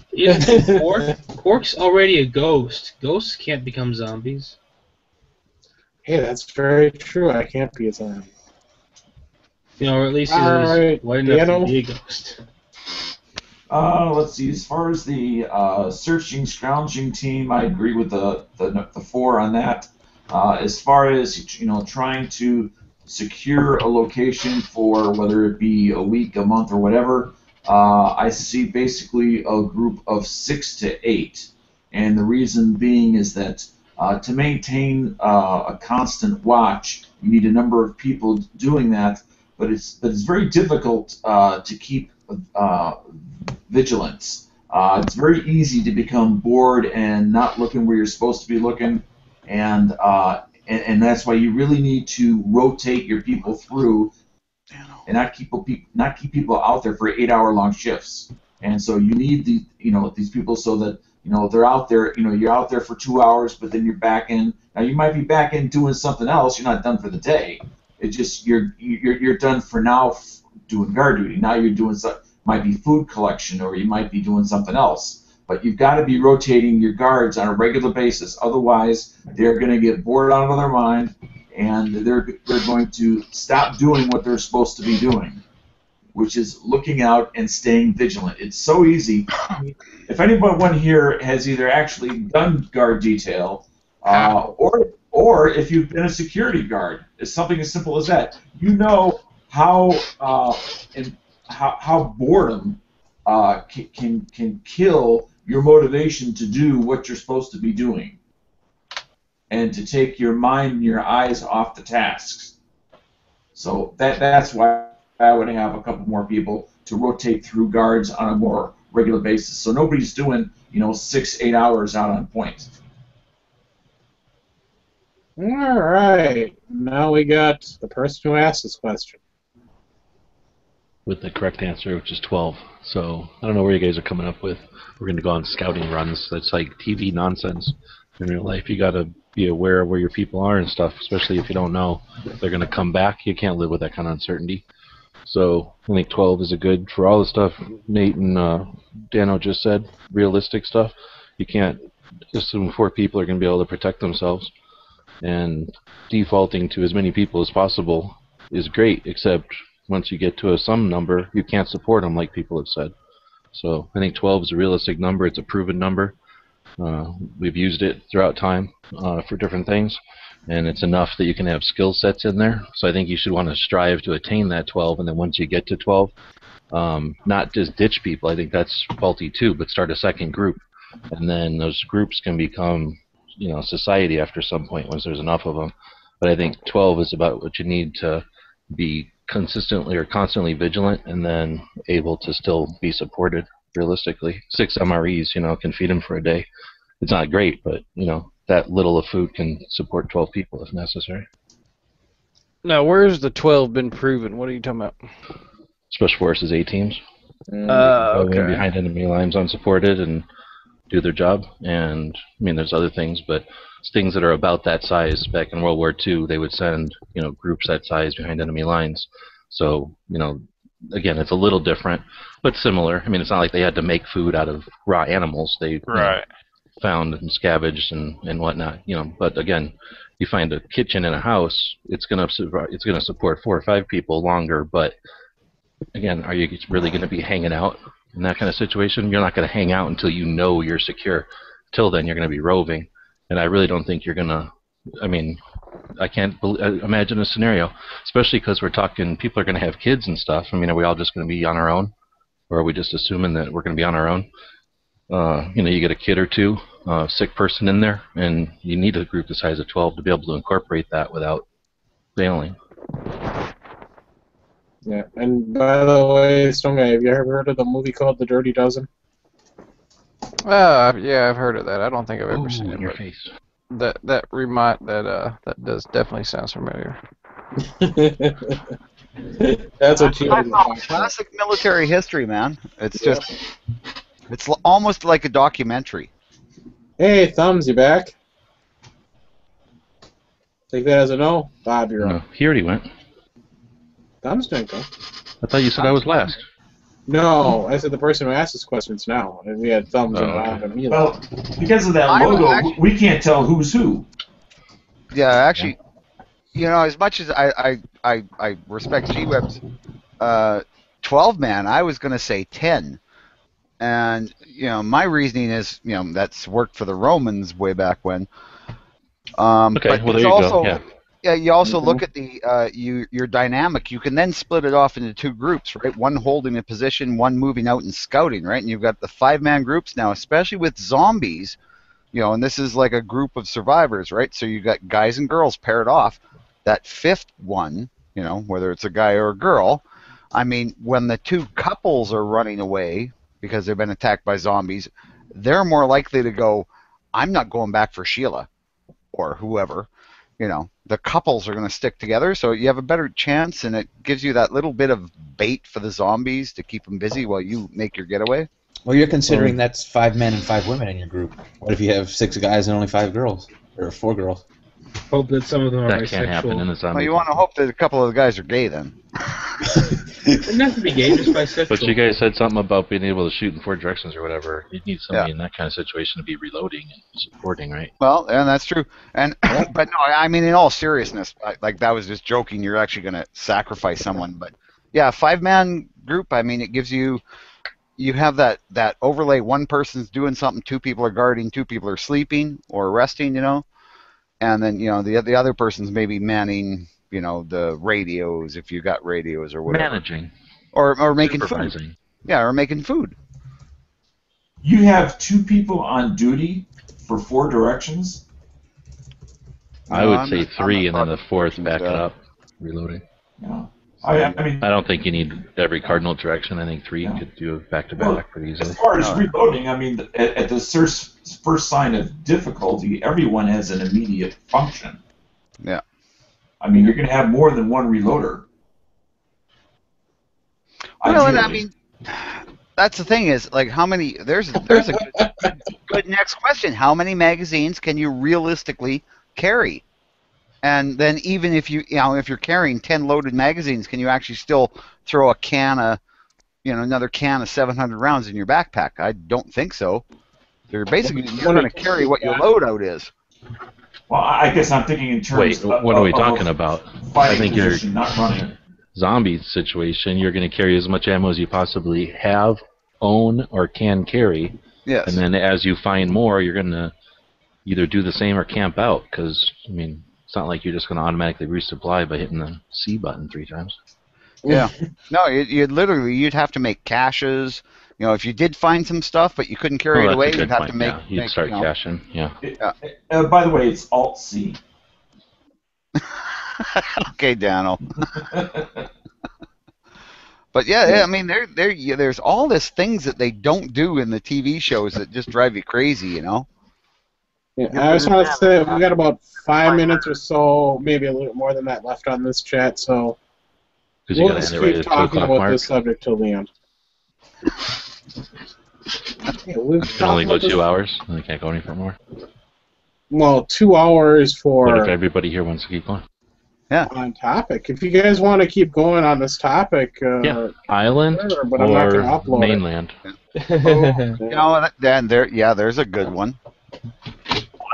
Quark's already a ghost. Ghosts can't become zombies. Hey, that's very true. I can't be a zombie. Or at least he's white enough to be a ghost. Let's see. As far as the searching, scrounging team, I agree with the 4 on that. As far as trying to secure a location for whether it be a week, a month, or whatever, I see basically a group of 6 to 8, and the reason being is that To maintain a constant watch, you need a number of people doing that, but it's very difficult to keep vigilance. It's very easy to become bored and not looking where you're supposed to be looking, and that's why you really need to rotate your people through and not keep people out there for 8 hour long shifts. And so you need these people so that they're out there. You're out there for 2 hours, but then you're back in. Now you might be back in doing something else. You're not done for the day. It's just you're done for now doing guard duty. Now you're doing might be food collection, or you might be doing something else. But you've got to be rotating your guards on a regular basis. Otherwise, they're going to get bored out of their mind, and they're going to stop doing what they're supposed to be doing, which is looking out and staying vigilant. It's so easy. If anyone here has either actually done guard detail, or if you've been a security guard, it's something as simple as that. You know how boredom can kill your motivation to do what you're supposed to be doing, and to take your mind and your eyes off the tasks. So that's why I would have a couple more people to rotate through guards on a more regular basis, so nobody's doing 6-8 hours out on point. All right. Now we got the person who asked this question. With the correct answer, which is 12. So I don't know where you guys are coming up with. We're going to go on scouting runs. That's like TV nonsense. In real life, you got to be aware of where your people are and stuff, especially if you don't know if they're going to come back. You can't live with that kind of uncertainty. So I think 12 is a good, for all the stuff Nate and Dano just said, realistic stuff. You can't assume 4 people are going to be able to protect themselves. And defaulting to as many people as possible is great, except once you get to some number, you can't support them, like people have said. So I think 12 is a realistic number. It's a proven number. We've used it throughout time for different things, and it's enough that you can have skill sets in there. So I think you should want to strive to attain that 12, and then once you get to 12, not just ditch people. I think that's faulty too, but start a second group, and then those groups can become society after some point once there's enough of them. But I think 12 is about what you need to be consistently or constantly vigilant, and then able to still be supported realistically. 6 MREs, can feed them for a day. It's not great, but that little of food can support 12 people if necessary. Now, where's the 12 been proven? What are you talking about? Special Forces A teams. Okay. Go in behind enemy lines unsupported and do their job. And there's other things, but it's things that are about that size. Back in World War II, they would send groups that size behind enemy lines. So again, it's a little different, but similar. It's not like they had to make food out of raw animals. They found and scavenged and whatnot. But again, you find a kitchen in a house, it's gonna support 4 or 5 people longer. But again, are you really going to be hanging out in that kind of situation? You're not going to hang out until you know you're secure. Till then, you're going to be roving, and I really don't think you're going to. I can't imagine a scenario, especially because we're talking people are going to have kids and stuff. Are we all just going to be on our own, or are we just assuming that we're going to be on our own? You get a kid or two, sick person in there, and you need a group the size of 12 to be able to incorporate that without failing. Yeah, and by the way, Stone Guy, have you ever heard of the movie called The Dirty Dozen? Yeah, I've heard of that. I don't think I've ever seen it. In your face. That does definitely sounds familiar. That's what you classic military history, man. It's just it's almost like a documentary. Hey, Thumbs, you back? Take that as a no. Bob, you're up. He already went. Thumbs didn't go. I thought you said I was last. No, I said the person who asked this question's now, and we had Thumbs and Bob and me. Well, because of that logo, we can't tell who's who. Yeah, actually, as much as I respect G-Web's 12-man, I was going to say 10. And, my reasoning is, that's worked for the Romans way back when. Okay, but well, there you go. Yeah. Yeah, you also look at your dynamic. You can then split it off into 2 groups, right? One holding a position, one moving out and scouting, right? And you've got the 5-man groups now, especially with zombies. And this is like a group of survivors, right? So you got guys and girls paired off. That fifth one, whether it's a guy or a girl, I mean, when the two couples are running away because they've been attacked by zombies, they're more likely to go, I'm not going back for Sheila or whoever. The couples are going to stick together, so you have a better chance, and it gives you that little bit of bait for the zombies to keep them busy while you make your getaway. Well, you're considering that's 5 men and 5 women in your group. What if you have 6 guys and only 5 girls? Or 4 girls? Hope that some of them are That bisexual. can't happen in the zombie. Well, you want to hope that a couple of the guys are gay then. It doesn't have to be gay, just bisexual. But you guys said something about being able to shoot in 4 directions or whatever. You'd need somebody in that kind of situation to be reloading and supporting, right? Well, and that's true. And but no, I mean, in all seriousness, like that was just joking. You're actually going to sacrifice someone, but yeah, 5-man group. I mean, it gives you have that overlay. One person's doing something, 2 people are guarding, 2 people are sleeping or resting, and then the other person's maybe manning, the radios if you got radios or whatever. Managing. Or making Supervising. food. Yeah, or making food. You have 2 people on duty for 4 directions? I would say 3 and then the 4th back it up, reloading. Yeah. I mean, I don't think you need every cardinal direction. I think 3 could do it back-to-back pretty easily. as far as reloading, I mean, at the first sign of difficulty, everyone has an immediate function. Yeah. I mean, you're going to have more than one reloader. Well, and Ideally. I mean, that's the thing is, like, how many? There's a good next question. How many magazines can you realistically carry? And then even if if you're carrying 10 loaded magazines, can you actually still throw another can of 700 rounds in your backpack? I don't think so. You're basically going to carry what your loadout is. Well, I guess I'm thinking in terms Wait, of... what are we talking about? I think you're not running. zombie situation. You're going to carry as much ammo as you possibly have, own, or can carry. Yes. And then as you find more, you're going to either do the same or camp out. Because, I mean, it's not like you're just going to automatically resupply by hitting the C button 3 times. Yeah. No, you'd have to make caches. If you did find some stuff, but you couldn't carry it away, you'd have to make... Yeah. You'd start caching, yeah. By the way, it's Alt-C. Okay, Daniel. But yeah, I mean, there's all these things that they don't do in the TV shows that just drive you crazy, Yeah, I just want to say we got about 5 minutes or so, maybe a little more than that left on this chat, so we'll just keep talking about this subject till the end. We can only go 2 hours, and we can't go any for more. Well, 2 hours for... What if everybody here wants to keep going? Yeah. On topic. If you guys want to keep going on this topic... Island sure, but I'm not or gonna upload mainland? Then there's a good one.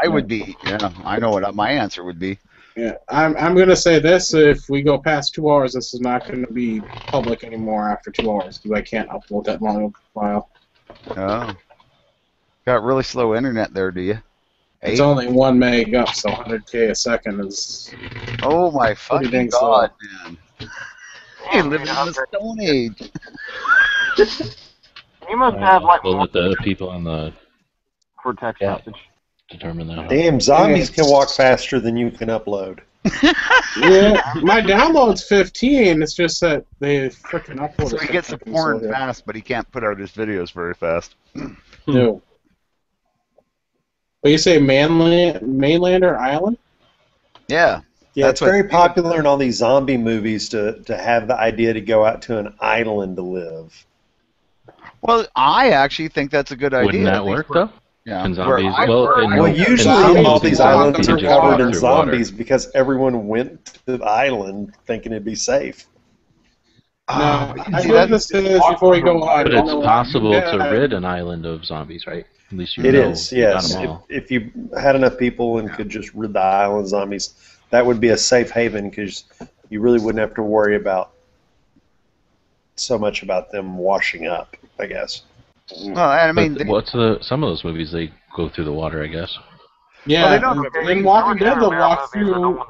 I would be, I know what my answer would be. Yeah, I'm going to say this. If we go past 2 hours, this is not going to be public anymore after 2 hours, because I can't upload that long of a file. Oh. Got really slow internet there, do you? It's only 1 meg up, so 100K a second is... Oh my fucking god, man. You're living in the Stone Age. You must have like We'll let the people on the for text message. determine that. Damn, zombies can walk faster than you can upload. Yeah, my download's 15. It's just that they frickin' upload. So he gets the porn fast, but he can't put out his videos very fast. No. But you say mainland or island? Yeah. Yeah, it's very popular in all these zombie movies to have the idea to go out to an island to live. Well, I actually think that's a good idea. Wouldn't that work, though? Yeah. Can zombies... Well, usually all these islands are covered in zombies because everyone went to the island thinking it'd be safe. No, I believe this is before we go on. But it's possible to rid an island of zombies, right? At least It is, yes. If you had enough people and could just rid the island of zombies, that would be a safe haven because you really wouldn't have to worry about so much about them washing up, I guess. Well, I mean, some of those movies they go through the water, I guess. Yeah, in Walking Dead they'll walk through.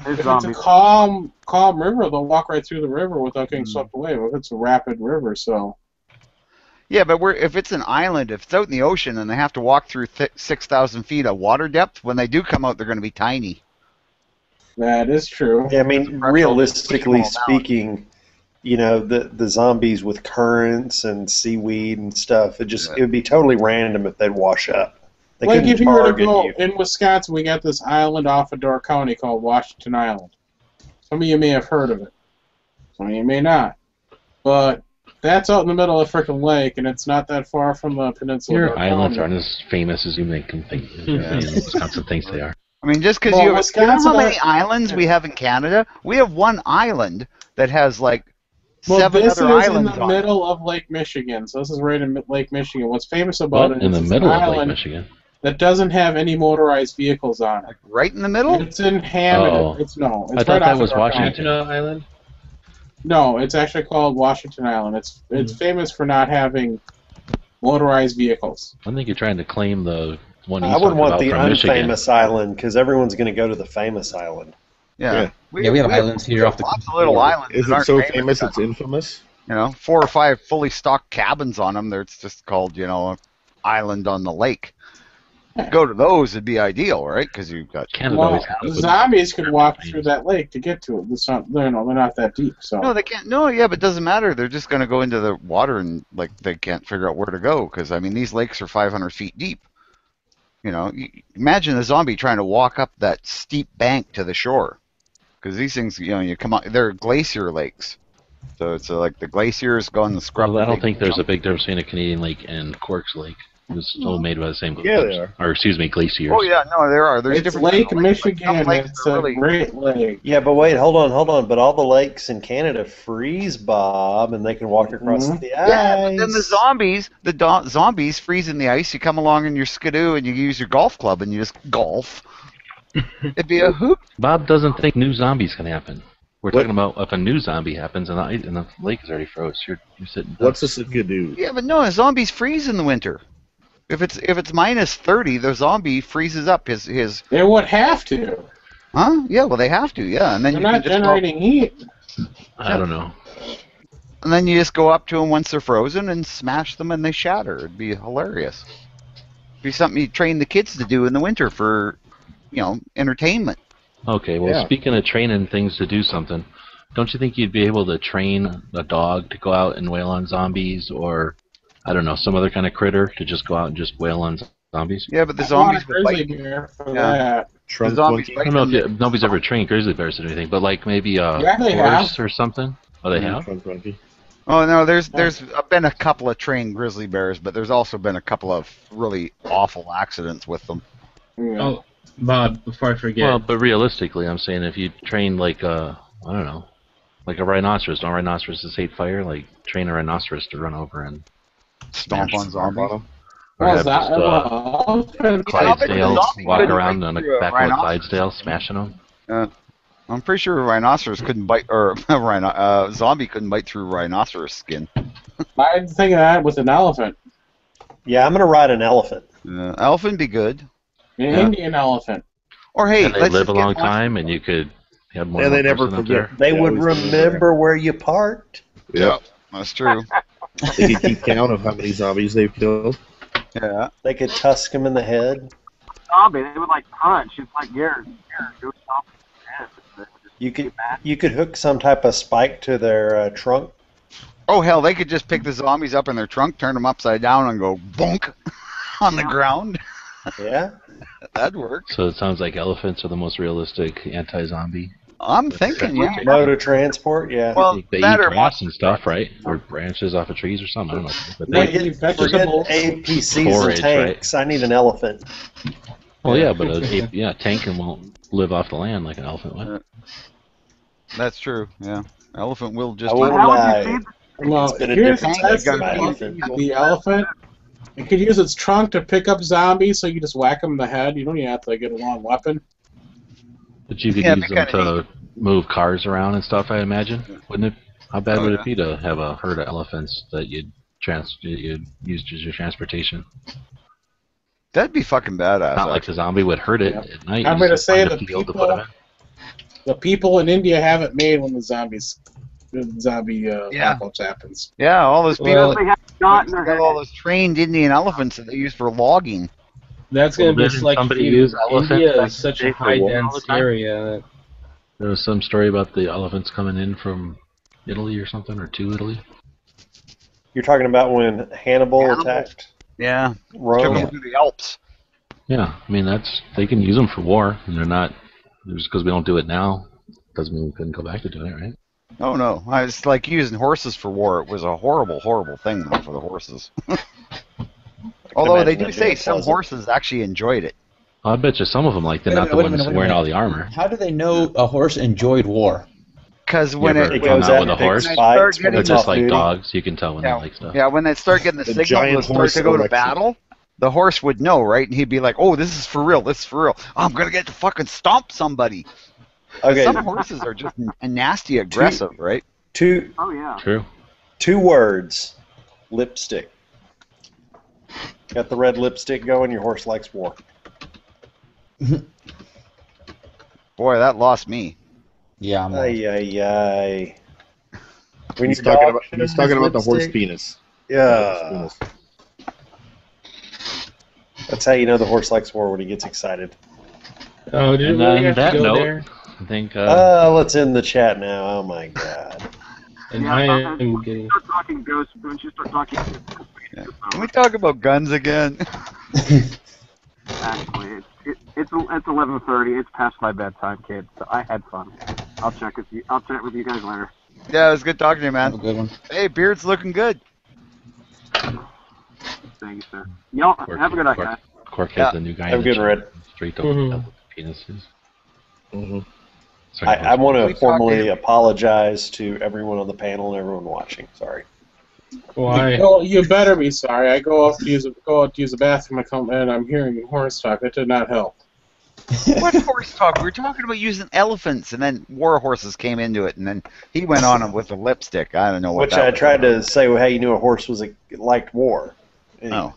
If it's a calm river, they'll walk right through the river without getting swept away. If it's a rapid river, so. Yeah, but if it's an island, if it's out in the ocean and they have to walk through 6,000 feet of water depth, when they do come out, they're going to be tiny. That is true. Yeah, I mean, realistically speaking, the zombies with currents and seaweed and stuff, it would be totally random if they'd wash up. They Like couldn't if you were to target go you. in Wisconsin, we got this island off of Door County called Washington Island. Some of you may have heard of it. Some of you may not. But that's out in the middle of a freaking lake, and it's not that far from the peninsula. Your islands aren't as famous as you make them think. Wisconsin thinks they are. I mean, just because you know how many islands we have in Canada? We have one island that has like 7 this other is islands in the on middle of Lake Michigan, so this is right in Lake Michigan. What's famous about it in is the it's middle an of Lake island Michigan. that doesn't have any motorized vehicles on it. Right in the middle? It's in Hammond. Oh. It's I right thought that off was of Door County. Washington. Island? No, it's actually called Washington Island. It's famous for not having motorized vehicles. I think you're trying to claim the one you I wouldn't talked want about the from Michigan. unfamous island because everyone's going to go to the famous island. Yeah. We have islands here off the lots coast. of little islands. Is that it aren't so famous famous that it's infamous? 4 or 5 fully stocked cabins on them. It's just called, island on the lake. Go to those, it'd be ideal, right? Because you've got Canada Well, always has the those. zombies could walk through that lake to get to it. It's not, they're not that deep. So No, they can't. No, yeah, but it doesn't matter. They're just going to go into the water and they can't figure out where to go because these lakes are 500 feet deep. Imagine a zombie trying to walk up that steep bank to the shore because these things, you come out. They're glacier lakes, so it's like the glaciers go in the scrub. Well, I don't think there's a big difference between a Canadian lake and Corks Lake. It's all made by the same Yeah, they are. Or excuse me, glaciers. Oh yeah, no, there are. There's it's different Lake lakes. Like, some Michigan. lakes It's are a really. great lake. Yeah, but wait, hold on. But all the lakes in Canada freeze, Bob, and they can walk across the ice. Yeah, but then the zombies freeze in the ice. You come along in your skidoo and you use your golf club and you just golf. It'd be a hoop. Bob doesn't think new zombies can happen. We're talking about if a new zombie happens and the lake is already froze. You're sitting. What's a skidoo? Yeah, but no, zombies freeze in the winter. If it's minus 30, the zombie freezes up his. They would have to. Huh? Yeah, well they have to. Yeah, and then They're you not can just generating heat. I don't know. and then you just go up to them once they're frozen and smash them and they shatter. It'd be hilarious. It'd be something you train the kids to do in the winter for, entertainment. Okay, well, speaking of training things to do something, don't you think you'd be able to train a dog to go out and wail on zombies, or I don't know, some other kind of critter to just go out and just wail on zombies? Yeah, but the I want zombies a would grizzly bite. bear for Yeah. that. Trunk The zombies monkey? I don't know if nobody's ever trained grizzly bears to do anything, but like maybe a Yeah, they horse have. or something. Oh, they have? Trunk monkey. Oh no, there's been a couple of trained grizzly bears, but there's also been a couple of really awful accidents with them. Yeah. Oh, Bob, before I forget. Well, but realistically, I'm saying if you train like I don't know, like a rhinoceraus. Don't rhinoceroses hate fire? Like train a rhinoceros to run over and Stomp on zombies. or Well, have that, just well, Clydesdales zombie walk couldn't around bite on a through a back of a rhinoceros. Clydesdale, smashing them. I'm pretty sure a rhinoceros couldn't bite, or a zombie couldn't bite through rhinoceros skin. I didn't think of that with an elephant. Yeah, I'm going to ride an elephant. Elephant be good. An Yeah. Indian elephant. Or hey, And they let's live just a long get one- time, and you could have more And than they one never person up forget. there. They would always remember where you parked. Yeah. That's true. They could keep count of how many zombies they've killed. Yeah. They could tusk him in the head. Zombie, they would like punch. It's like here, do something. You could hook some type of spike to their trunk. Oh hell, they could just pick the zombies up in their trunk, turn them upside down, and go bonk on the ground. Yeah. That'd work. So it sounds like elephants are the most realistic anti-zombie. I'm thinking, yeah. Mode of transport, yeah. Well, They that eat or grass and stuff, right? Or branches off of trees or something. I don't know. But They forget, eat forget vegetables. APCs Forage, and tanks. I need an elephant. well, yeah, but a tank won't live off the land like an elephant would. That's true. Yeah. Elephant will just. I eat wouldn't How would lie. you feed Well, It's been a here's the different test time of for my the elephant. It could use its trunk to pick up zombies, so you just whack them in the head. You don't even have to get a long weapon. But you could Yeah, use it'd be them kinda to move cars around and stuff, I imagine. Wouldn't it? How bad Oh, would yeah. it be to have a herd of elephants that you'd use as your transportation? That'd be fucking badass. Not like the zombie would hurt it Yeah. at night. I'm You gonna just say find a the field to put 'em people in India have it made when the zombies zombie Yeah. apocalypse happens. Yeah, all those people. Well, They have shot in their got head. all those trained Indian elephants that they use for logging. that's Well, going to be a didn't select somebody few. use elephants India back is in the such a day for war all high-dense the time? area. There was some story about the elephants coming in from Italy or something, or to Italy. You're talking about when Hannibal attacked Yeah. Took Rome? them through the Alps. Yeah, I mean they can use them for war, and they're not just because we don't do it now doesn't mean we couldn't go back to doing it, right? Oh no, it's like using horses for war. It was a horrible, horrible thing though, for the horses. Although they imagine do that say being some pleasant. horses actually enjoyed it. I bet you some of them like they're Wait a not the minute, wait a ones minute, wait a wearing minute. all the armor. How do they know a horse enjoyed war? Because You when ever It when come goes out out with a and picks horse? fights when They're They're it's just off like duty. dogs. You can tell when yeah, they like stuff. yeah, when they start getting the The signal giant to start horse to go to erection. battle, the horse would know, right? And he'd be like, "Oh, this is for real. This is for real. I'm gonna get to fucking stomp somebody." Okay, Some horses are just nasty aggressive, right? two Oh yeah. True. words. Lipstick. Got the red lipstick going. Your horse likes war. Boy, that lost me. Yeah, I'm Ay ay ay. When He's your talking dog about shows the horse lipstick, penis. Yeah, Penis. that's how you know the horse likes war when he gets excited. Oh, did And we really on have to that go note, there? I think Let's end the chat now. Oh my god. And Yeah, I when am you getting. start talking ghosts, when you start talking, Can we talk about guns again? actually, it's 11:30. It's past my bedtime, kids. So I had fun. I'll chat with you guys later. Yeah, it was good talking to you, Have a man. good one. Hey, Beard's looking good. Thank you, sir. Y'all have a good night, guys. Cork Yeah. has the new guy Have in a the good chat. Red. Straight to Mhm. penises. Mm-hmm. Sorry, I want We to talked formally to- apologize to everyone on the panel and everyone watching. Sorry. Why? Oh, you better be sorry. I go out to use the bathroom. I come and I'm hearing horse talk. It did not help. What horse talk? We were talking about using elephants, and then war horses came into it, and then he went on with the lipstick. I don't know what Which that I was tried about. to say how you knew a horse was liked war. Oh.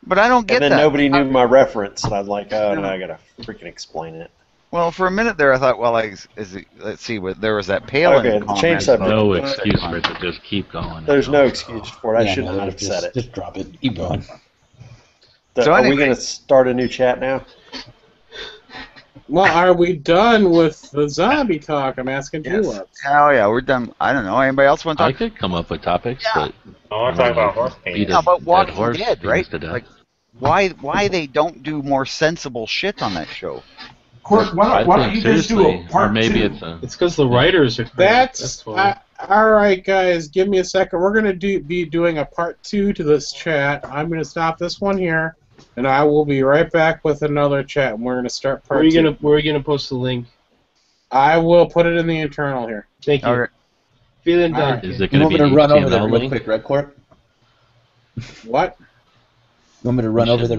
But I don't get And then that. nobody knew my reference, and I was like, oh no, I gotta freaking explain it. Well, for a minute there, I thought, well, let's see, there was that Palin Okay, comment. change subject. No excuse for it to just keep going. There's no excuse for it. I Yeah, should no, not have just, said it. Just drop it. Keep going. So Are we anyway. going to start a new chat now? Well, are we done with the zombie talk? I'm asking Yes. you. Hell yeah, we're done. I don't know. Anybody else want to I talk? could come up with topics, Yeah. but I want to talk about horse beat penis. a Yeah, about dead Walking horse Dead, penis right? to death. Like, why they don't do more sensible shit on that show? Cork, why I don't think you just do a seriously, or part maybe two? it's a. It's because the writers are crazy. That's why. all right, guys. Give me a second. We're gonna be doing a part 2 to this chat. I'm gonna stop this one here, and I will be right back with another chat. And we're gonna start part 2. Where are you gonna post the link? I will put it in the internal here. Thank you. Okay. Feeling All done. right. Is it You going want to me be to an run over there HTML real link? quick, Red Court? What? You want me to run You over should there